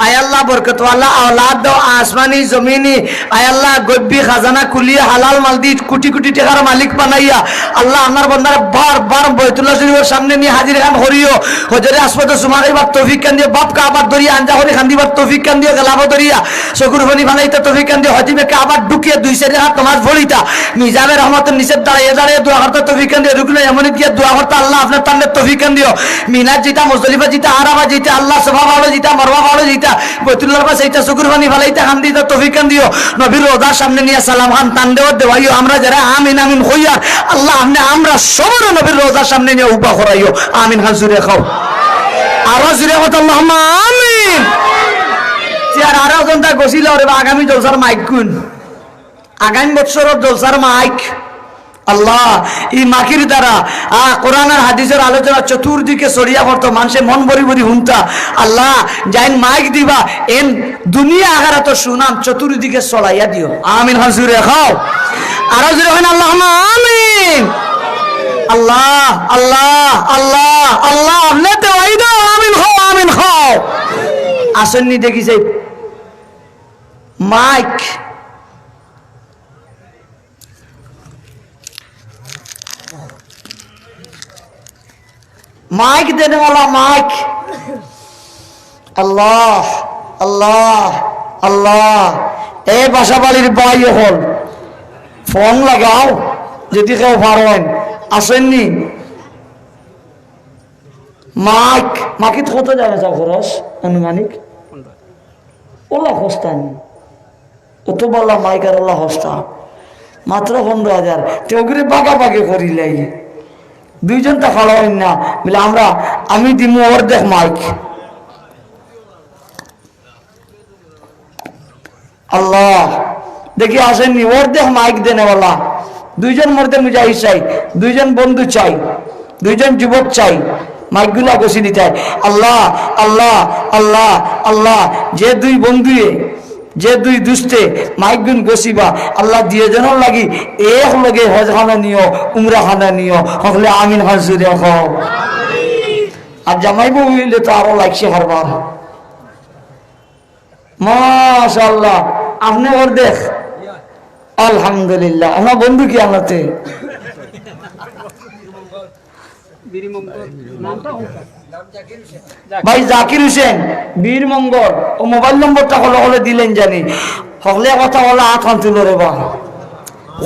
আয় আল্লাহ বরকতওয়ালা औलाद দাও আসমানি জমিনি আয় আল্লাহ গব্বি খাজানা খুলিয়ে হালাল মাল দি কোটি কোটি টাকার মালিক বানাইয়া আল্লাহ আপনার বন্দার বারবার বাইতুল্লাহ শরীফের সামনে নিয়ে হাজির খান করিও হজরে আসপদে সুমাইবার তৌফিক কান দিয়ে বাপ কাবার দরিয়া আঞ্জা করে খান দিবার তৌফিক কান দিয়ে গলাব দরিয়া শকুর ফনি বানাইতে তৌফিক কান দিয়ে হজিবে কাবার ঢুকিয়ে দুই সাইডে হাত নামাজ পড়িতা মিজানের রহমতের নিচে দাঁড়িয়ে দাঁড়িয়ে দোয়া করতে তৌফিক কান দিয়ে রুকলে এমন গিয়ে দোয়া করতে আল্লাহ আপনার তান্নের তৌফিক কান দিও মিনাজ জিতা মুজদলিফা জিতা আরাফা জিতা আল্লাহ সফা ভালো জিতা মারওয়া ভালো জিতা বাইতুল্লাহর পাশে এইটা শুকর পানি ফালাইতে খান দিতে তৌফিক কান দিও নবীর রোজার সামনে নিয়ে সালাম খান তান দেওয়া দেওয়াইও আমরা যারা আমিন আমিন হইয়া আল্লাহ আপনি আমরা সবার নবীর রোজার সামনে নিয়ে উপা করাইও আমিন খান জুড়ে খাও আরো জুড়ে কথা আল্লাহুম্মা আমিন চেয়ার আরো জনতা গছিল রে আগামী জলসার মাইক কোন আগামী বছরের জলসার মাইক আল্লাহ এই মাকির দ্বারা কোরআন আর হাদিসের আলোচনা চতুর্দিকে ছড়িয়া পড়তো মানুষের মন ভরি ভরি হুনতা আল্লাহ যাইন মাইক দিবা এন দুনিয়া আগারাত সুনাম চতুর্দিকে ছড়াইয়া দিও আমিন হাজুরে খাও আরো জোরে হন আল্লাহুম্মা আমিন আল্লাহ আল্লাহ আল্লাহ আল্লাহ আপনি তো ওই দাও আমিন খাও আসেননি দেখি যাই মাইক माइक देने वाला माइक अल्लाह अल्लाह अल्लाह ए बासा बालिर बाई हल फोन लगाओ যদি কেউ পারেন আসেননি মাইক মাইক কত যাবে যা খরচ আনুমানিক ওলা হস্তানি অত বলা মাইক আর ওলা হস্তা মাত্র 15,000 তেগরে বাগা বাগে করিলাই দুইজন তা খাওয়া হয় না বলে আমি দিমু অর্ধেক মাইক আল্লাহ দেখি আসেননি, ওর দেখ মাইক দেনেওয়ালা, দুইজন মর্দে মুজাহিদ চাই, দুইজন বন্ধু চাই, দুইজন যুবক চাই, মাইকগুলা বসি দিতে। আল্লাহ আল্লাহ আল্লাহ আল্লাহ, যে দুই বন্ধুয়ে, যে দুই দুস্তে মাইক গুন গসিবা আল্লাহ দিয়ে যেন লাগি এক লগে হজ খানা নিও, উমরা খানা নিও, হকলে আমিন হাজুরে খাও। আর জামাই বউ হইলে তো আরো লাগছে হারবার। মাশাআল্লাহ, আপনি ওর দেখ আলহামদুলিল্লাহ। আমার বন্ধু কি আনাতে ভাই জাকির হোসেন বীর মঙ্গল, ও মোবাইল নম্বরটা হলে হলে দিলেন জানি, হকলে কথা হলে আট হান তুলো রে বা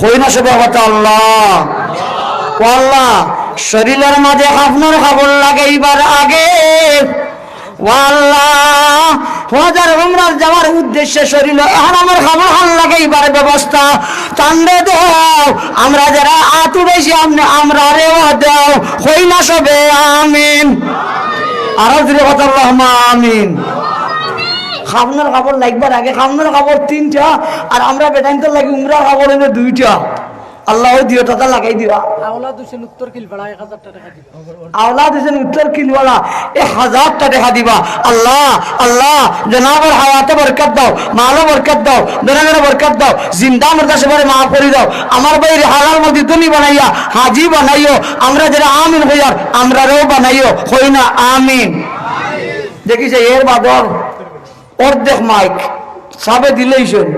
হই না সবে কথা। আল্লাহ আল্লাহ, শরীরের মাঝে আপনার খবর লাগে এইবার আগে আল্লাহ, হাজার উমরার যাওয়ার উদ্দেশ্যে শরীর এখন আমার খবর হাল লাগে এইবার ব্যবস্থা চান্দে দাও, আমরা যারা আতু বেশি আমরা রেও দাও, হই না সবে আমিন। আরো জোরে কথা আল্লাহ আমিন। খাবনার খাবার লাগবার আগে খাবনার খাবার 3টা, আর আমরা বেটাইনতে লাগি উমরার খাবার হইলে 2টা। আল্লাহ দিও টাকা লাগাই দিবা। আওলাদ হোসেন উত্তর কিলপাড়া 1000 টাকা দিবা। আওলাদ হোসেন উত্তর কিলওয়ালা 1000 টাকা দিবা। আল্লাহ আল্লাহ, জনাবের হায়াতে বরকত দাও, মালে বরকত দাও, দরাগের বরকত দাও, জিন্দা মুর্দা সবারে মাফ করে দাও। আমার বাইরে হালাল মধ্যে তুমি বানাইয়া হাজি বানাইও, আমরা যারা আমিন হইয়ার আমরাও বানাইও, হই না আমিন। দেখিছে এর বাদর অর্ধেক মাইক সাবে দিলেই শুন,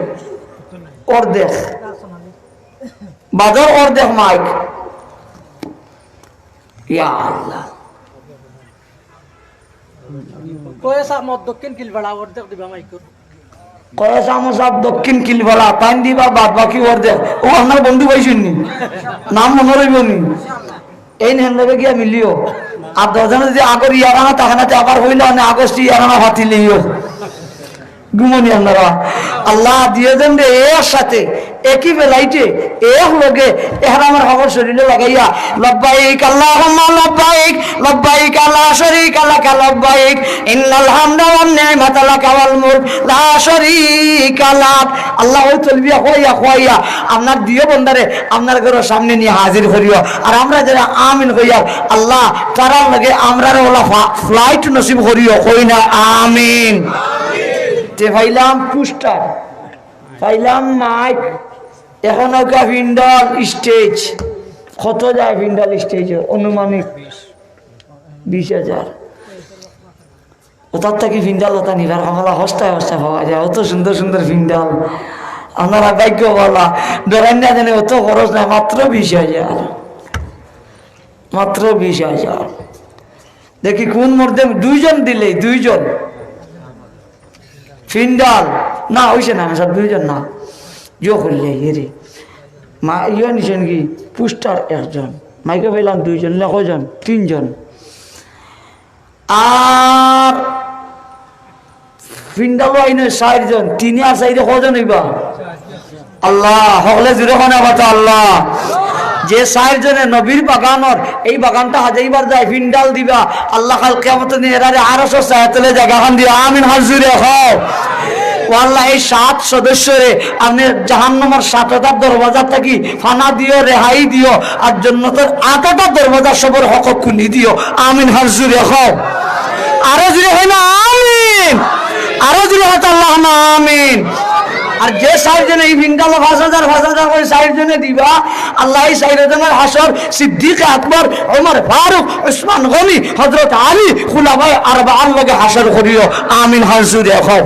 অর্ধেক বাদর অর্ধেক মাইক। ইয়া আল্লাহ, কয়েস আহমদ দক্ষিণ কিলপাড়া অর্ধেক দিবা মাইকর। কয়েস আহমদ সাহেব দক্ষিণ কিলবালা পাইন দিবা, বাদ বাকি অর্ধেক। ও আপনার বন্ধু পাইছেননি, নাম মনে রইবনি, এই নেন গিয়া মিলিও। আর 10 জন যদি আগর ইয়ারানা তাহানাতে আবার হইল না আগস্ট ইয়ারানা ফাতিলিও ঘুমনি আপনারা। আল্লাহ দিয়ে দেন রে এর সাথে একই বেলাইতে এক লগে এর আমার খবর শরীরে লাগাইয়া লব্বাইক আল্লাহুম্মা লব্বাইক লব্বাইক লা শারীকা লাক লব্বাইক ইন্নাল হামদা ওয়ান নি'মাতা লাক ওয়াল মুলক লা শারীকা লাক। আল্লাহ ওই তলবিয়া কইয়া আপনার দিও বন্দারে আপনার ঘরের সামনে নিয়ে হাজির করিও। আর আমরা যারা আমিন কইয়া আল্লাহ তারার লগে আমরার ওলা ফ্লাইট নসিব করিও, কই না আমিন। পাইলাম পুস্টার, পাইলাম মাইক, এখন ফিন্ডাল স্টেজ কত যায়? ফিন্ডাল স্টেজ অনুমানিক 20,000। ওটার থেকে ফিন্ডাল ওটা নিবার আমরা হস্তায় হস্তায় পাওয়া যায়, অত সুন্দর সুন্দর ফিন্ডাল। আপনারা ভাগ্য বলা ধরেন না জানে অত খরচ নাই, মাত্র 20,000, মাত্র 20,000। দেখি কোন মধ্যে 2জন দিলে 2জন ফিন্ডাল না হইছে না সব 2জন না জো করলে হেরে মা ইয়ে নিছেন কি পুস্টার 1জন, মাইকে পেলাম 2জন, কজন 3জন। আর ফিন্ডাল আইনে 4জন, 3 আর 4 কজন হইবা? আল্লাহ হকলে জুড়ে খানা কথা। আল্লাহ যে 4 জনে নবীর বাগানর এই বাগানটা হাজাইবার যায় ফিন্ডাল দিবা, আল্লাহ কাল কিয়ামত নিয়ে এরারে 800 সায়াতলে জায়গাখান দিও, আমিন হাজুরে খাও। আল্লাহ এই 7 সদস্যরে আপনি জাহান্নামের 7টা দরওয়াজা থাকি ফানা দিও, রেহাই দিও, আর জান্নাতের 8টা দরওয়াজা সবর হক খুলি দিও, আমিন হাজুরে খাও। আরো জুড়ে হয় না আমিন, আরো জুড়ে হয় আল্লাহ আমিন। আর যে 4 জনে এই ফিন্ডাল 5,000 করে 4 জনে দিবা, আল্লাহ এই 4 জনের হাসর সিদ্দিক আকবর, ওমর ফারুক, উসমান গনি, হযরত আলী খুলাফায়ে আরবাআর লগে হাসর করিও, আমিন হাজুরে খাও।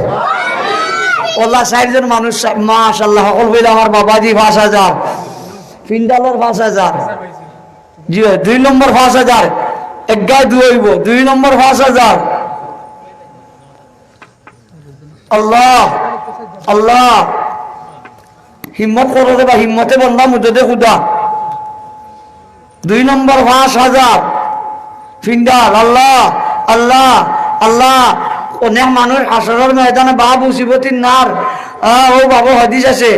আল্লাহ 4 জন মানুষ মাশাআল্লাহ সকল বলে আমার বাবাজি 5,000 ফিন্ডালের 5,000 জি 2 নম্বর 5,000 এক গায় 2 হইব 2 নম্বর 5,000। আল্লাহ আল্লাহ হিম্মত করো দেবা, হিম্মতে বন্ধা মুদে খুদা 2 নম্বর 5,000 ফিন্ডাল। আল্লাহ আল্লাহ আল্লাহ অনেক মানুষ হাসরের ময়দানে বাবু শিবতীর নার ও বাবু হাদিস আছে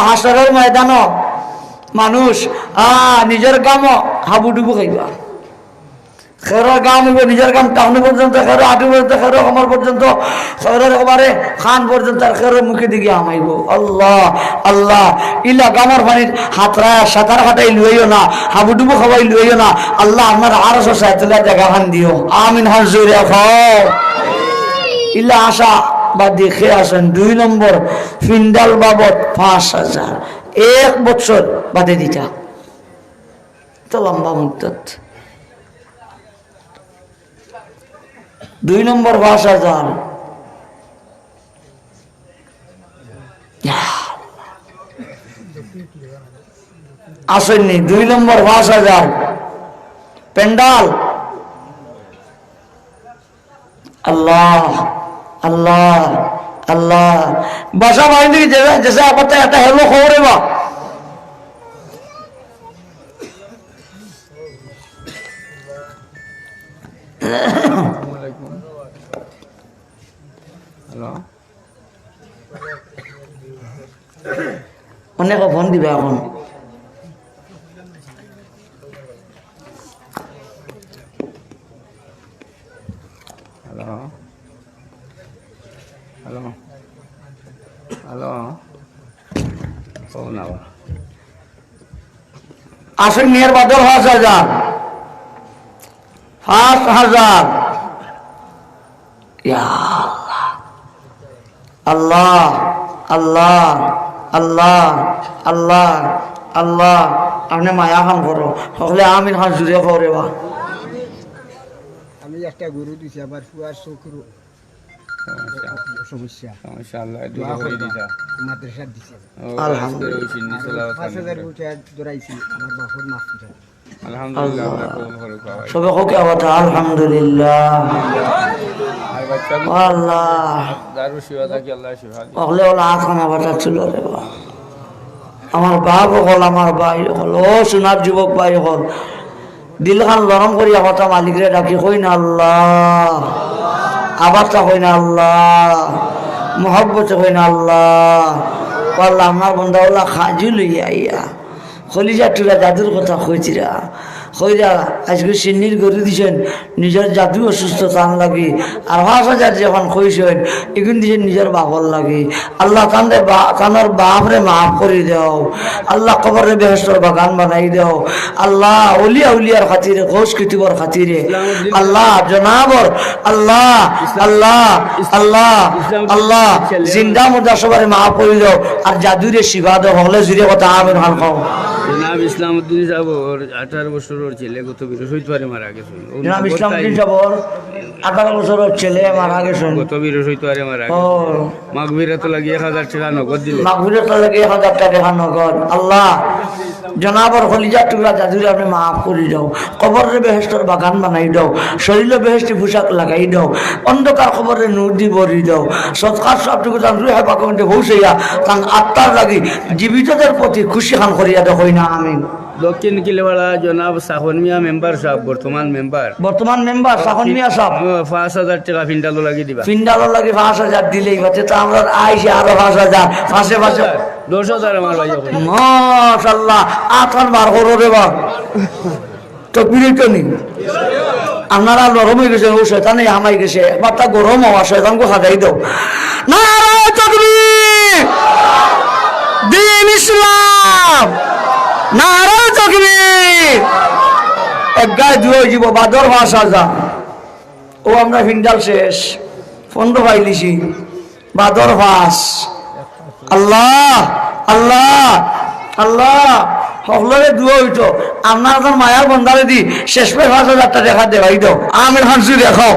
হাসরের ময়দানও মানুষ নিজের কামও হাবুডুবু খাইবা, খেরো গাম নিজের গাম টাউন পর্যন্ত, খেরো আটু পর্যন্ত, খেরো আমার পর্যন্ত, খেরো একেবারে খান পর্যন্ত, আর খেরো মুখে দিকে আমাইব। আল্লাহ আল্লাহ ইলা গামার পানির হাতরা সাঁতার কাটাই লুইও না, হাবুডুবু খাবাই লুইও না। আল্লাহ আপনার আরো সাইতলা জায়গা খান দিও। আমিন হার জোরে ইলা আশা বা দেখে আসেন। 2 নম্বর ফিন্ডাল বাবদ 5,000 1 বছর বাদে দিতা তো লম্বা মুদ্দত। 2 নম্বর 5,000 আসেননি। 2 নম্বর 5,000 পেন্ডাল। আল্লাহ আল্লাহ আল্লাহ বাসা বাইনি জেসে আপত্তি একটা হেলো খবরে বা অনেক ফোন দিবে এখন। হ্যালো হ্যালো হ্যালো ফোন আবার আসেন মেয়ের বাদল 5,000 5,000 আল্লাহ আল্লাহ আল্লাহ আল্লাহ আল্লাহ আপনি মায়া খান করো হলে আমিন খান জুড়ে করে বা আমি একটা গরু দিছি আবার ফুয়ার চকুর সমস্যা সমস্যা আল্লাহ দূর করে দিতা মাদ্রাসা দিছে আলহামদুলিল্লাহ 5,000 টাকা দৌড়াইছি আমার বাপর মাফ করে। আলহামদুলিল্লাহ আল্লাহ কবুল করুক বাবা। সবে হোক আওয়াজ আলহামদুলিল্লাহ। আর বাচ্চা আল্লাহ দারু শিবা থাকি আল্লাহ শিবা দিক। হলে ওলা আখানা বাটা ছিল রে বা আমার বাপ হল আমার ভাই হল ও সোনার যুবক ভাই হল দিল খান নরম করিয়া কথা মালিকরে ডাকি কই না আল্লাহ আবারটা কই না আল্লাহ মোহব্বতে কই না আল্লাহ পারলাম আমার বন্ধা ওলা খাজু লইয়া আইয়া খলিজা টুরা জাদুর কথা কইছিরা কইরা আজকে সিন্নির গরু দিছেন নিজের জাদু অসুস্থ তান লাগি আর 5,000 যখন কইছেন এগুন দিছেন নিজের বাপর লাগি। আল্লাহ কানের বাপরে মাফ করে দেও, আল্লাহ কবরে বেহেশতের বাগান বানাই দেও, আল্লাহ উলিয়া উলিয়ার খাতিরে ঘোষ কিতিবর খাতিরে আল্লাহ জনাবর আল্লাহ আল্লাহ আল্লাহ আল্লাহ জিন্দা মুর্দা সবারে মাফ করে দেও আর জাদুরে শিবা দেও হলে জুড়ে কথা আমিন হাল খাও। জনাব ইসলামউদ্দিন সাহেব ওর 18 বছরের ছেলে গত বৃহস্পতিবারে মারা গেছে। জনাব ইসলামউদ্দিন সাহেব 18 বছরের ছেলে মারা গেছে গত বৃহস্পতিবারে মারা গেছে। মাগফিরাত লাগি 1000 টাকা নগদ দিলে। মাগফিরাত লাগি 1000 টাকা নগদ। আল্লাহ জনাবর খলিজা টুকরা জাদুরে আপনি মাফ করে দাও, কবরের বেহেশতের বাগান বানাই দাও, শরীরে বেহেশতি পোশাক লাগাই দাও, অন্ধকার কবরে নূর দি ভরি দাও, সৎকার সবটুকু তান রুহে পাকমে পৌঁছাইয়া তান আত্মার লাগি জীবিতদের প্রতি খুশি খান করিয়া দাও হই না আমিন। দক্ষিণ কিলেওয়ালা জনাব সাখন মিয়া মেম্বার সাহেব বর্তমান মেম্বার সাখন মিয়া সাহেব 5,000 টাকা ফিন্ডালো লাগি দিবা। ফিন্ডালো লাগি 5,000 দিলেই বাতে তো আমরা আইসি আরো 5,000 পাশে 10,000 আমার ভাই মাশাআল্লাহ আঠান বার করো রে বা তো বিরত নেই আপনারা নরম হয়ে গেছে ও শয়তানে হামাই গেছে একবার তা গরম হওয়া শয়তানকে হাদাই দাও। নারায়ে তাকবীর দ্বীন ইসলাম নারায়ে তাকবীর। এক গায়ে দুই জীব বাদর 5,000 ও আমরা ফিন্ডাল শেষ 15 পাইলিছি বাদর 5 আল্লাহ আল্লাহ আল্লাহ সকলরে দুয়া হইতো আপনার এখন মায়ার বন্ধারে দি শেষ পে 5,000 টাকা দেখা দেওয়াই দাও আমির খান দেখো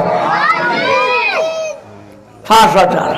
5,000